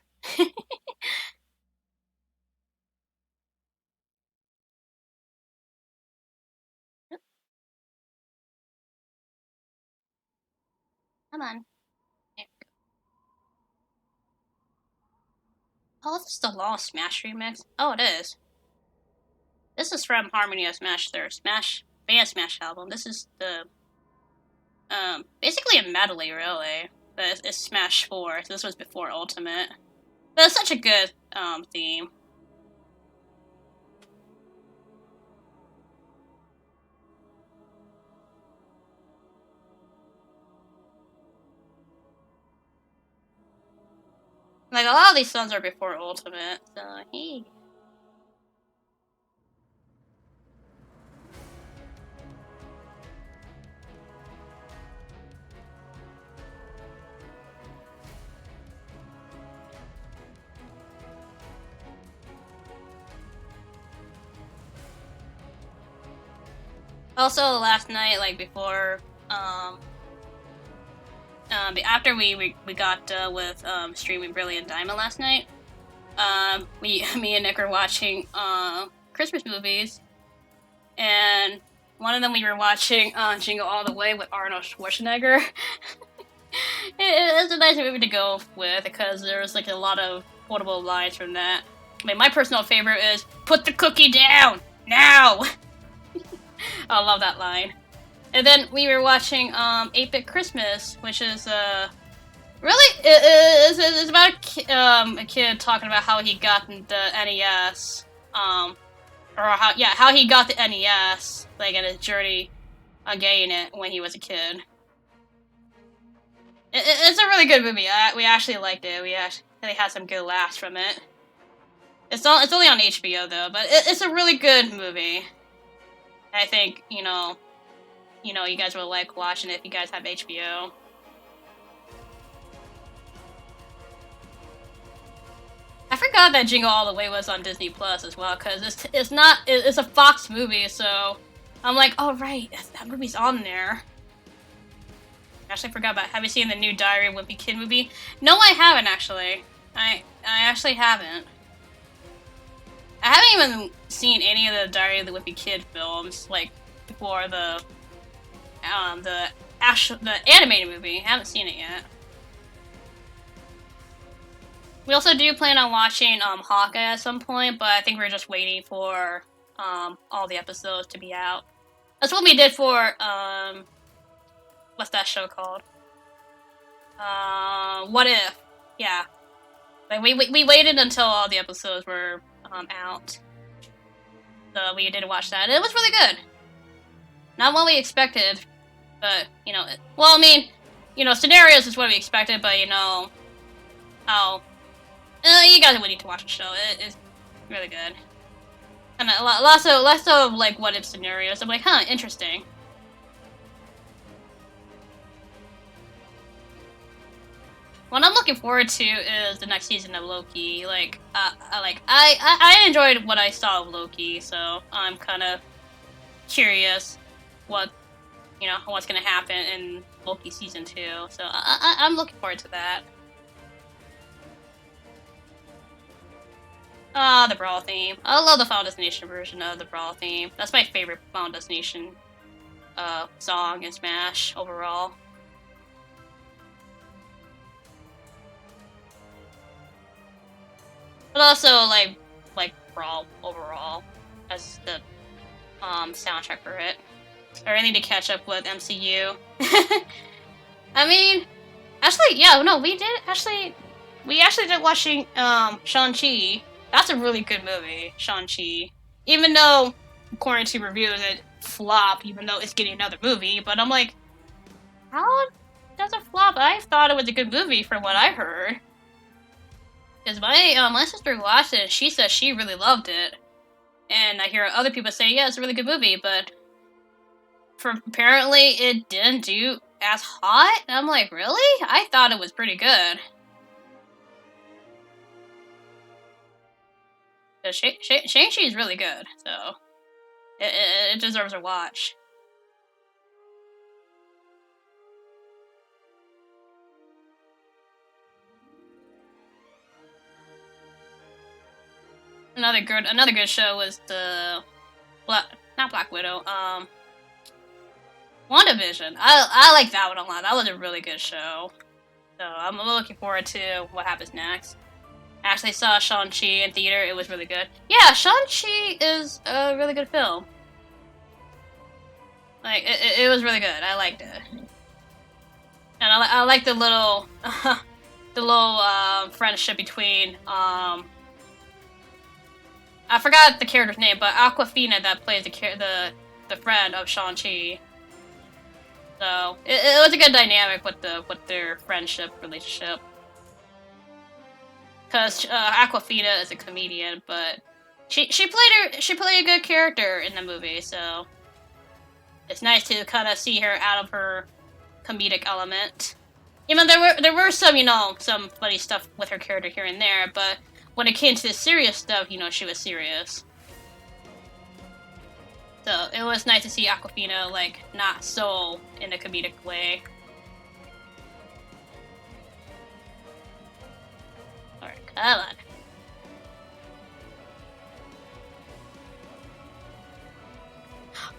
Come on. There we go. Oh, this is the Lost Smash remix. Oh, it is. This is from Harmony of Smash, their Smash Band Smash album. This is the basically a medley, really. But it's Smash 4. So this was before Ultimate. But it's such a good theme. Like, a lot of these songs are before Ultimate, so hey. Also, last night, like, before, after we got with streaming Brilliant Diamond last night, me and Nick are watching Christmas movies, and one of them we were watching Jingle All the Way with Arnold Schwarzenegger. It's a nice movie to go with because there's like a lot of quotable lines from that. I mean, my personal favorite is "Put the cookie down now." I love that line. And then we were watching 8-Bit Christmas, which is really it's about a kid talking about how he got the NES, or how he got the NES, like in his journey on getting it when he was a kid. It's a really good movie. We actually liked it. We actually had some good laughs from it. It's only on HBO though, but it's a really good movie. I think you guys will like watching it if you guys have HBO. I forgot that Jingle All the Way was on Disney Plus as well, because it's a Fox movie, so I'm like, oh right, that movie's on there. Actually, I forgot about. Have you seen the new Diary of a Wimpy Kid movie? No, I haven't actually. I actually haven't. I haven't even seen any of the Diary of the Wimpy Kid films, like before the animated movie. I haven't seen it yet. We also do plan on watching Hawkeye at some point, but I think we're just waiting for all the episodes to be out. That's what we did for what's that show called? What If? Yeah. Like we waited until all the episodes were out. So we did watch that, and it was really good. Not what we expected, but, well, I mean, scenarios is what we expected, but, how, you guys would need to watch the show. It's really good. And less of, like, what if scenarios. I'm like, huh, interesting. What I'm looking forward to is the next season of Loki. Like, I enjoyed what I saw of Loki, so I'm kind of curious what's gonna happen in Loki season 2. So I'm looking forward to that. The Brawl theme. I love the Final Destination version of the Brawl theme. That's my favorite Final Destination song in Smash overall. But also like Brawl overall as the soundtrack for it. I really need to catch up with MCU. I mean, actually, yeah, no, we actually did watching Shang-Chi. That's a really good movie, Shang-Chi. Even though, according to reviews, it flopped, even though it's getting another movie. But I'm like, how does it flop? I thought it was a good movie from what I heard. Because my sister watched it, and she said she really loved it. And I hear other people say, yeah, it's a really good movie, but apparently it didn't do as hot. And I'm like, really? I thought it was pretty good. Shang-Chi is really good, so it deserves a watch. Another good show was the not Black Widow, WandaVision. I like that one a lot. That was a really good show. So I'm looking forward to what happens next. I actually saw Shang-Chi in theater. It was really good. Yeah, Shang-Chi is a really good film. Like, it was really good. I liked it. And I like the little friendship between I forgot the character's name, but Aquafina that plays the friend of Shang-Chi. So it was a good dynamic with their friendship relationship. Because Aquafina is a comedian, but she played a good character in the movie, so it's nice to kind of see her out of her comedic element. Even there were some some funny stuff with her character here and there, but when it came to the serious stuff, she was serious. So it was nice to see Aquafina like not so in a comedic way. Alright, come on.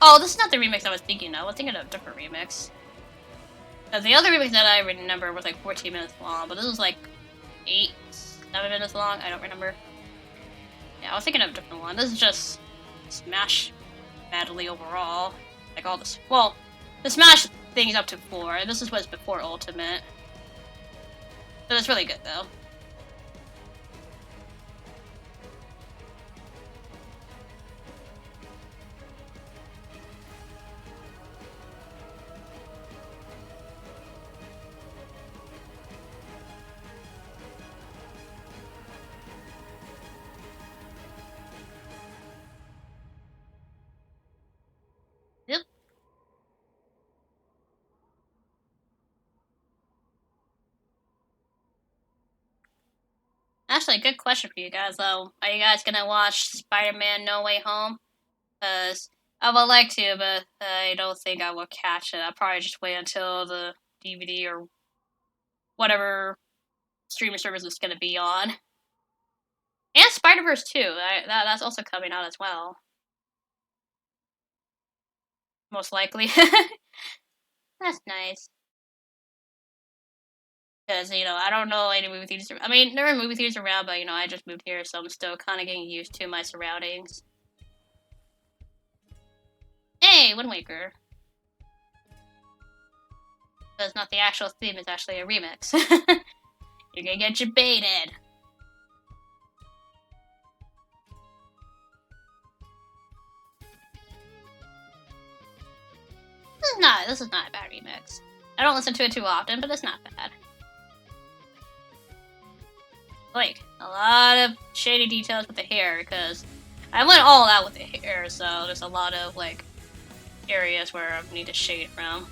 Oh, this is not the remix I was thinking of. I was thinking of a different remix. The other remix that I remember was like 14 minutes long, but this was like 7 minutes long. I don't remember. Yeah, I was thinking of a different one. This is just Smash badly overall. Like all this. Well, the Smash thing's up to 4. This is what's before Ultimate. So it's really good though. Yep. Actually, good question for you guys though. Are you guys gonna watch Spider-Man No Way Home? Because I would like to, but I don't think I will catch it. I'll probably just wait until the DVD or whatever streaming service is gonna be on. And Spider-Verse 2. That's also coming out as well. Most likely. That's nice. Because, I don't know any movie theaters. I mean, there are movie theaters around, but, I just moved here, so I'm still kind of getting used to my surroundings. Hey, Wind Waker. That's not the actual theme, it's actually a remix. You're gonna get you baited. This is not a bad remix. I don't listen to it too often, but it's not bad. Like, a lot of shady details with the hair, because I went all out with the hair, so there's a lot of, like, areas where I need to shade from.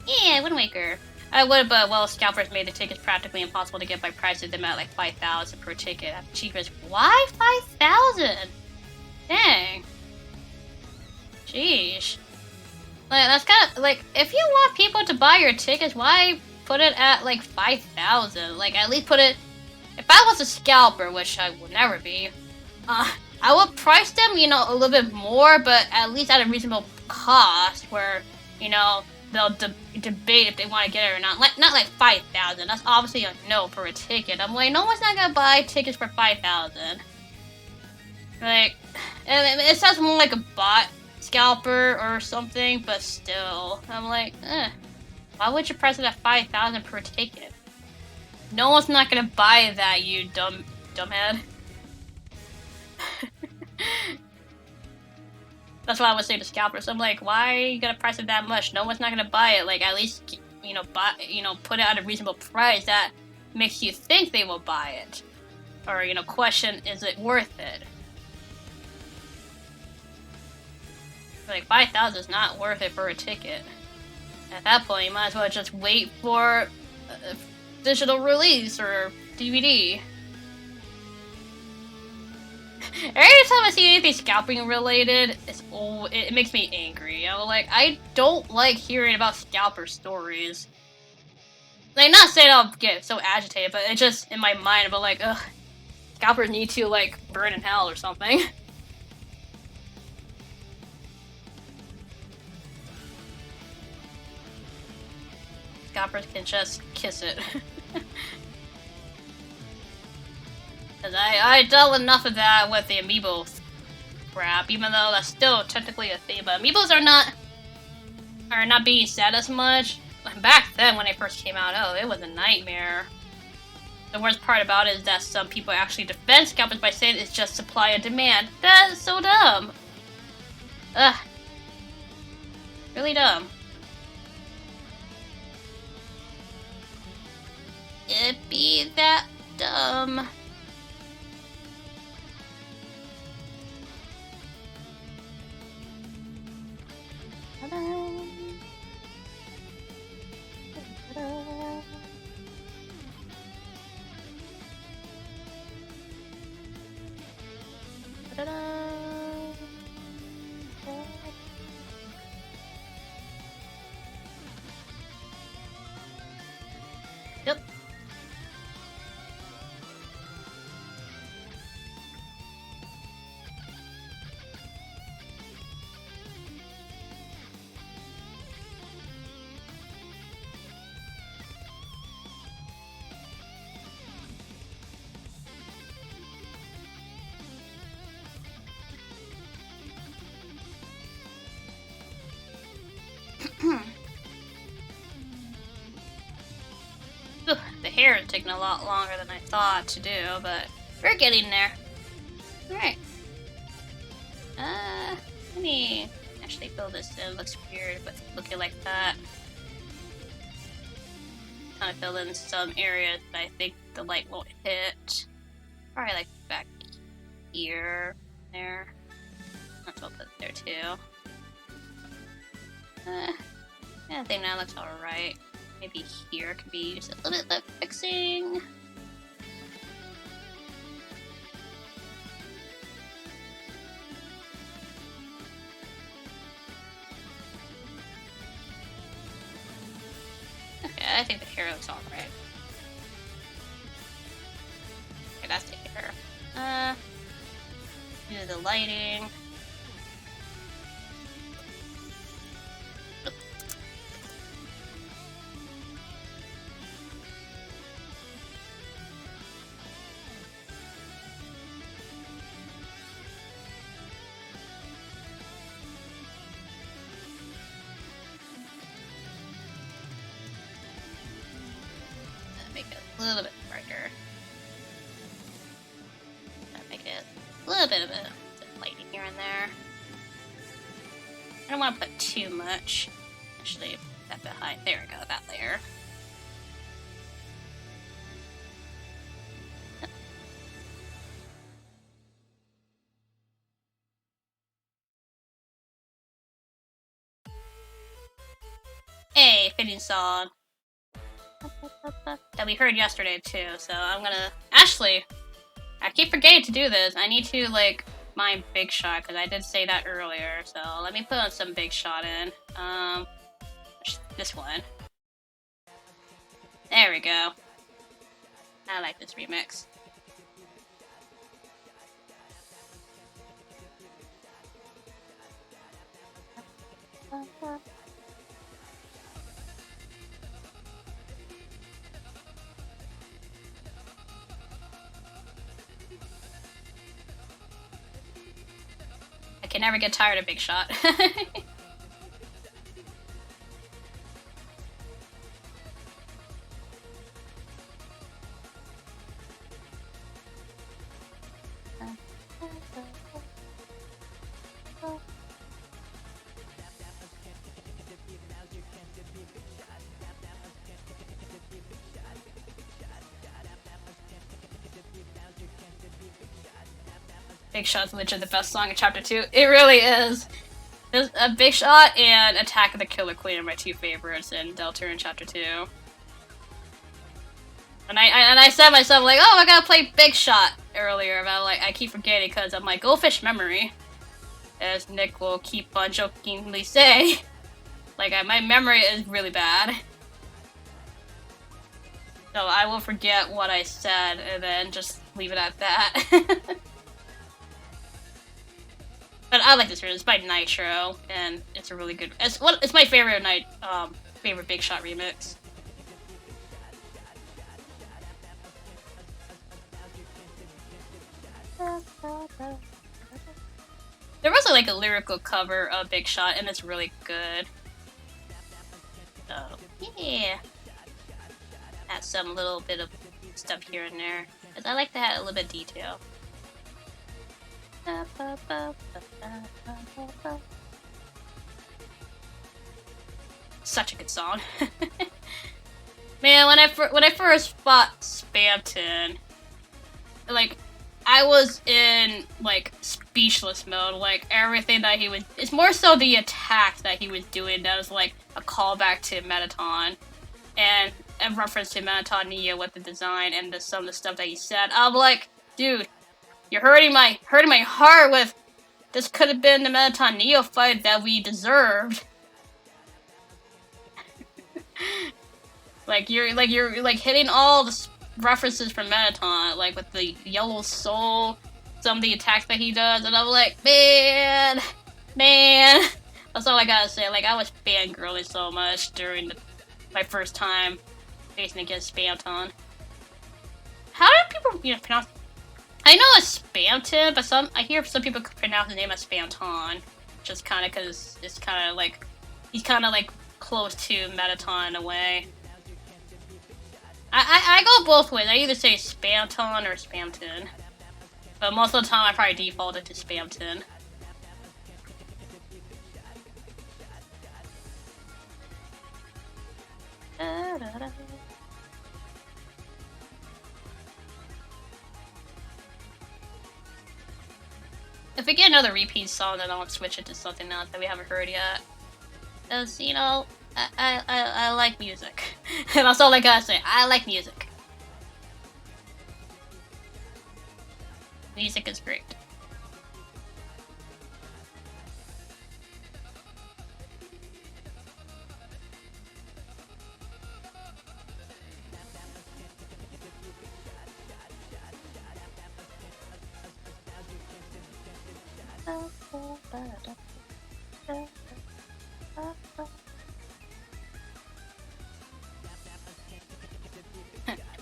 Yeah, Wind Waker. I would, but well, scalpers made the tickets practically impossible to get by pricing them at like 5,000 per ticket. Cheapest. Why 5,000? Dang. Sheesh. Like, that's kind of, like, if you want people to buy your tickets, why put it at, like, 5,000? Like, at least put it, if I was a scalper, which I would never be, I would price them, you know, a little bit more, but at least at a reasonable cost, where, you know, they'll debate if they want to get it or not. Like, not like 5,000, that's obviously a no for a ticket. I'm like, no one's not gonna buy tickets for 5,000. Like, it sounds more like a bot scalper or something, but still, I'm like, why would you price it at 5,000 per ticket? No one's not gonna buy that, you dumbhead. That's why I would say to scalpers. I'm like, why are you gonna price it that much? No one's not gonna buy it. Like, at least, you know, put it at a reasonable price that makes you think they will buy it, or, you know, question, is it worth it? Like, 5,000 is not worth it for a ticket. At that point, you might as well just wait for a digital release or DVD. Every time I see anything scalping related, it makes me angry. I'm like, I don't like hearing about scalper stories. Like, not saying I'll get so agitated, but it's just in my mind, but like, ugh, scalpers need to, like, burn in hell or something. Scalpers can just kiss it. Cause I dealt enough of that with the amiibo crap, even though that's still technically a thing, but amiibos are not being said as much. Back then when they first came out, oh, it was a nightmare. The worst part about it is that some people actually defend scalpers by saying it's just supply and demand. That is so dumb. Ugh. Really dumb. It'd be that dumb. Yep. The hair is taking a lot longer than I thought to do, but we're getting there. Alright. Let me actually fill this in. Looks weird, but looking like that. Kind of fill in some areas that I think the light won't hit. Probably like back here, there. That's what I'll put there too. Yeah, I think that looks alright. Maybe here could be used a little bit of fixing. Okay, I think the hair looks alright. Okay, that's the hair. Do the lighting. Make it a little bit brighter. Make it a little bit of a lighting here and there. I don't want to put too much. Actually, that behind. There we go, that layer. Hey, fitting song. That we heard yesterday too, so I'm gonna... Actually, I keep forgetting to do this. I need to, like, mine Big Shot, because I did say that earlier, so let me put on some Big Shot in. This one. There we go. I like this remix. I can never get tired of Big Shot. Big Shot's legit the best song in Chapter 2. It really is. There's a Big Shot and Attack of the Killer Queen are my two favorites in Deltarune Chapter 2. And I said to myself, like, oh, I gotta play Big Shot earlier, but like, I keep forgetting because I'm like, goldfish memory. As Nick will keep on jokingly say. Like, my memory is really bad. So I will forget what I said and then just leave it at that. But I like this version. It's by Nitro, and it's a really good. It's my favorite favorite Big Shot remix. There was like a lyrical cover of Big Shot, and it's really good. So yeah, add some little bit of stuff here and there, because I like to have a little bit of detail. Such a good song. Man, when I first fought Spamton, like, I was in like speechless mode. Like, everything that he was, it's more so the attack that he was doing that was like a callback to Metaton and a reference to Metaton Neo with the design and some of the stuff that he said. I'm like, dude, you're hurting my heart with this. Could have been the Metaton Neo fight that we deserved. You're hitting all the references from Metaton, like with the yellow soul, some of the attacks that he does, and I'm like, man, that's all I gotta say. Like, I was fangirling so much during my first time facing against Spamton. How do people, pronounce? I know it's Spamton, but I hear some people pronounce his name as Spamton, just kind of because it's kind of like he's kind of like close to Metaton in a way. I go both ways. I either say Spamton or Spamton, but most of the time I probably defaulted to Spamton. If we get another repeat song, then I'll switch it to something else that we haven't heard yet. Because, I like music. And that's all I gotta say. I like music. Music is great.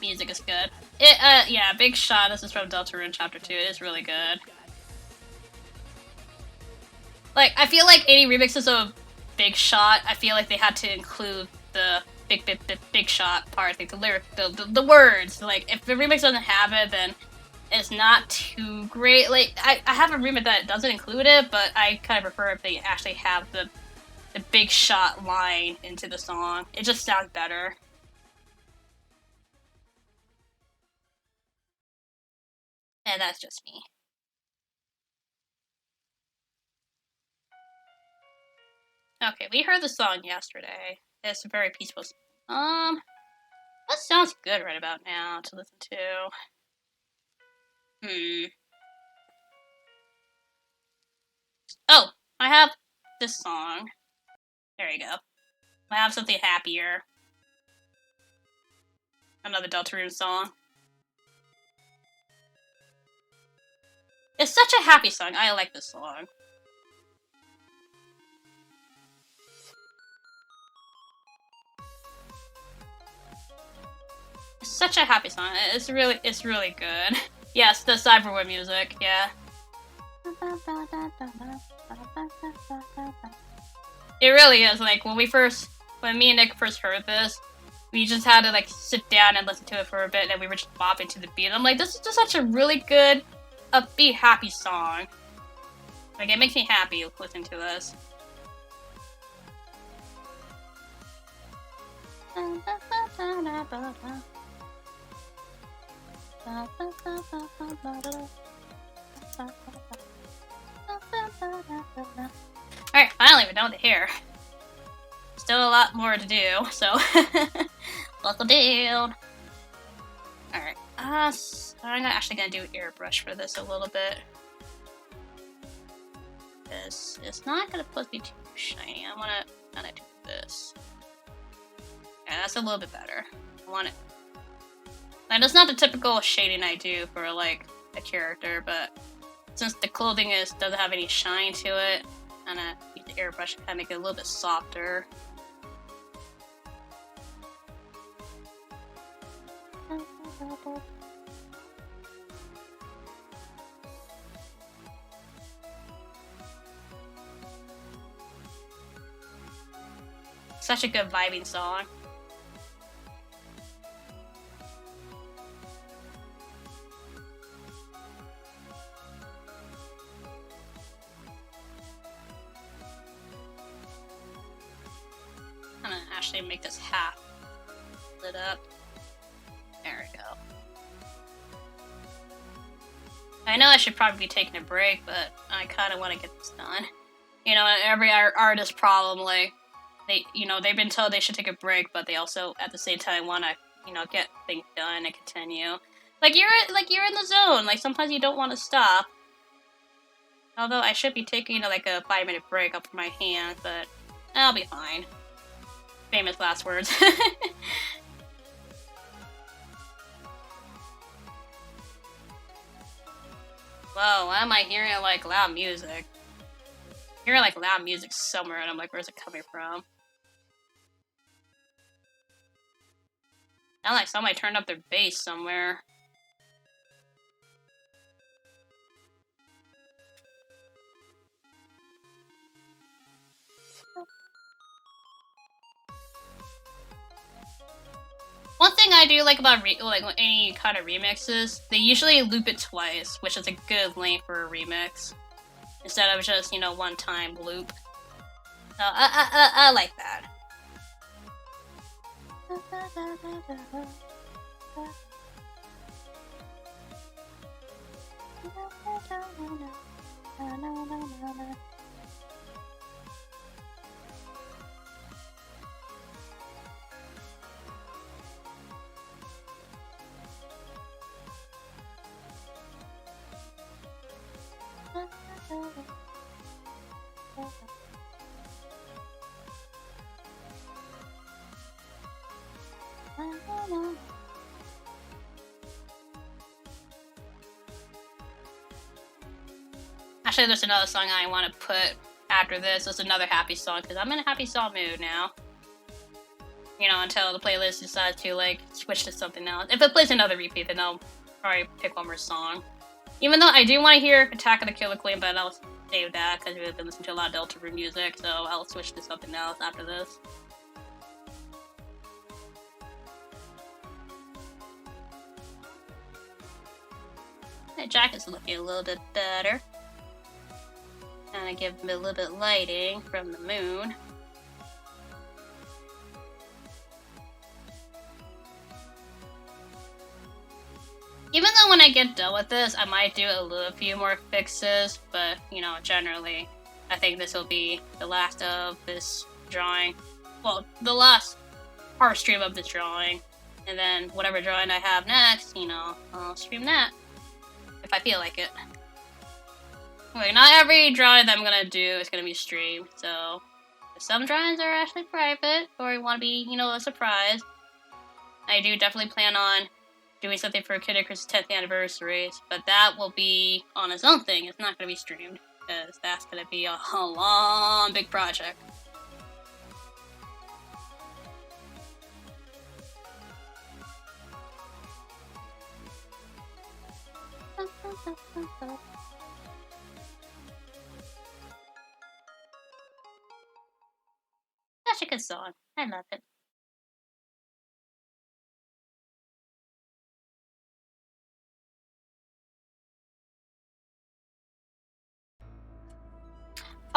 Music is good. Yeah, Big Shot. This is from Deltarune Chapter 2. It is really good. Like, I feel like any remixes of Big Shot, I feel like they had to include the big shot part, like the words. Like, if the remix doesn't have it, then it's not too great. Like, I have a remix that doesn't include it, but I kind of prefer if they actually have the the big shot line into the song. It just sounds better. And that's just me. Okay, we heard the song yesterday. It's a very peaceful song. That sounds good right about now to listen to. Oh, I have this song. There you go. I have something happier. Another Deltarune song. It's such a happy song. I like this song. It's such a happy song. It's really good. Yes, the cyberware music. Yeah. It really is. Like when me and Nick first heard this, we just had to like sit down and listen to it for a bit, and we were just bopping to the beat. I'm like, this is just such a really good, upbeat, happy song. Like it makes me happy listening to this. Alright, finally we're done with the hair. Still a lot more to do, so buckle down. Alright, so I'm actually gonna do airbrush for this a little bit. This is not gonna supposed to be too shiny. I wanna kinda do this. Yeah, that's a little bit better. I want it. Like, that's not the typical shading I do for like a character, but since the clothing doesn't have any shine to it, I'm gonna use the airbrush to kind of make it a little bit softer. Such a good vibing song. I'm gonna actually make this hat lit up. There we go. I know I should probably be taking a break, but I kind of want to get this done. You know, every artist problem, like, they've been told they should take a break, but they also, at the same time, want to, get things done and continue. Like, you're in the zone. Like, sometimes you don't want to stop. Although I should be taking, like, a 5-minute break up for my hand, but I'll be fine. Famous last words. Whoa, why am I hearing, like, loud music? I'm hearing, like, loud music somewhere, and I'm like, where's it coming from? Sound like somebody turned up their bass somewhere. One thing I do like about any kind of remixes, they usually loop it twice, which is a good length for a remix, instead of just one-time loop. So I like that. Actually, there's another song I want to put after this. There's another happy song, because I'm in a happy song mood now. Until the playlist decides to, like, switch to something else. If it plays another repeat, then I'll probably pick one more song. Even though I do want to hear Attack of the Killer Queen, but I'll save that, because we've been listening to a lot of Deltarune music, so I'll switch to something else after this. That jacket's looking a little bit better. Kind of give him a little bit lighting from the moon. Even though when I get done with this, I might do a few more fixes, but, you know, generally, I think this will be the last of this drawing. Well, the last part stream of this drawing. And then whatever drawing I have next, you know, I'll stream that. If I feel like it. Like, not every drawing that I'm gonna do is gonna be streamed, so... Some drawings are actually private, or you want to be, you know, a surprise. I do definitely plan on doing something for Kid Icarus' 10th anniversary, but that will be on its own thing. It's not going to be streamed, because that's going to be a long, big project. Such a good song. I love it.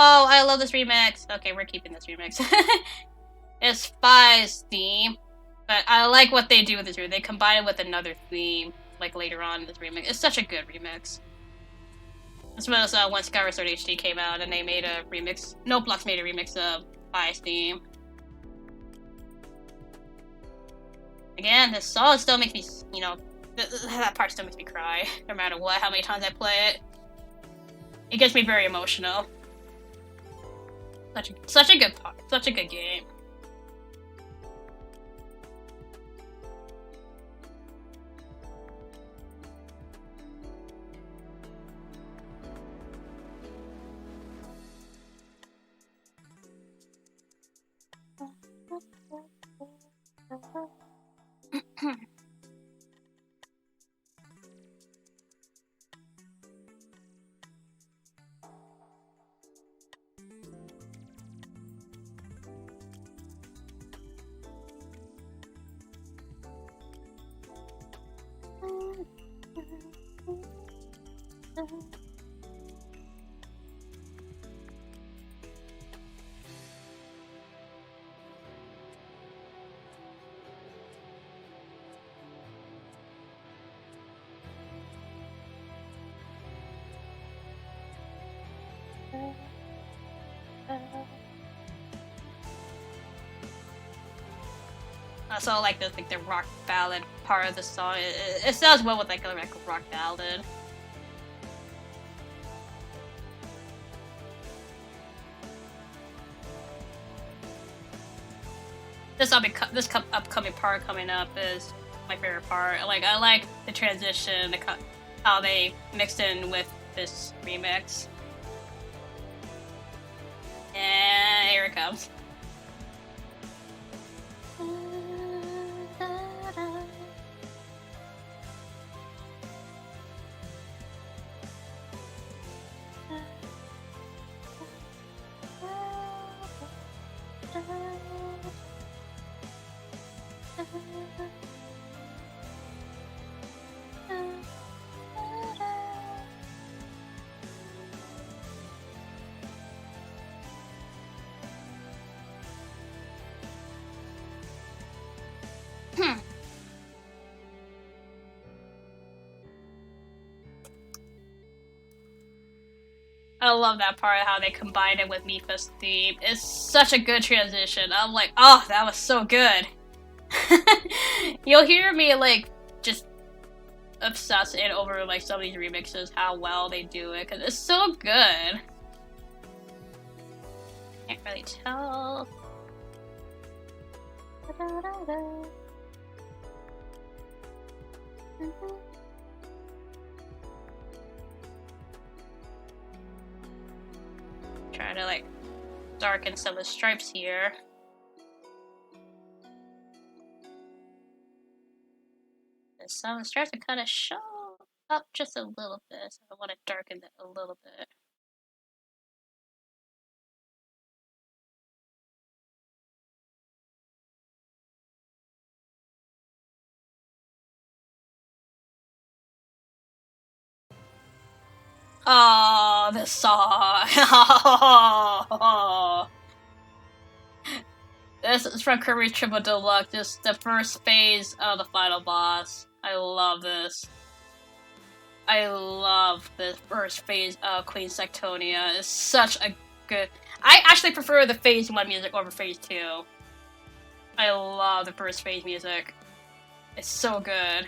Oh, I love this remix. Okay, we're keeping this remix. It's Spy's theme, but I like what they do with this remix. They combine it with another theme, like later on in this remix. It's such a good remix. As well as when Skyward Sword HD came out and they made a remix. Noblox made a remix of Spy's theme. Again, this song still makes me, you know, that part still makes me cry, no matter what, how many times I play it. It gets me very emotional. Such a good part, such a good game. I also like the rock ballad part of the song. It sounds well with like a rock ballad. This upcoming part coming up is my favorite part. Like, I like the transition, how they mixed in with this remix. And here it comes. I love that part, how they combined it with Mipha's theme. It's such a good transition. I'm like, oh, that was so good. You'll hear me, like, just obsessing over, like, some of these remixes, how well they do it, because it's so good. Can't really tell. Try to, like, darken some of the stripes here. And some of the stripes are kind of show up just a little bit, so I want to darken it a little bit. Oh, this song. This is from Kirby's Triple Deluxe, just the first phase of the final boss. I love this. I love the first phase of Queen Sectonia. It's such a good... I actually prefer the phase 1 music over phase 2. I love the first phase music. It's so good.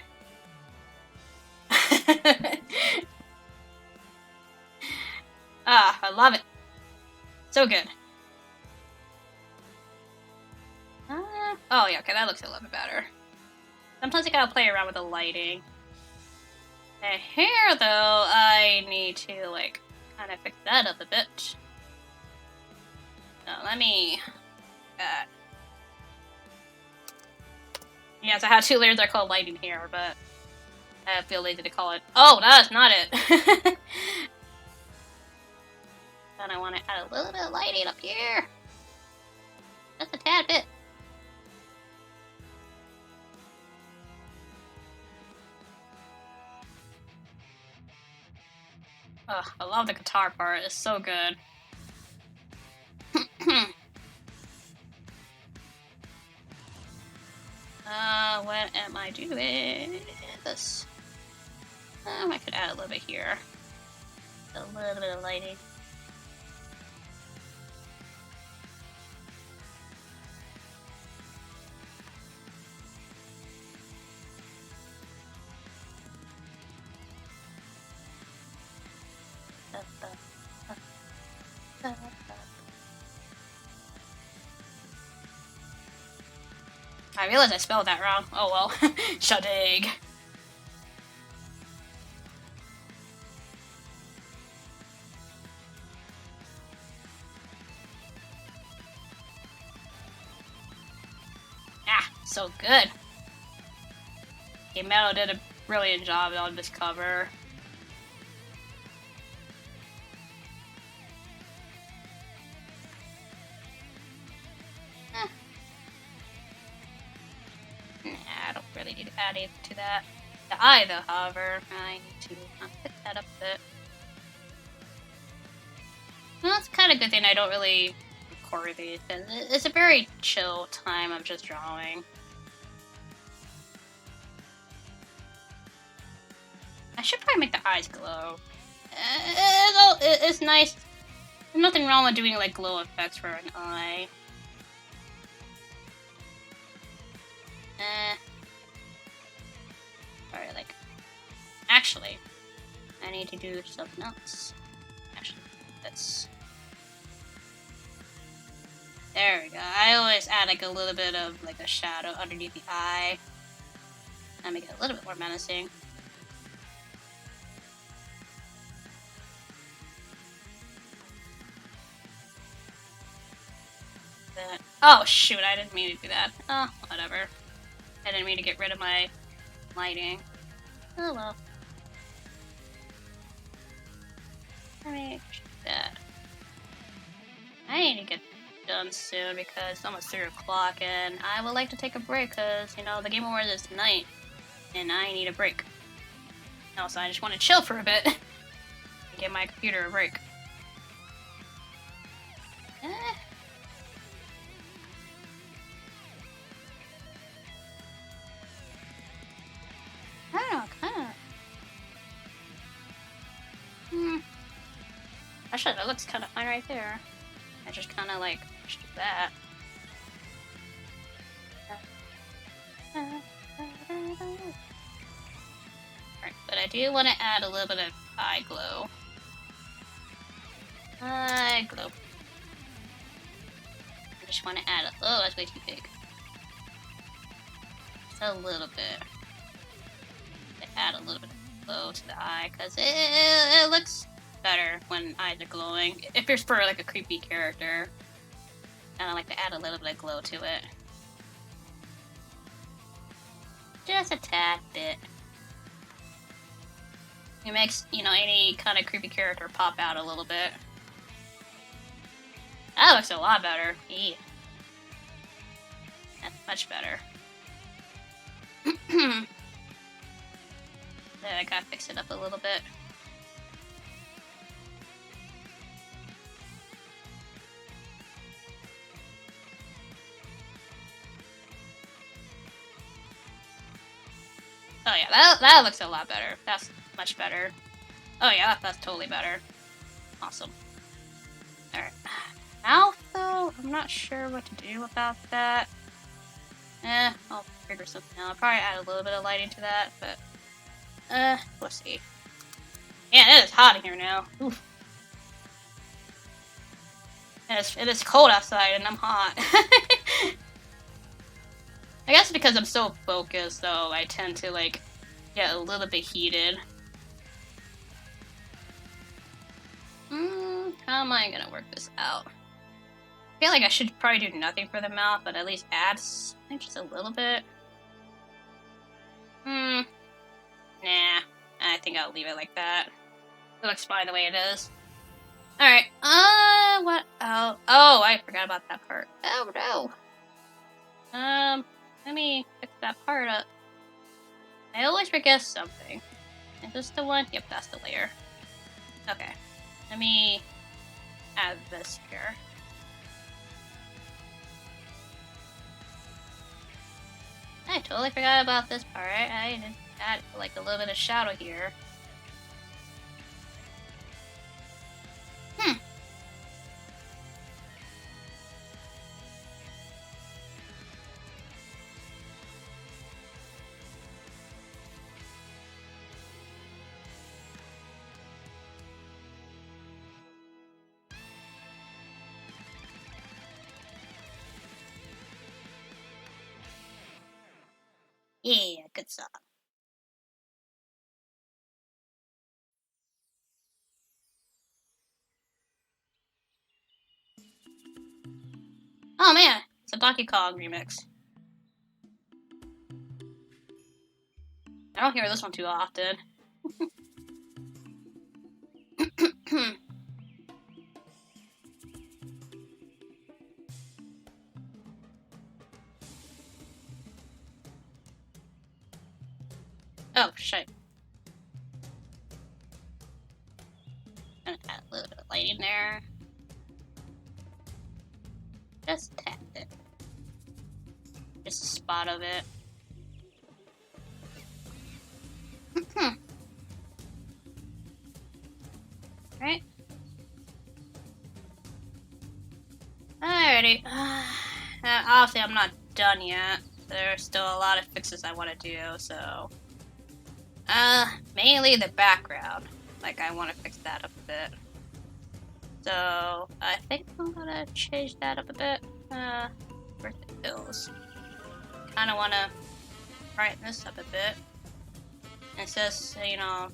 I love it. So good. Oh yeah, okay, that looks a little bit better. Sometimes I gotta play around with the lighting. The hair, though, I need to, like, kind of fix that up a bit. So let me... Yes, I have 2 layers I call lighting here, but I feel lazy to call it. Oh, that's not it! And I want to add a little bit of lighting up here. Just a tad bit. Ugh, I love the guitar part. It's so good. What am I doing? This. I could add a little bit here. A little bit of lighting. I realized I spelled that wrong. Oh well. Shadig. Ah, so good. Gamero did a brilliant job on this cover. I don't really need to add anything to that. The eye, though, however, I need to pick that up a bit. Well, it's kind of a good thing I don't really record these, because it's a very chill time of just drawing. I should probably make the eyes glow. It's nice. There's nothing wrong with doing, like, glow effects for an eye. Or like, actually, I need to do something else. Actually, this. There we go. I always add like a little bit of like a shadow underneath the eye. I make it a little bit more menacing. Oh shoot, I didn't mean to do that. Oh, whatever. I didn't mean to get rid of my lighting. Oh well. Let me check that. I need to get done soon because it's almost 3 o'clock and I would like to take a break because, you know, the Game Awards is tonight and I need a break. Also, I just want to chill for a bit and give my computer a break. I don't know, kinda. Actually, that looks kind of fine right there. I just kind of like do that. Alright, but I do want to add a little bit of eye glow. Eye glow. I just want to add a... Oh, that's way too big. Just a little bit. Add a little bit of glow to the eye because it looks better when eyes are glowing. If you're for like a creepy character, I like to add a little bit of glow to it. Just a tad bit. It makes, you know, any kind of creepy character pop out a little bit. That looks a lot better. Yeah. That's much better. Then I gotta fix it up a little bit. Oh yeah, that looks a lot better. That's much better. Oh yeah, that's totally better. Awesome. Alright. Mouth, though, I'm not sure what to do about that. I'll figure something out. I'll probably add a little bit of lighting to that, but... we'll see. Yeah, it is hot in here now. Oof. It is cold outside, and I'm hot. I guess because I'm so focused, though, I tend to, like, get a little bit heated. How am I gonna work this out? I feel like I should probably do nothing for the mouth, but at least add just a little bit. Nah. I think I'll leave it like that. It looks fine the way it is. Alright, what else? Oh, I forgot about that part. Oh, no. Let me fix that part up. I always forget something. Is this the one? Yep, that's the layer. Okay. Let me add this here. I totally forgot about this part. I didn't add like a little bit of shadow here. Yeah, good song. Oh man, it's a Donkey Kong remix. I don't hear this one too often. Oh, shit. Gonna add a little bit of lighting there. Just tap it. Just a spot of it. Right? Alrighty. Obviously, I'm not done yet. There's still a lot of fixes I want to do, so... mainly the background. Like, I want to fix that up a bit. So, I think I'm gonna change that up a bit. Where's the hills? Kinda wanna brighten this up a bit. It says, you know...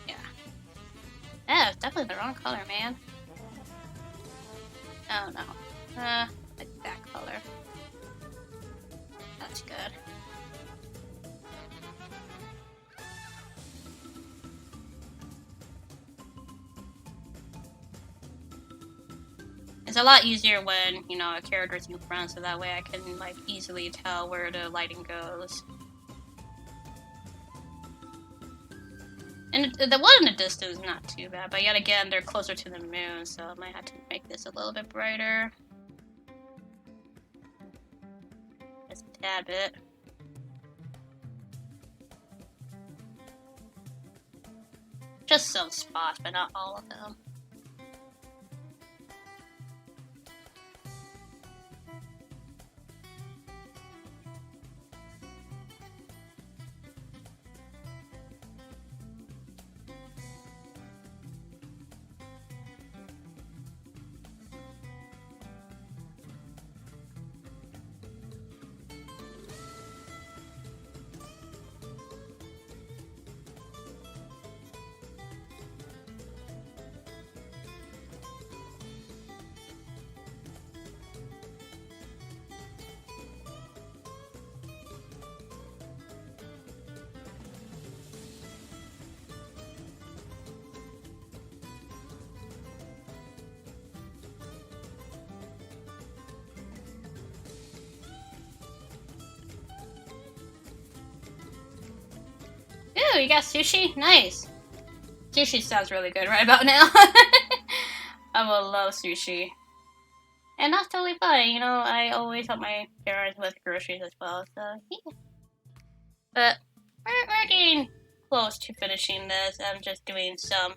Yeah. Yeah, it's definitely the wrong color, man. Oh no. Like that color. That's good. It's a lot easier when, you know, a character's in front, so that way I can, like, easily tell where the lighting goes. And the one in the distance is not too bad, but yet again, they're closer to the moon, so I might have to make this a little bit brighter. Just a tad bit. Just some spots, but not all of them. Ooh, you got sushi? Nice. Sushi sounds really good right about now. I will love sushi. And that's totally fine, you know, I always help my parents with groceries as well, so yeah. But we're getting close to finishing this. I'm just doing some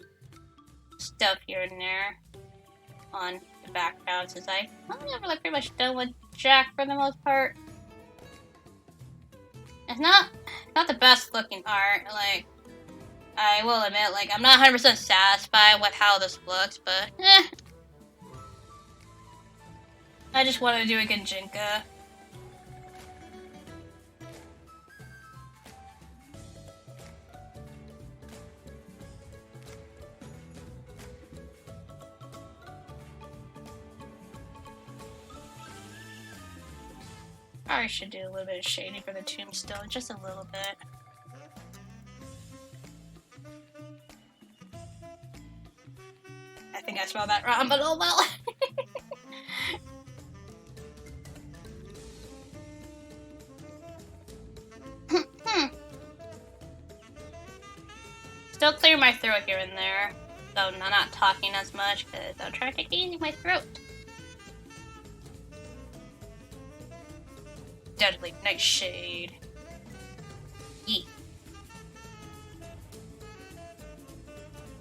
stuff here and there on the background since I'm never like pretty much done with Jack for the most part. It's not the best looking art, like I will admit, like I'm not 100% satisfied with how this looks, but I just wanted to do a Gijinka. Probably should do a little bit of shading for the tombstone, just a little bit. I think I spelled that wrong, but oh well. Still clear my throat here and there, so I'm not talking as much because I'm trying to take it easy with my throat. Deadly Nightshade. Yee.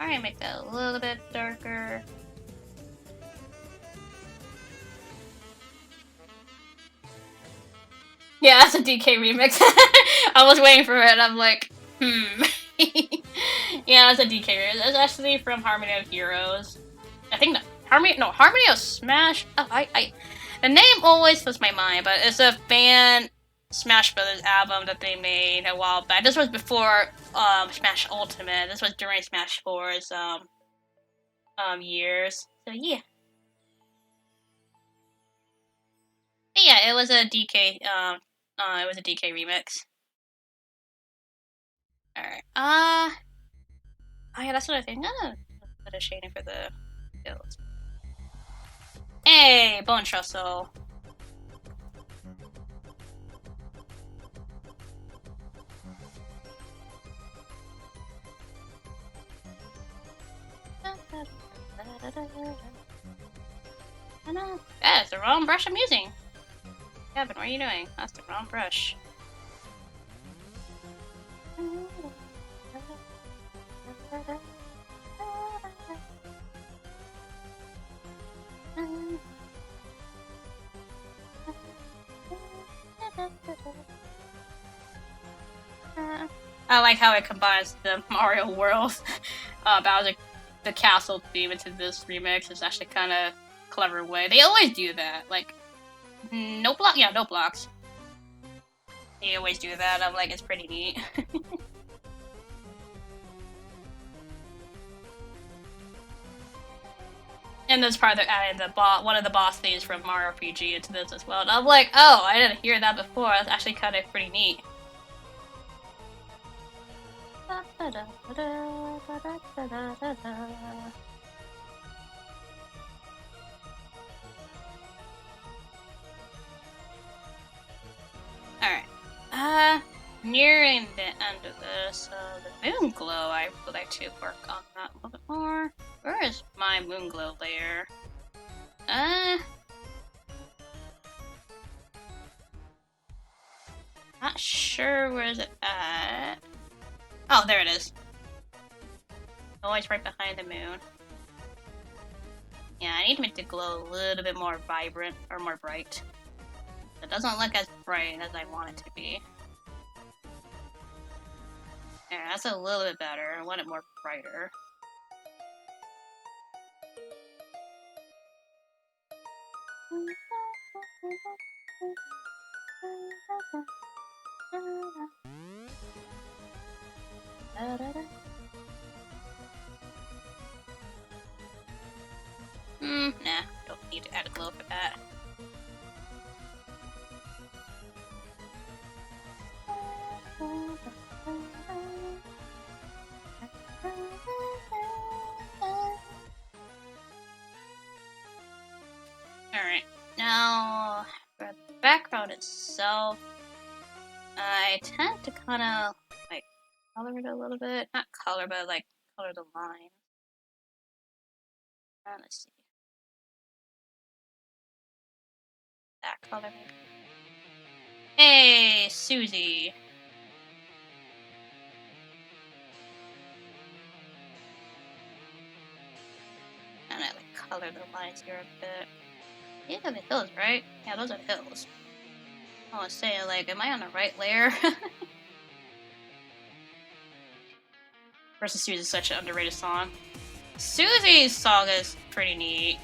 Alright, make that a little bit darker. Yeah, that's a DK remix. I was waiting for it, I'm like, Yeah, that's a DK remix. That's actually from Harmony of Heroes. I think Harmony of Smash. Oh, the name always slips my mind, but it's a fan Smash Brothers album that they made a while back. This was before Smash Ultimate. This was during Smash 4's years. So yeah. But yeah, it was a DK remix. Alright. Oh yeah, that's what I think. I'm gonna put a shading for the build. Hey, Bone Trussel. That's the wrong brush I'm using. Kevin, what are you doing? That's the wrong brush. I like how it combines the Mario World Bowser the castle theme into this remix. It's actually kind of clever way. They always do that. Like, no blocks. They always do that. I'm like, it's pretty neat. And this part they're adding one of the boss themes from Mario RPG into this as well. And I'm like, oh, I didn't hear that before. That's actually kind of pretty neat. Alright. Nearing the end of this, the moon glow, I would like to work on that a little bit more. Where is my moon glow layer? Not sure where is it at. Oh, there it is. Always right behind the moon. Yeah, I need to make it glow a little bit more vibrant, or more bright. It doesn't look as bright as I want it to be. Yeah, that's a little bit better. I want it more brighter. Nah, don't need to add a glow for that. Alright, now for the background itself, I tend to kind of like color it a little bit. Not color, but like color the line. Let's see. That color maybe. Hey, Susie. color the lines here a bit. These are the hills, right? Yeah, those are the hills. I was saying, like, am I on the right layer? Versus Susie's such an underrated song. Susie's song is pretty neat.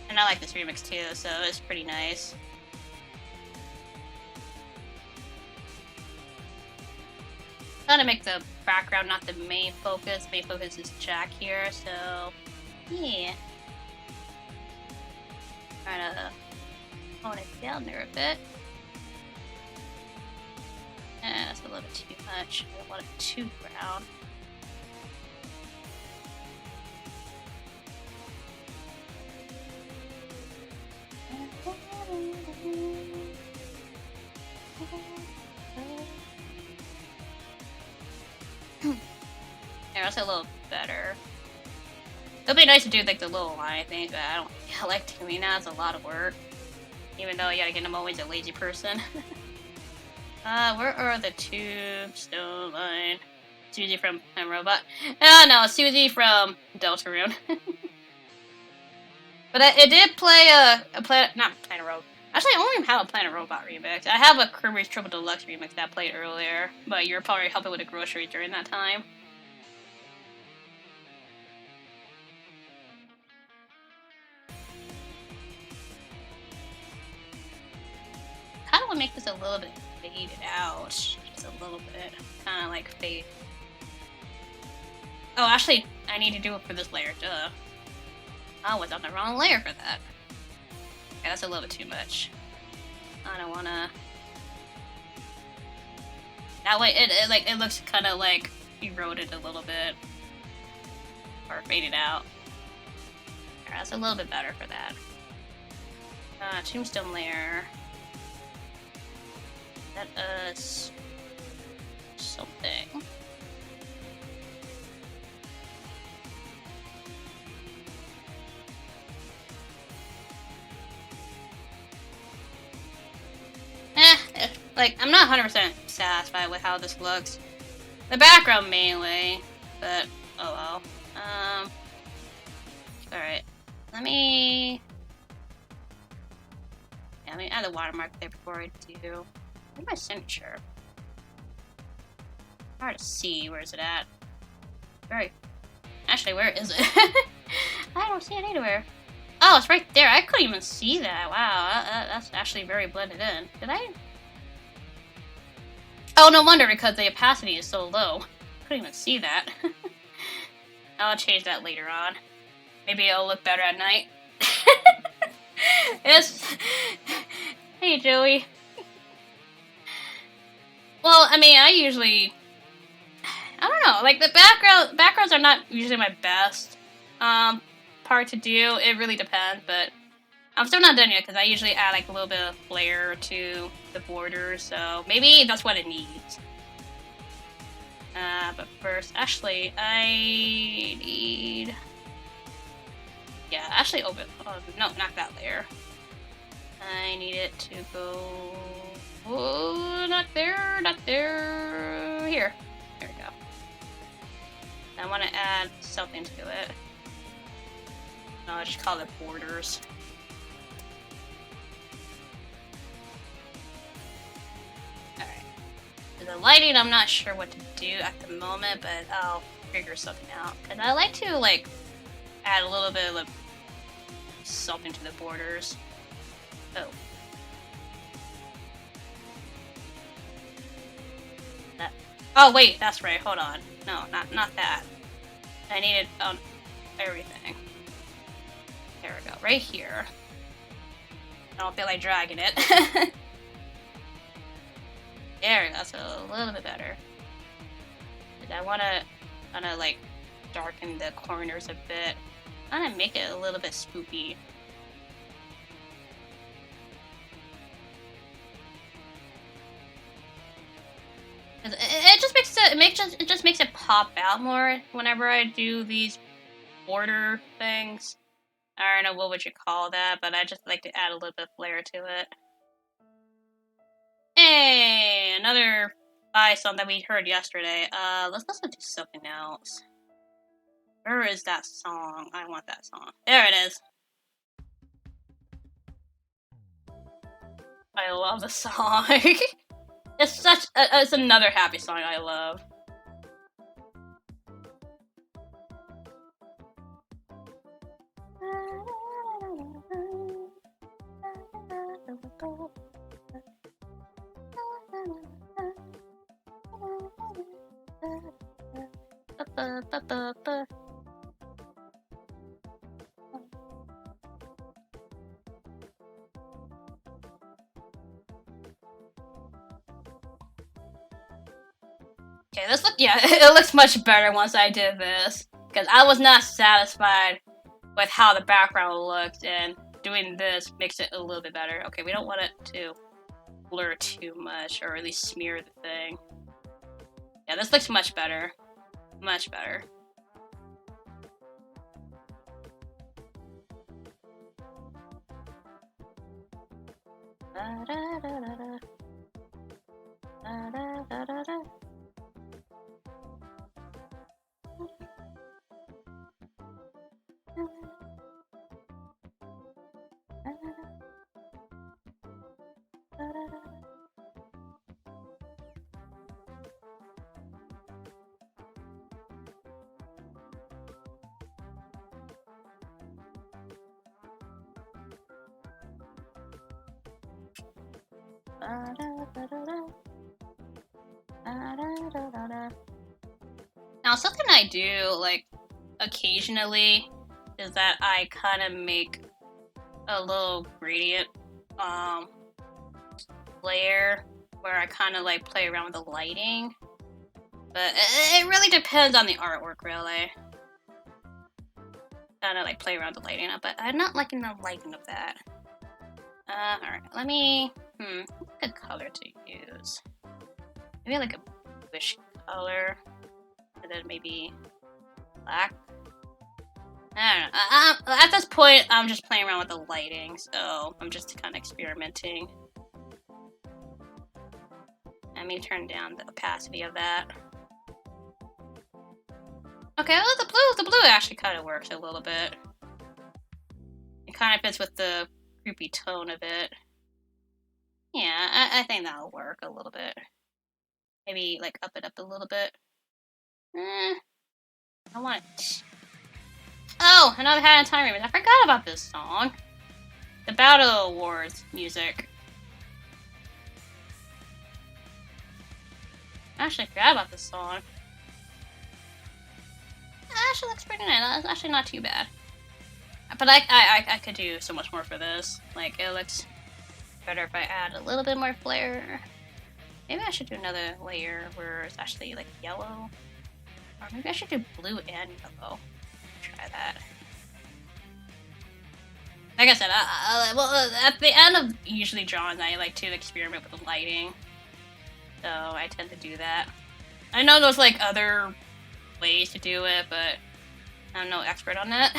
And I like this remix too, so it's pretty nice. Trying to make the background not the main focus. Main focus is Jack here, so yeah. Trying to tone it down there a bit. That's a little bit too much. I don't want it too brown. Yeah, that's a little better. It'll be nice to do like the little line, I think, but I don't I like doing that. It's a lot of work. Even though, yet again, I'm always a lazy person. Where are the tombstone line? Susie from I'm Robot. Oh no, Susie from Deltarune. But it did play not Planet Robot. Actually, I don't even have a Planet Robot remix. I have a Kirby's Triple Deluxe remix that played earlier, but you were probably helping with the groceries during that time. Kind of want to make this a little bit faded out, just a little bit, kind of like fade. Oh, actually, I need to do it for this layer. Duh. I was on the wrong layer for that. Okay, that's a little bit too much. I don't wanna. That way, it looks kind of like eroded a little bit, or faded out. Right, that's a little bit better for that. Tombstone layer. That is something. Like, I'm not 100% satisfied with how this looks. The background mainly, but oh well. Alright. Let me add a watermark there before I do. Where's my signature? Hard to see. Where is it at? Actually, where is it? I don't see it anywhere. Oh, it's right there. I couldn't even see that. Wow, that's actually very blended in. Did I? Oh, no wonder, because the opacity is so low. Couldn't even see that. I'll change that later on. Maybe it'll look better at night. Hey, Joey. Well, I mean, I don't know, like, the backgrounds are not usually my best part to do. It really depends, but I'm still not done yet because I usually add like a little bit of flair to the border, so maybe that's what it needs. But first, actually, I need... Yeah, actually open... Oh, no, not that layer. I need it to go... Oh, not there, not there... Here. There we go. I want to add something to it. No, I just call it borders. The lighting, I'm not sure what to do at the moment, but I'll figure something out. Because I like to, like, add a little bit of something to the borders. Oh. Oh, wait, that's right. Hold on. No, not that. I need it on everything. There we go. Right here. I don't feel like dragging it. There, that's a little bit better. And I wanna kind of like darken the corners a bit. Kind of make it a little bit spoopy. It just makes it pop out more whenever I do these border things. I don't know what would you call that, but I just like to add a little bit of flair to it. Hey, another song that we heard yesterday. Let's listen to something else. Where is that song? I want that song. There it is. I love the song. It's such. It's another happy song I love. Okay, this look. Yeah, it looks much better once I did this because I was not satisfied with how the background looked, and doing this makes it a little bit better. Okay, we don't want it to blur too much, or at least smear the thing. Yeah, this looks much better. Much better. Now, something I do, like, occasionally is that I kind of make a little gradient layer where I kind of like play around with the lighting, but it really depends on the artwork, really. Kind of like play around with the lighting, but I'm not liking the lighting of that. Alright, let me, what's a good color to use? Maybe like a bluish color, and then maybe black. I don't know. At this point, I'm just playing around with the lighting, so I'm just kind of experimenting. Let me turn down the opacity of that. Okay, well, the blue actually kind of works a little bit. It kind of fits with the creepy tone of it. Yeah, I think that'll work a little bit. Maybe like up it up a little bit. I want it. Oh, another Hat in Time remix. I forgot about this song. The Battle Awards music. I actually forgot about this song. It actually looks pretty nice. It's actually not too bad. But I could do so much more for this. Like, it looks better if I add a little bit more flair. Maybe I should do another layer where it's actually like yellow. Or maybe I should do blue and yellow. Try that. Like I said, well, at the end of usually drawings, I like to experiment with the lighting. So I tend to do that. I know there's like other ways to do it, but I'm no expert on that.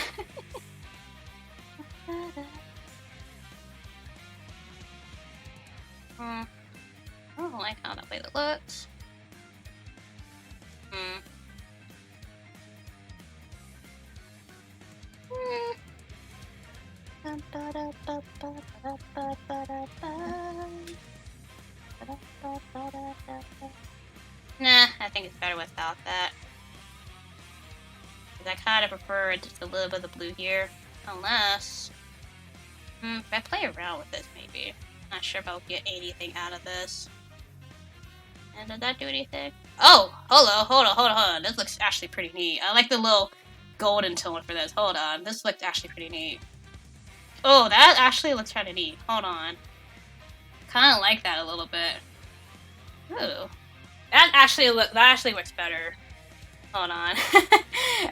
I don't like how that way that looks. Nah, I think it's better without that. I kind of prefer just a little bit of the blue here. Unless... if I play around with this, maybe. Not sure if I'll get anything out of this. And did that do anything? Oh! Hold on. This looks actually pretty neat. I like the little golden tone for this. Hold on. This looks actually pretty neat. Oh, that actually looks kind of neat. Hold on. Kind of like that a little bit. Ooh. That actually works better. Hold on.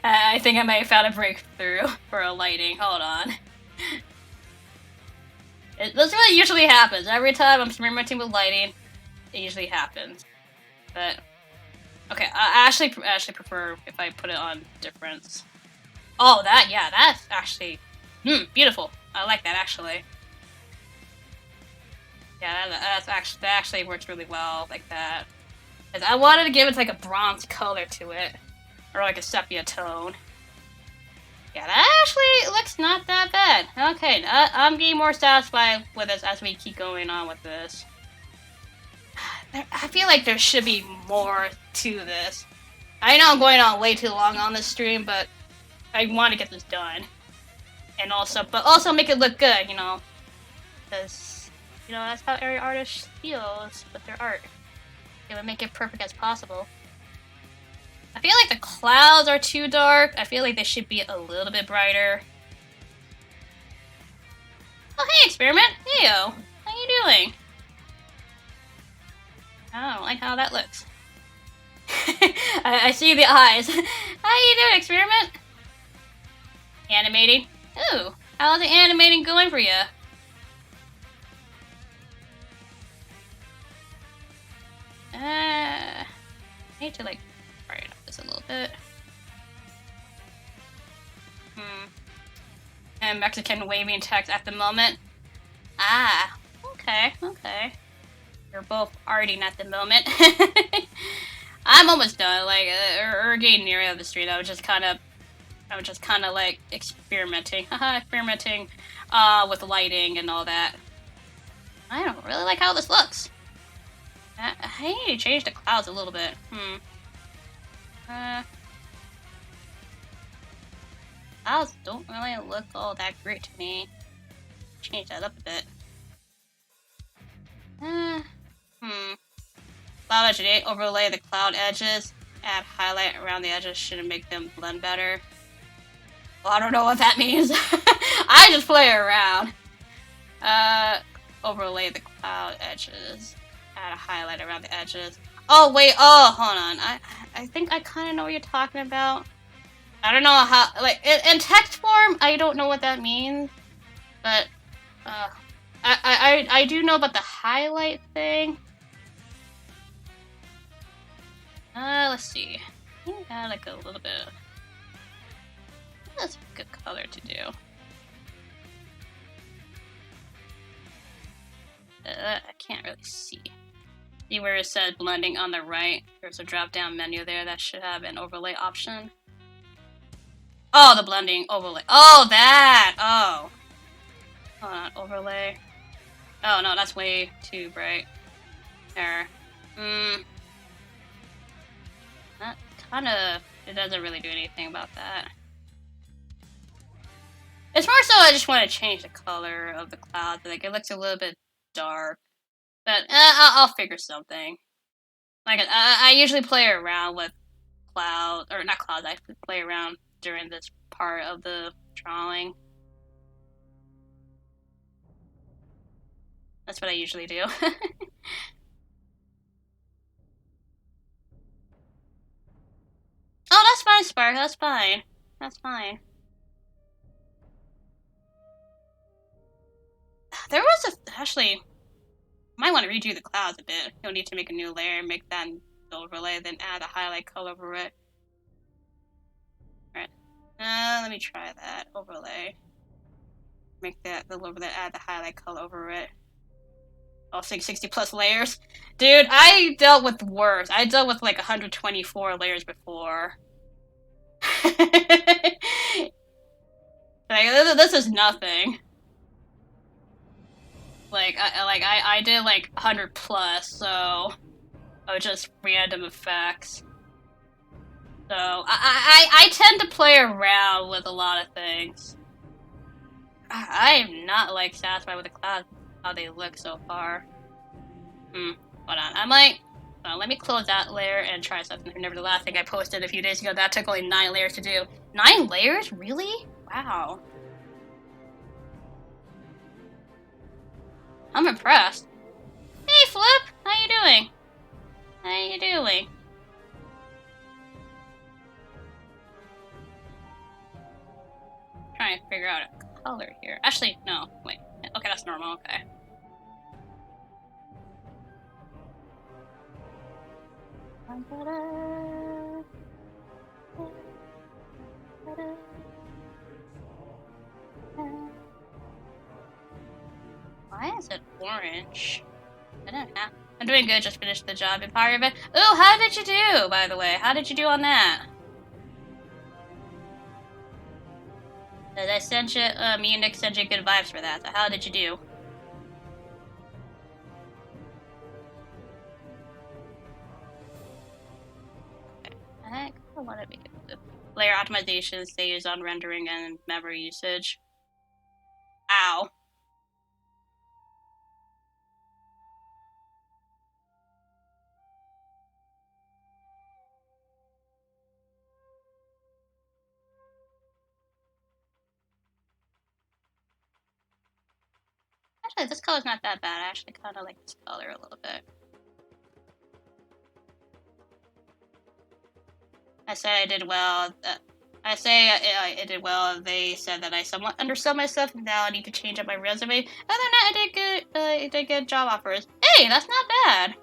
I think I might have found a breakthrough for a lighting. Hold on. This really usually happens. Every time I'm experimenting with lighting, it usually happens. But okay, I actually prefer if I put it on difference. Oh, that's actually beautiful. I like that actually. Yeah, that actually works really well like that. Cause I wanted to give it like a bronze color to it, or like a sepia tone. Yeah, that actually looks not that bad. Okay, I'm getting more satisfied with this as we keep going on with this. I feel like there should be more to this. I know I'm going on way too long on this stream, but I want to get this done. And also make it look good, you know. Because, you know, that's how every artist feels with their art. They would make it perfect as possible. I feel like the clouds are too dark. I feel like they should be a little bit brighter. Oh, hey, Experiment. Heyo. How you doing? I don't like how that looks. I see the eyes. How you doing, Experiment? Animating. Ooh, how's the animating going for you? I need to, like, brighten up this a little bit. And Mexican waving text at the moment. Ah, okay. You're both arting at the moment. I'm almost done, like, or getting near the street. I was just kind of like experimenting, experimenting, with lighting and all that. I don't really like how this looks. I need to change the clouds a little bit. Clouds don't really look all that great to me. Change that up a bit. Cloud edge 8, overlay the cloud edges. Add highlight around the edges should make them blend better. Well, I don't know what that means. I just play around. Overlay the cloud edges. Add a highlight around the edges. Oh, wait. Oh, hold on. I think I kind of know what you're talking about. I don't know how, like, in text form, I don't know what that means. But, I do know about the highlight thing. Let's see. I think I like a little bit. That's a good color to do. I can't really see. See where it says blending on the right? There's a drop-down menu there that should have an overlay option. Oh, the blending overlay. Oh, that! Oh. Hold on, overlay. Oh, no, that's way too bright. There. That kinda... It doesn't really do anything about that. It's more so I just want to change the color of the clouds. Like, it looks a little bit dark. But, I'll figure something. Like, I usually play around with clouds, or not clouds, I play around during this part of the drawing. That's what I usually do. Oh, that's fine, Spark, that's fine. That's fine. There was actually, might want to redo the clouds a bit. You'll need to make a new layer, make that an overlay, then add a highlight color over it. Alright. Let me try that. Overlay. Make that the overlay, add the highlight color over it. Oh, 60 plus layers. Dude, I dealt with worse. I dealt with like 124 layers before. Like, this is nothing. Like, I did like 100 plus, so oh, just random effects. So I tend to play around with a lot of things. I am not like satisfied with the clouds, how they look so far. Hold on, I might. Let me close that layer and try something. Remember the last thing I posted a few days ago? That took only 9 layers to do. 9 layers? Really? Wow. I'm impressed. Hey, Flip! How you doing? How you doing? Trying to figure out a color here. Actually, no. Wait. Okay, that's normal. Okay. Why is it orange? I don't have. I'm doing good. Just finished the job. Empire event. Ooh, how did you do? By the way, how did you do on that? I sent you, me and Nick sent you good vibes for that. So how did you do? I want to make it layer optimization stays on rendering and memory usage. Ow. Actually, this color's not that bad. I actually kind of like this color a little bit. I said I did well. I say I did well. They said that I somewhat undersold myself, and now I need to change up my resume. Other than that, I did good. I did good job offers. Hey, that's not bad.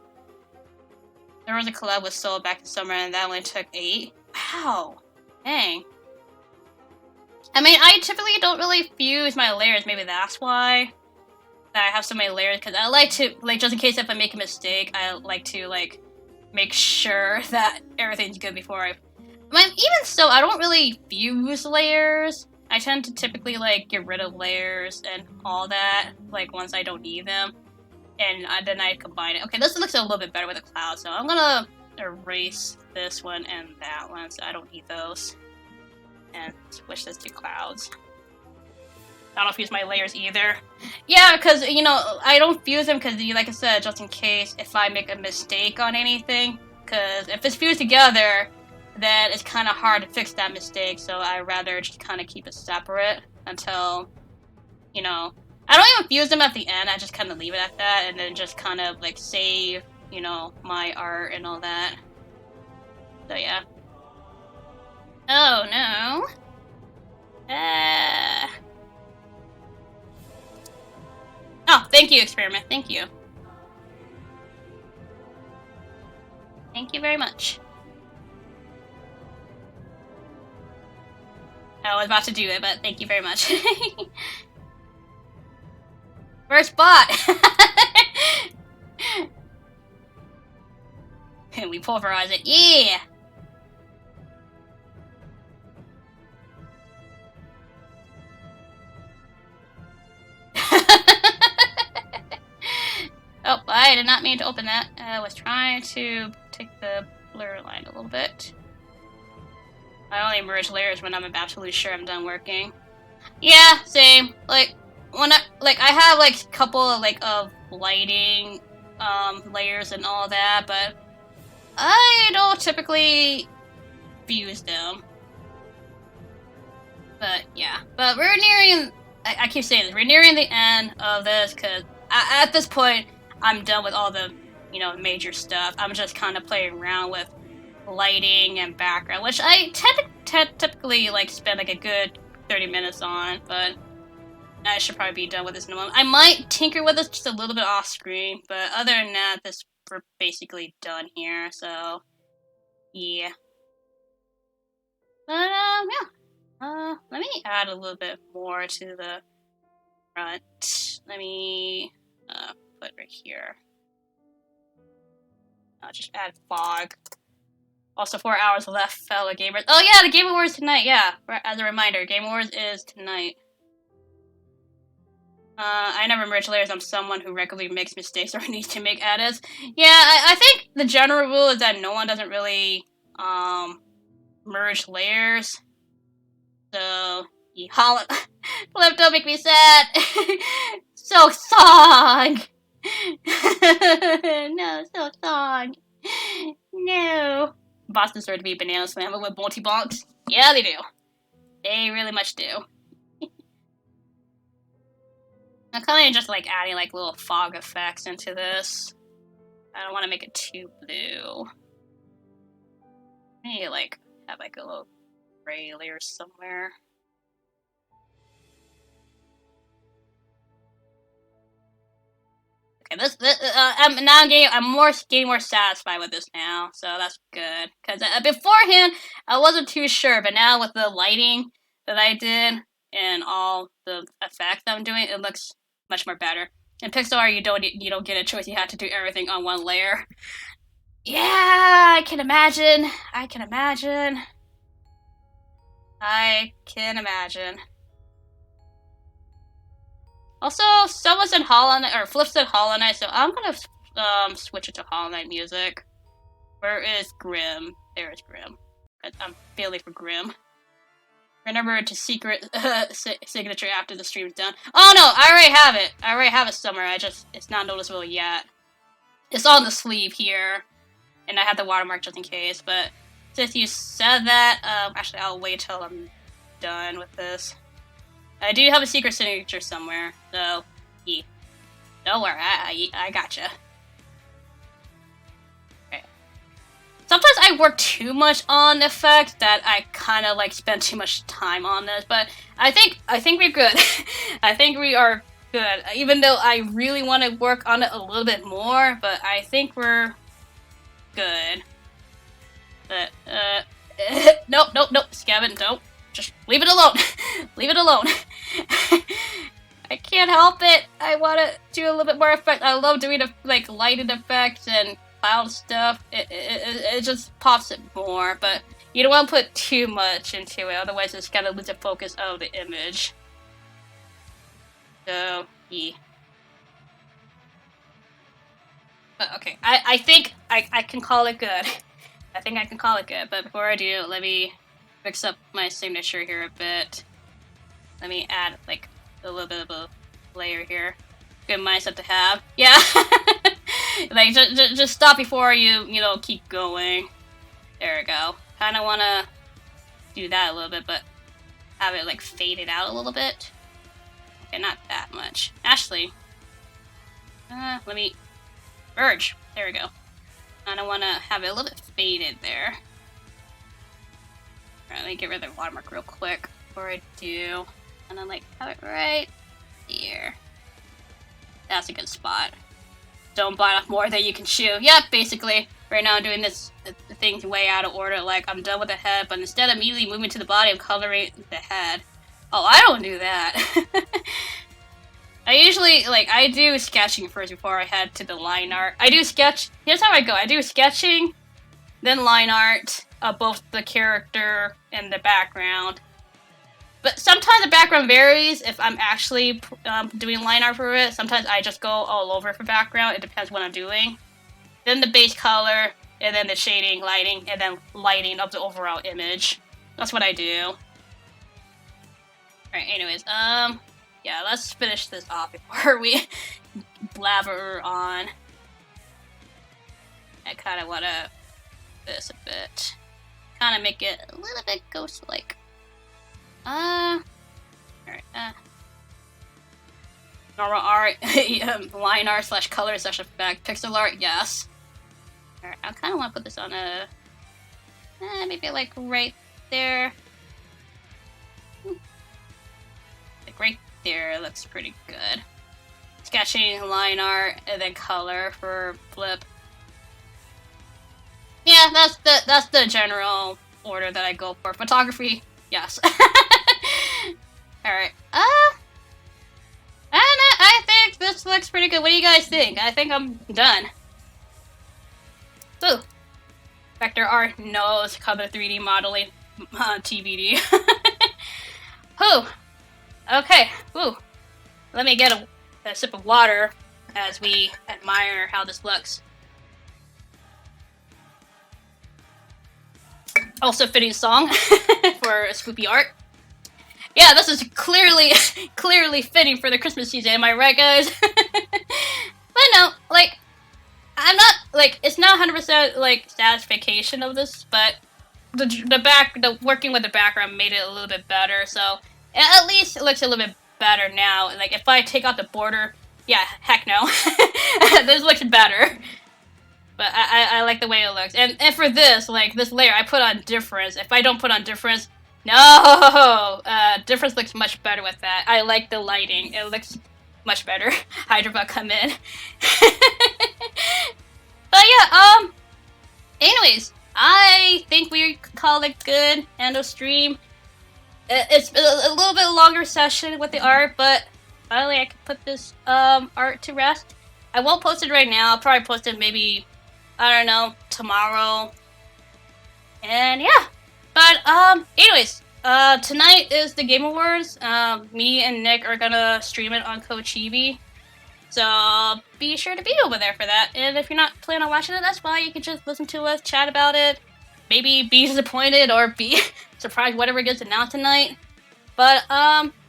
There was a collab with Soul back in summer, and that only took 8. Wow. Dang. I mean, I typically don't really fuse my layers. Maybe that's why that I have so many layers. Because I like to, like, just in case if I make a mistake, I like to, like, make sure that everything's good before I... even so, I don't really fuse layers. I tend to typically, like, get rid of layers and all that, like, once I don't need them. And then I combine it. Okay, this looks a little bit better with the cloud, so I'm gonna erase this one and that one, so I don't need those. And switch this to clouds. I don't fuse my layers either. Yeah, because, you know, I don't fuse them because, like I said, just in case if I make a mistake on anything. Because if it's fused together, then it's kind of hard to fix that mistake, so I'd rather just kind of keep it separate until, you know... I don't even fuse them at the end, I just kind of leave it at that, and then just kind of, like, save, you know, my art and all that. So, yeah. Oh, no. Oh, thank you, Experiment. Thank you. Thank you very much. I was about to do it, but thank you very much. First bot! And we pulverize it. Yeah! Oh, I did not mean to open that. I was trying to take the blur line a little bit. I only merge layers when I'm absolutely sure I'm done working. Yeah, same. Like, when I have, like, a couple of, like, of lighting, layers and all that, but I don't typically fuse them. But, yeah. But we're nearing, I keep saying this, we're nearing the end of this, because at this point, I'm done with all the, you know, major stuff. I'm just kind of playing around with lighting and background, which I typically, like, spend, like, a good 30 minutes on, but I should probably be done with this in a moment. I might tinker with this just a little bit off screen, but other than that, we're basically done here, so, yeah. But, yeah. Let me add a little bit more to the front. Let me, put right here. I'll just add fog. Also, 4 hours left, fellow gamers. Oh yeah, the Game Awards tonight, yeah. As a reminder, Game Awards is tonight. I never merge layers. I'm someone who regularly makes mistakes or needs to make edits. Yeah, I think the general rule is that no one doesn't really, merge layers. So, Flip, don't make me sad. So song. No, so song. No. Boston started to be banana slammer with multi-bonks. Yeah, they do. They really much do. I'm kind of just like adding like little fog effects into this. I don't want to make it too blue. I need to like have like a little gray layer somewhere. Okay, I'm getting more satisfied with this now, so that's good. Because beforehand, I wasn't too sure, but now with the lighting that I did and all the effects I'm doing, it looks much more better. In Pixar, you don't get a choice. You have to do everything on one layer. Yeah, I can imagine. I can imagine. Also, someone said Hollow Knight, or Flip said Hollow Knight, so I'm gonna switch it to Hollow Knight music. Where is Grim? There is Grim. I'm feeling for Grim. Remember to secret signature after the stream's done. Oh no, I already have it. I already have it somewhere. It's not noticeable yet. It's on the sleeve here, and I have the watermark just in case. But since you said that, actually I'll wait till I'm done with this. I do have a secret signature somewhere, so yeah. Don't worry, I gotcha. Okay. Sometimes I work too much on effects that I kind of like spend too much time on this, but I think we're good. I think we are good. Even though I really want to work on it a little bit more, but I think we're good. But nope, Skevin, don't. Just leave it alone. Leave it alone. I can't help it. I want to do a little bit more effect. I love doing like lighted effects and cloud stuff. It just pops it more, but you don't want to put too much into it, otherwise it's gonna lose the focus of the image. So yeah. But okay, I think I can call it good. I think I can call it good. But before I do, let me fix up my signature here a bit. Let me add like a little bit of a layer here. Good mindset to have. Yeah. Like just stop before you keep going. There we go. Kind of want to do that a little bit, but have it like faded out a little bit. Okay, not that much. Actually, let me merge. There we go. Kind of want to have it a little bit faded there. Alright, let me get rid of the watermark real quick before I do. And then like have it right here. That's a good spot. Don't bite off more than you can chew. Yep, basically. Right now I'm doing this thing way out of order. Like I'm done with the head, but instead of immediately moving to the body, I'm coloring the head. Oh, I don't do that. I usually, I do sketching first before I head to the line art. I do sketch. Here's how I go. I do sketching, then line art of both the character and the background. But sometimes the background varies if I'm actually doing line art for it. Sometimes I just go all over for background. It depends what I'm doing. Then the base color, and then the shading, lighting, and then lighting of the overall image. That's what I do. Alright, anyways, yeah, let's finish this off before we blabber on. I kind of want to this a bit. Kind of make it a little bit ghost-like. Alright, normal art, line art / color / effect, pixel art, yes. Alright, I kind of want to put this on a, maybe like right there. Like right there looks pretty good. Sketching, line art, and then color for flip. Yeah, that's the general order that I go for. Photography, yes. Alright, I think this looks pretty good. What do you guys think? I think I'm done. Ooh. Vector art, nose, color 3D modeling, TBD. Whew. Okay, whew. Let me get a sip of water as we admire how this looks. Also fitting song for spoopy art. Yeah, this is clearly fitting for the Christmas season, am I right, guys? But no, I'm not, it's not 100%, satisfaction of this, but the working with the background made it a little bit better, so at least it looks a little bit better now. Like, if I take out the border, yeah, heck no. This looks better. But I like the way it looks. And for this, this layer, I put on difference. If I don't put on difference, no! Difference looks much better with that. I like the lighting. It looks much better. Hydrabot come in. But yeah, anyways, I think we call it good. End of stream. It's a little bit longer session with the art, but finally I can put this art to rest. I won't post it right now. I'll probably post it maybe, I don't know, tomorrow. And yeah. But anyways, tonight is the Game Awards. Me and Nick are gonna stream it on Chibi. So be sure to be over there for that. And if you're not planning on watching it, that's fine. You can just listen to us, chat about it, maybe be disappointed or be surprised whatever gets announced tonight. But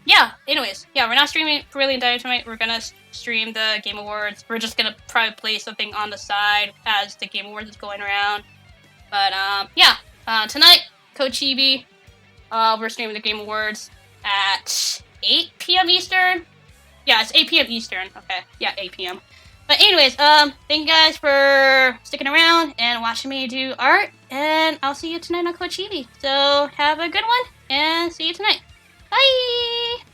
yeah. Anyways, yeah, we're not streaming Brilliant Dynamite. We're gonna stream the Game Awards. We're just gonna probably play something on the side as the Game Awards is going around. But yeah. Tonight, Chibi. We're streaming the Game Awards at 8 p.m. Eastern. Yeah, it's 8 p.m. Eastern. Okay, yeah, 8 p.m. But anyways, thank you guys for sticking around and watching me do art, and I'll see you tonight on Chibi. So have a good one, and see you tonight. Bye!